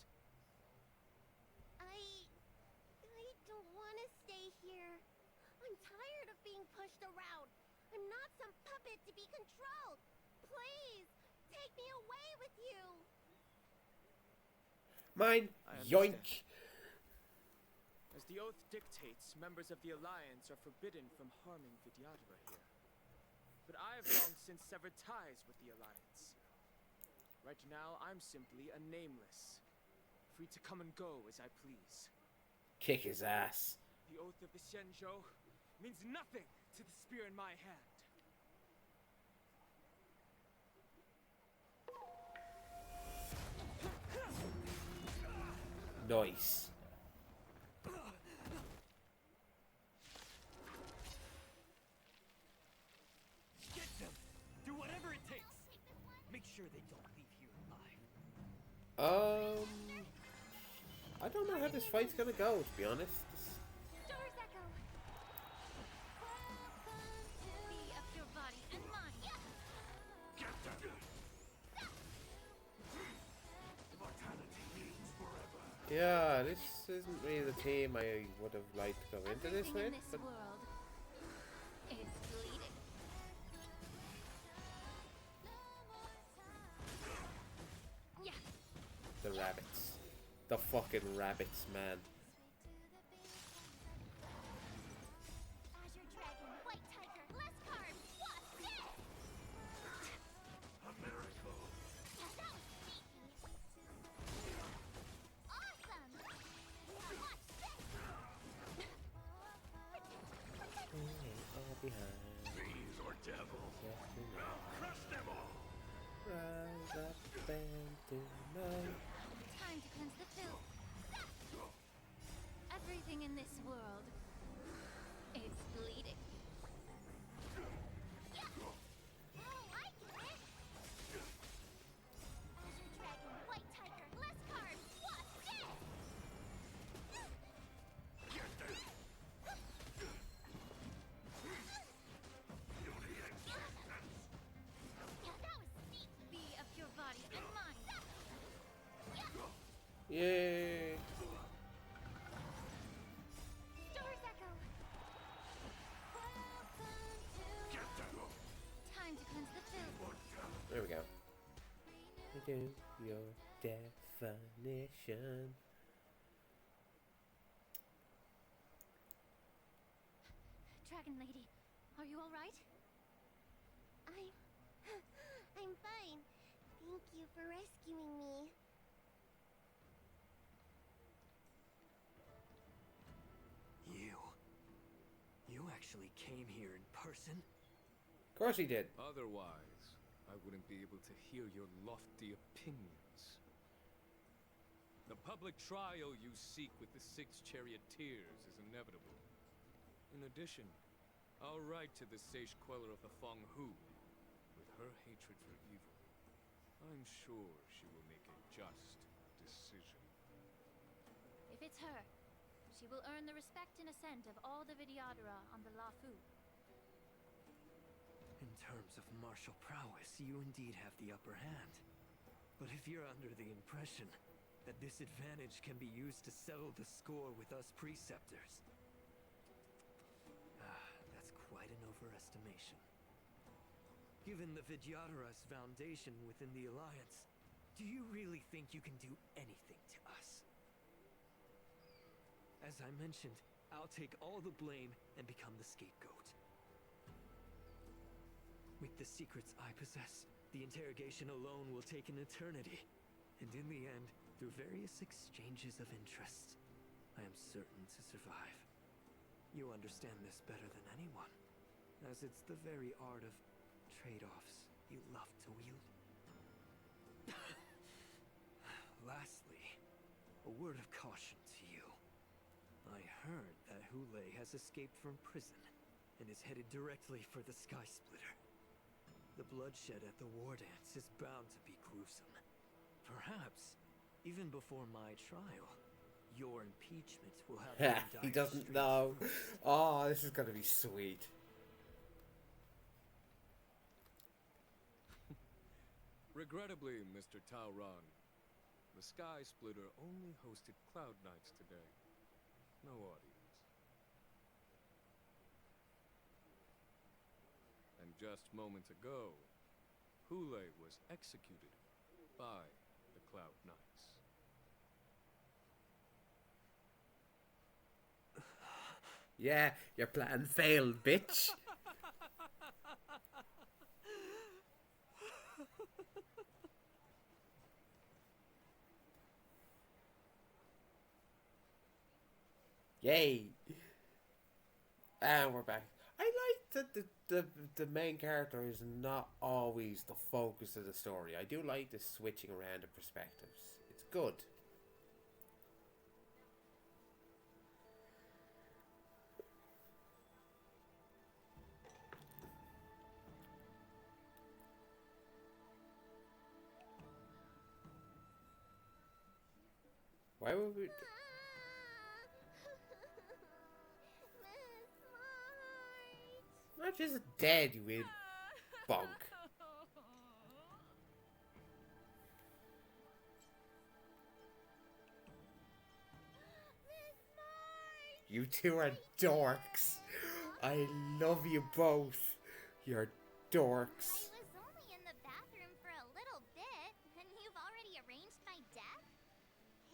I don't want to stay here. I'm tired of being pushed around. I'm not some puppet to be controlled. Please, take me away with you. Mine. I Yoink. understand. As the oath dictates, members of the Alliance are forbidden from harming Vidyadhara here. But I have long since severed ties with the Alliance. Right now, I'm simply a nameless, free to come and go as I please. Kick his ass. The oath of the Xianzhou means nothing to the spear in my hand. Nice. Get them! Do whatever it takes! Make sure they don't leave here alive. I don't know how this fight's gonna go, to be honest. Stars Echo. Be of your body and mind. Get them! Immortality means forever. Yeah, this isn't really the team I would have liked to go into this with, Everything in this but world is bleeding. Yeah. the rabbits. The fucking rabbits, man. Azure Dragon, White Tiger, less carbs, what? Death! A miracle. That was sneaky. Awesome! Now watch this! All behind. Fiends or devils. I'll crush them all. Rise up and tonight. Time to cleanse the filth. Everything in this world is bleeding. Azure Dragon, White Tiger, less carbs, what? Death! Get them. Beauty and innocence. That was sneaky. Be of your body and mind. Yay! Stars Echo. Get them. Time to cleanse the filth. There we go. Do your definition. Dragon Lady, are you all right? I'm fine. Thank you for rescuing me. You actually came here in person? Of course he did. Otherwise, I wouldn't be able to hear your lofty opinions. The public trial you seek with the 6 charioteers is inevitable. In addition, I'll write to the sage queller of the Feng Hu. With her hatred for evil, I'm sure she will make a just decision. If it's her, she will earn the respect and assent of all the Vidyadhara on the Lawfu. In terms of martial prowess, you indeed have the upper hand. But if you're under the impression that this advantage can be used to settle the score with us preceptors, that's quite an overestimation. Given the Vidyadhara's foundation within the Alliance, do you really think you can do anything to us? As I mentioned, I'll take all the blame and become the scapegoat. With the secrets I possess, the interrogation alone will take an eternity. And in the end, through various exchanges of interest, I am certain to survive. You understand this better than anyone, as it's the very art of trade-offs you love to wield. Lastly, a word of caution to you. I heard that Hule has escaped from prison and is headed directly for the Sky Splitter. The bloodshed at the War Dance is bound to be gruesome. Perhaps Even before my trial, your impeachment will have been He indicted doesn't straight know. through. Oh, this is gonna be sweet. Regrettably, Mr. Tauron, the Sky Splitter only hosted Cloud Knights today. No audience. And just moments ago, Hule was executed by the Cloud Knights. Yeah, your plan failed, bitch. Yay! And we're back. I like that the main character is not always the focus of the story. I do like the switching around of perspectives. It's good. Why would we... Not just dead, you weird bonk. You two are dorks. I love you both. You're dorks. I was only in the bathroom for a little bit, and you've already arranged my death?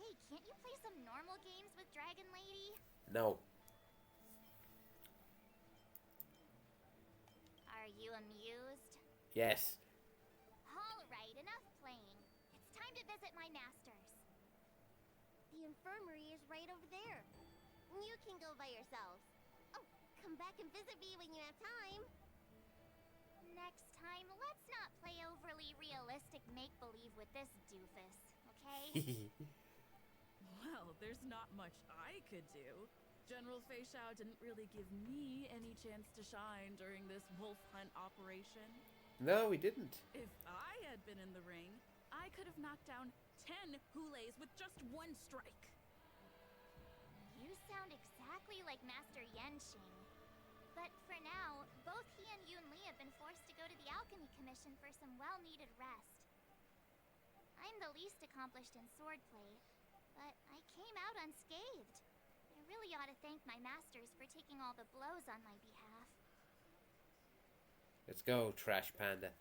Hey, can't you play some normal games with Dragon Lady? No. Are you amused? Yes. Alright, enough playing. It's time to visit my masters. The infirmary is right over there. You can go by yourselves. Oh, come back and visit me when you have time. Next time, let's not play overly realistic make-believe with this doofus, okay? Well, there's not much I could do. General Fei Shao didn't really give me any chance to shine during this wolf hunt operation. No, we didn't. If I had been in the ring, I could have knocked down 10 Hules with just one strike. You sound exactly like Master Yenshing. But for now, both he and Yun Li have been forced to go to the Alchemy Commission for some well-needed rest. I'm the least accomplished in swordplay, but I came out unscathed. I really ought to thank my masters for taking all the blows on my behalf. Let's go, Trash Panda.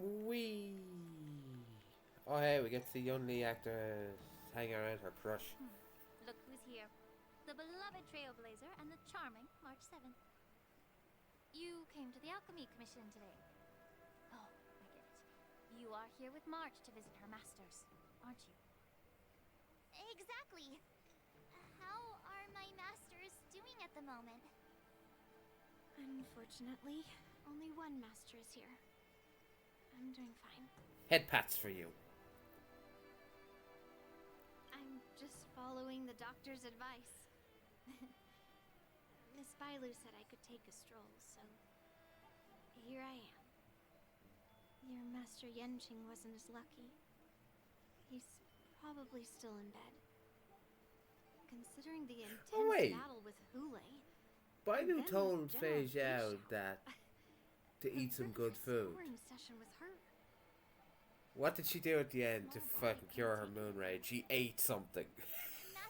Wee. Oh, hey, we get to see Yun Li actors hanging around her crush. Look who's here. The beloved Trailblazer and the charming March 7th. You came to the Alchemy Commission today. Oh, I get it. You are here with March to visit her masters, aren't you? Exactly. How are my masters doing at the moment? Unfortunately, only one master is here. I'm doing fine. Head pats for you. I'm just following the doctor's advice. Miss Bailu said I could take a stroll, so here I am. Your Master Yenshing wasn't as lucky. He's probably still in bed. Considering the intense battle with Hule. Bailu told Fei Zhao that to eat some good food. Session with her. What did she do at the end to fucking cure her moon rage? She ate something.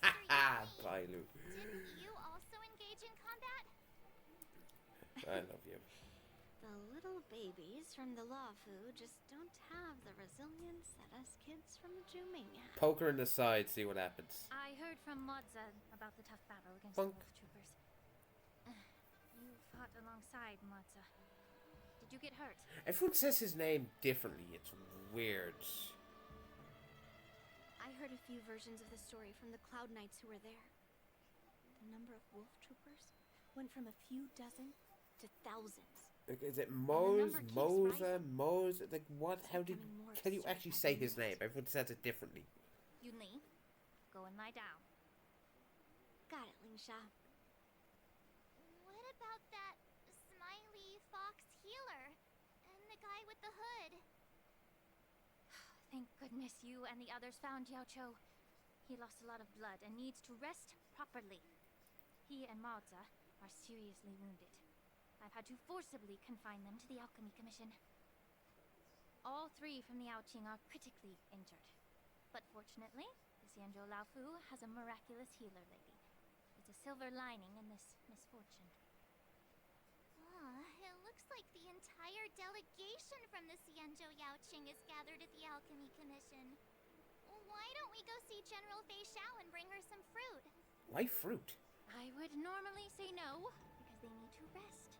Haha, Bailu. Didn't you also engage in combat? I love you. The little babies from the Lafu just don't have the resilience that us kids from Juming have. Poke her in the side, see what happens. I heard from Modza about the tough battle against Bonk. the wolf troopers. You fought alongside Modza. Did you get hurt? Everyone says his name differently. It's weird. I heard a few versions of the story from the Cloud Knights who were there. The number of wolf troopers went from a few dozen to thousands. Is it number keeps Mose? Like what? How did? Can you actually say his name? Everyone says it differently. Yunli, go and lie down. Got it, Lingsha. What about that smiley fox healer? And the guy with the hood? Thank goodness you and the others found Yaocho. He lost a lot of blood and needs to rest properly. He and Maoza are seriously wounded. I've had to forcibly confine them to the Alchemy Commission. All three from the Yaoqing are critically injured. But fortunately, the Xianzhou Laofu has a miraculous healer lady. It's a silver lining in this misfortune. It looks like the entire delegation from the Xianzhou Yaoqing is gathered at the Alchemy Commission. Why don't we go see General Fei Xiao and bring her some fruit? Why fruit? I would normally say no, because they need to rest.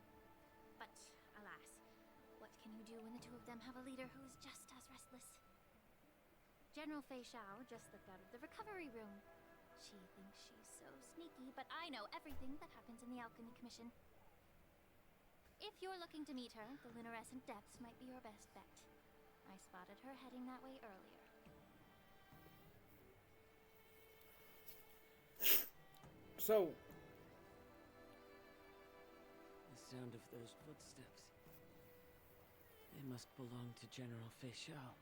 But, alas, what can you do when the two of them have a leader who's just as restless? General Fei Xiao just slipped out of the recovery room. She thinks she's so sneaky, but I know everything that happens in the Alchemy Commission. If you're looking to meet her, the luminescent depths might be your best bet. I spotted her heading that way earlier. So... The sound of those footsteps. They must belong to General Fei Xiao.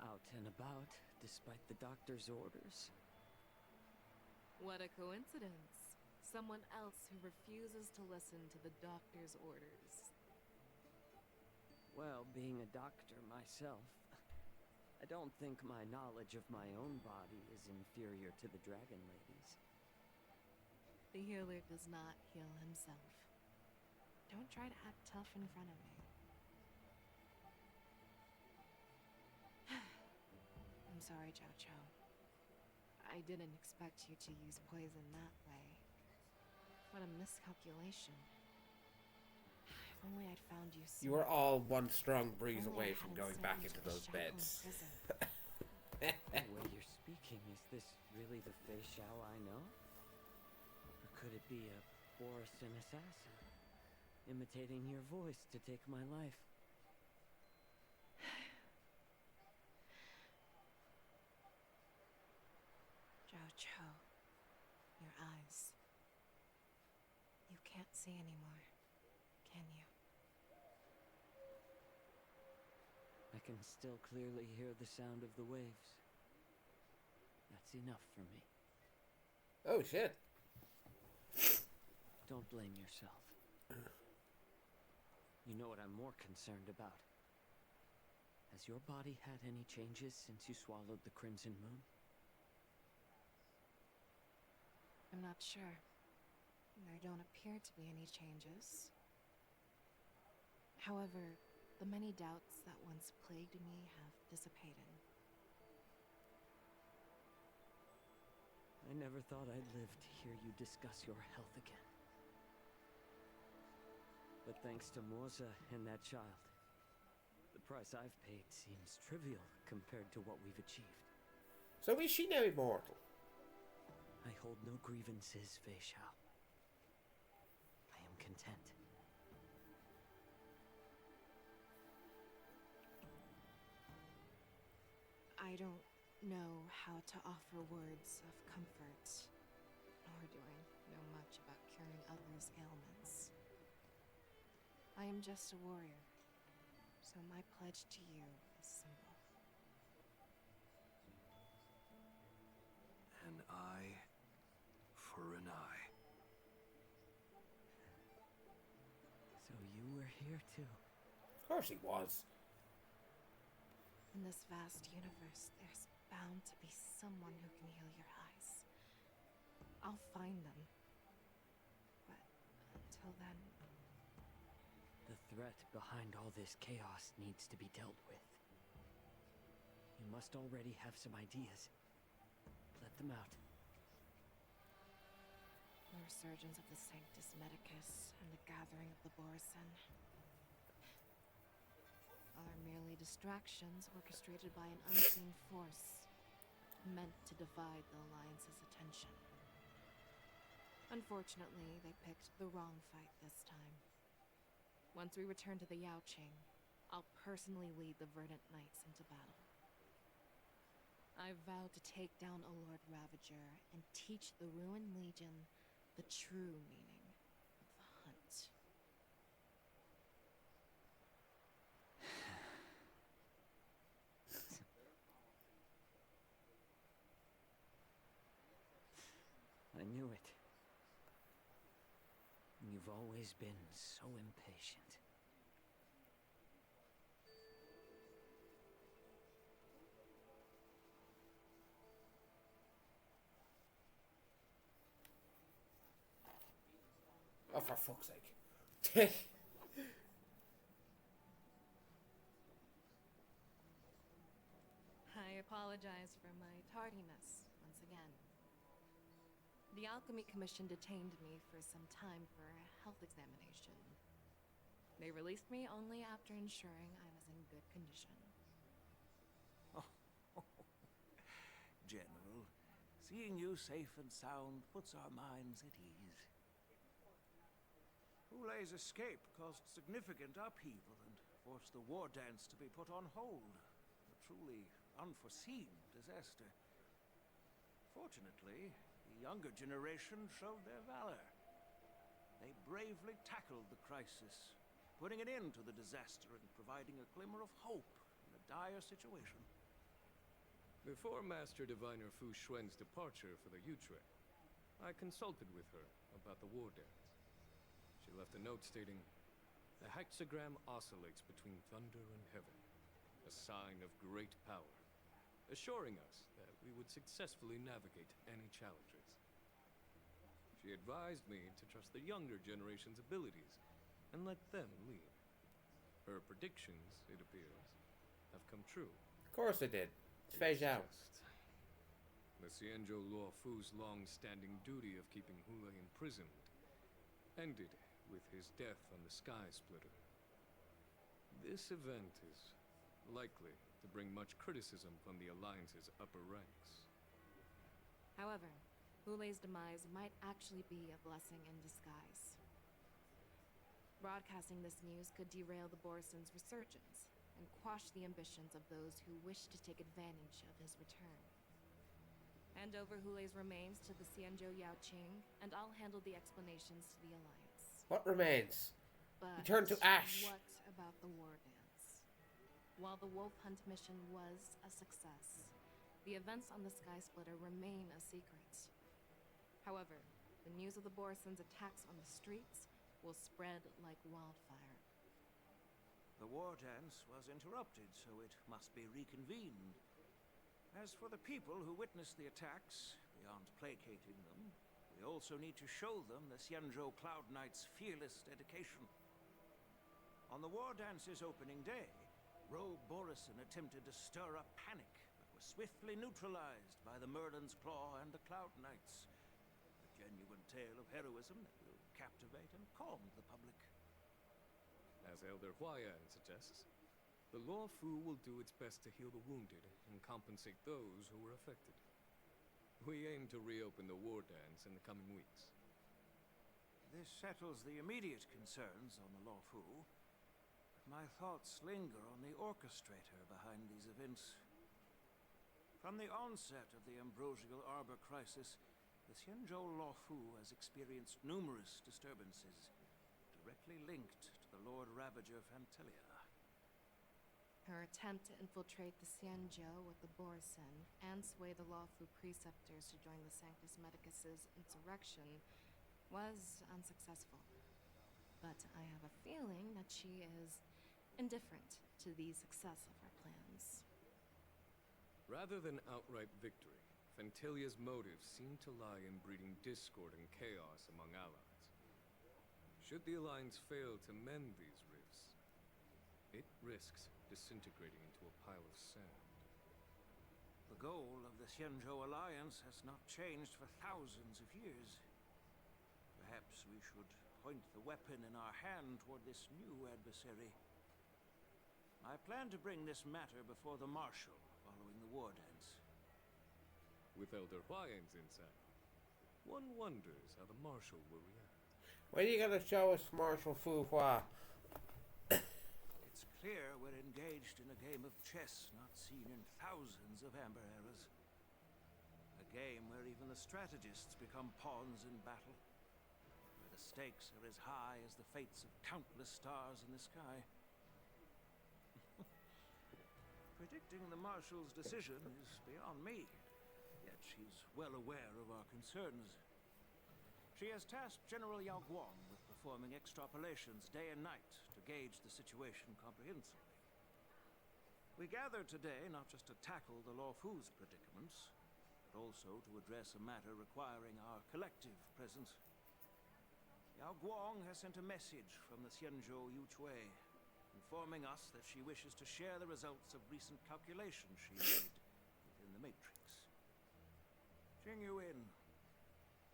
Out and about, despite the doctor's orders. What a coincidence. Someone else who refuses to listen to the doctor's orders. Well, being a doctor myself, I don't think my knowledge of my own body is inferior to the Dragon Lady's. The healer does not heal himself. Don't try to act tough in front of me. I'm sorry, Zhao Cho. I didn't expect you to use poison that way. What a miscalculation. If only I'd found you sooner. You were all one strong breeze away from going back into those beds. The way you're speaking, is this really the Fei Xiao I know? Or could it be a Borisin assassin, imitating your voice to take my life? Zhao Cho, your eyes. You can't see anymore, can you? I can still clearly hear the sound of the waves. That's enough for me. Oh, shit. Don't blame yourself. You know what I'm more concerned about? Has your body had any changes since you swallowed the Crimson Moon? I'm not sure. There don't appear to be any changes. However, the many doubts that once plagued me have dissipated. I never thought I'd live to hear you discuss your health again. But thanks to Moza and that child, the price I've paid seems trivial compared to what we've achieved. So is she now immortal? I hold no grievances, Fei Xiao. I am content. I don't know how to offer words of comfort, nor do I know much about curing others' ailments. I am just a warrior, so my pledge to you is simple. An eye for an eye. So you were here too. Of course he was. In this vast universe, there's bound to be someone who can heal your eyes. I'll find them. But until then... The threat behind all this chaos needs to be dealt with. You must already have some ideas. Let them out. The resurgence of the Sanctus Medicus and the gathering of the Borisin are merely distractions orchestrated by an unseen force meant to divide the Alliance's attention. Unfortunately, they picked the wrong fight this time. Once we return to the Yaoqing, I'll personally lead the Verdant Knights into battle. I vow to take down a Lord Ravager and teach the Ruined Legion the true meaning of the hunt. I knew it. You've always been so impatient. Oh, for fuck's sake. I apologize for my tardiness once again. The Alchemy Commission detained me for some time for a health examination. They released me only after ensuring I was in good condition. General, seeing you safe and sound puts our minds at ease. Hulei's escape caused significant upheaval and forced the war dance to be put on hold. A truly unforeseen disaster. Fortunately, the younger generation showed their valor. They bravely tackled the crisis, putting an end to the disaster and providing a glimmer of hope in a dire situation. Before Master Diviner Fu Xuan's departure for the Yutre, I consulted with her about the war dance. She left a note stating, "The hexagram oscillates between thunder and heaven, a sign of great power, assuring us that we would successfully navigate any challenges." She advised me to trust the younger generation's abilities and let them lead. Her predictions, it appears, have come true. Of course they did. It's phased out. The Xianzhou Luo Fu's long-standing duty of keeping Hulei imprisoned ended with his death on the Sky Splitter. This event is likely to bring much criticism from the Alliance's upper ranks. However, Hulei's demise might actually be a blessing in disguise. Broadcasting this news could derail the Borison's resurgence and quash the ambitions of those who wish to take advantage of his return. Hand over Hulei's remains to the Xianzhou Yaoqing, and I'll handle the explanations to the Alliance. What remains? But He turned to ash. what about the war dance? While the wolf hunt mission was a success, the events on the Sky Splitter remain a secret. However, the news of the Borison's attacks on the streets will spread like wildfire. The war dance was interrupted, so it must be reconvened. As for the people who witnessed the attacks, beyond placating them, we also need to show them the Xianzhou Cloud Knights' fearless dedication. On the war dance's opening day, Rogue Borison attempted to stir up panic, but was swiftly neutralized by the Merlin's Claw and the Cloud Knights. A genuine tale of heroism that will captivate and calm the public. As Elder Huayan suggests, the Luo Fu will do its best to heal the wounded and compensate those who were affected. We aim to reopen the war dance in the coming weeks. This settles the immediate concerns on the Luo Fu. My thoughts linger on the orchestrator behind these events. From the onset of the Ambrosial Arbor crisis, the Xianzhou Luo Fu has experienced numerous disturbances, directly linked to the Lord Ravager Fantilia. Her attempt to infiltrate the Xianzhou with the Borison and sway the Luofu preceptors to join the Sanctus Medicus's insurrection was unsuccessful. But I have a feeling that she is indifferent to the success of her plans. Rather than outright victory, Fantilia's motives seem to lie in breeding discord and chaos among allies. Should the Alliance fail to mend these rifts, it risks disintegrating into a pile of sand. The goal of the Xianzhou Alliance has not changed for thousands of years. Perhaps we should point the weapon in our hand toward this new adversary. I plan to bring this matter before the Marshal following the war dance. With Elder Huayan's insight, One wonders how the Marshal will react. When are you gonna show us Marshal Fu Hua? It's clear we're engaged in a game of chess not seen in thousands of Amber eras. A game where even the strategists become pawns in battle. Where the stakes are as high as the fates of countless stars in the sky. Predicting the Marshal's decision is beyond me. Yet she's well aware of our concerns. She has tasked General Yao Guang with performing extrapolations day and night to gauge the situation comprehensively. We gathered today not just to tackle the Luofu's predicaments, but also to address a matter requiring our collective presence. Yao Guang has sent a message from the Xianzhou Yuchui, informing us that she wishes to share the results of recent calculations she made within the Matrix. Jing Yuan,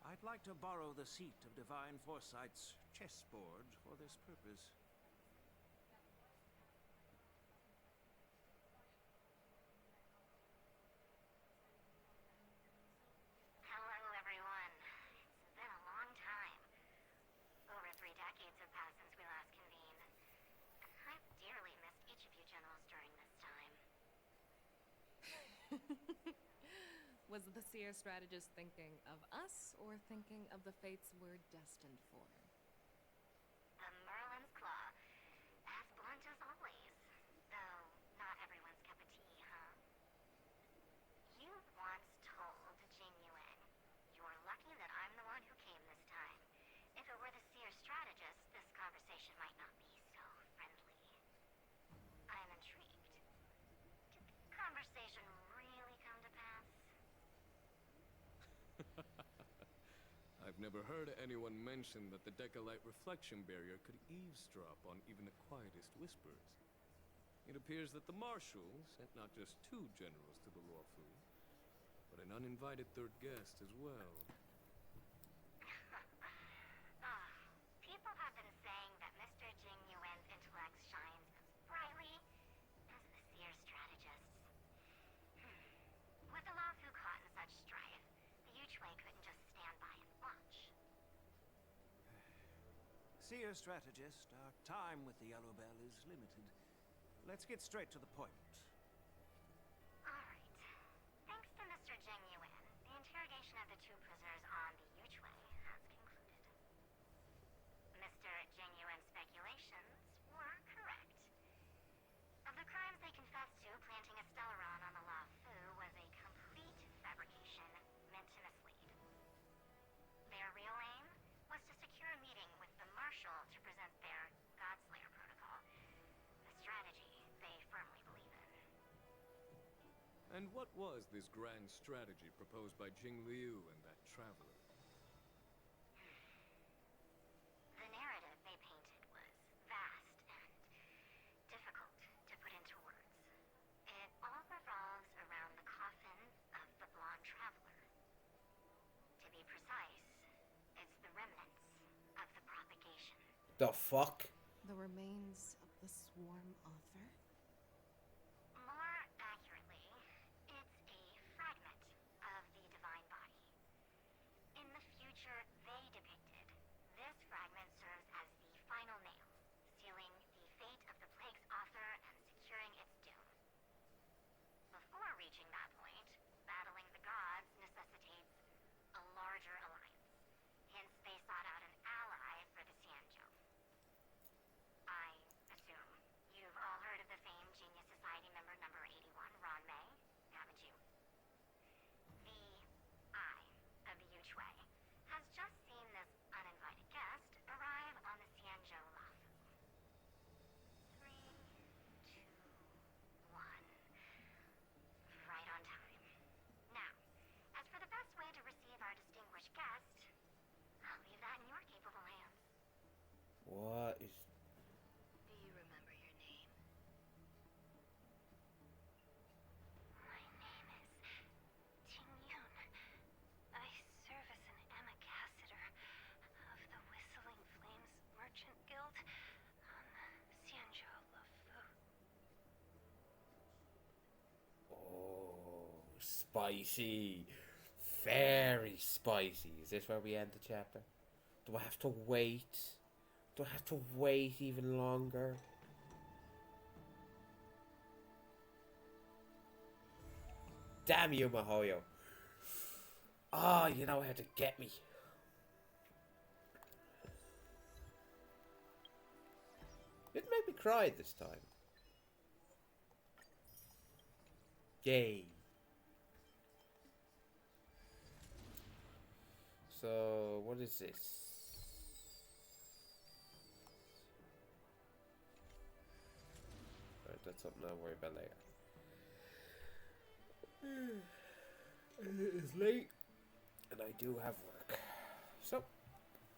I'd like to borrow the seat of Divine Foresight's chessboard for this purpose. Hello, everyone. It's been a long time. Over 3 decades have passed since we last convened. I've dearly missed each of you generals during this time. Was the seer strategist thinking of us or thinking of the fates we're destined for? The Merlin's Claw. As blunt as always. Though, not everyone's cup of tea, huh? You once told Jing Yuan, "You're lucky that I'm the one who came this time. If it were the seer strategist, this conversation might not be so friendly." I'm intrigued. Did the conversation really come to pass? I've never heard anyone mention that the Decalite reflection barrier could eavesdrop on even the quietest whispers. It appears that the Marshal sent not just 2 generals to the Luofu, but an uninvited third guest as well. People have been saying that Mr. Jing Yuan's intellect shines as brightly as the seer strategist's. With the Luofu caught in such strife, the Yuchui couldn't just stand by and watch. Seer strategist, our time with the Yellow Bell is limited. Let's get straight to the point. Alright. Thanks to Mr. Jing Yuan, the interrogation of the 2 prisoners on the Yuchui has concluded. Mr. Jing Yuan's speculations were correct. Of the crimes they confessed to, planting a Stellaron on the Luofu was a complete fabrication meant to mislead. Their real aim was to secure a meeting with the Marshal to present their Godslayer protocol, a strategy they firmly believe in. And what was this grand strategy proposed by Jing Liu and that traveler? The narrative they painted was vast and difficult to put into words. It all revolves around the coffin of the blonde traveler. To be precise, it's the remnants of the propagation. The fuck? The remains of the swarm author? More accurately, it's a fragment of the divine body. In the future they depicted, this fragment serves as the final nail, sealing the fate of the plague's author and securing its doom. Before reaching that point, battling the gods necessitates a larger alliance. Hence, they sought out an ally for the Xianzhou. I assume you've all heard of the famed Genius Society member number 81, Ron May, haven't you? The Eye of the Yuchui has just seen this uninvited guest arrive on the Xianzhou Luofu. 3, 2, 1. Right on time. Now, as for the best way to receive our distinguished guest, I'll leave that in your capable hands. What is... Do you remember your name? My name is Ting Yun. I serve as an ambassador of the Whistling Flames Merchant Guild on Xianzhou Luofu. Oh, spicy. very spicy. Is this where we end the chapter? Do I have to wait? Do I have to wait even longer? Damn you, Mahoyo. Ah, you know how to get me. It made me cry this time. Yay. So, what is this? Right, that's something I'll worry about later. It is late, and I do have work. So,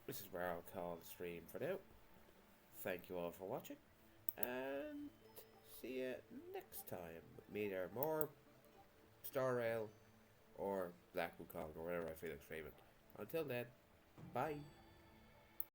this is where I'll call the stream for now. Thank you all for watching, and see you next time with me either more Star Rail or Black Wukong or whatever I feel like streaming. Until then, bye.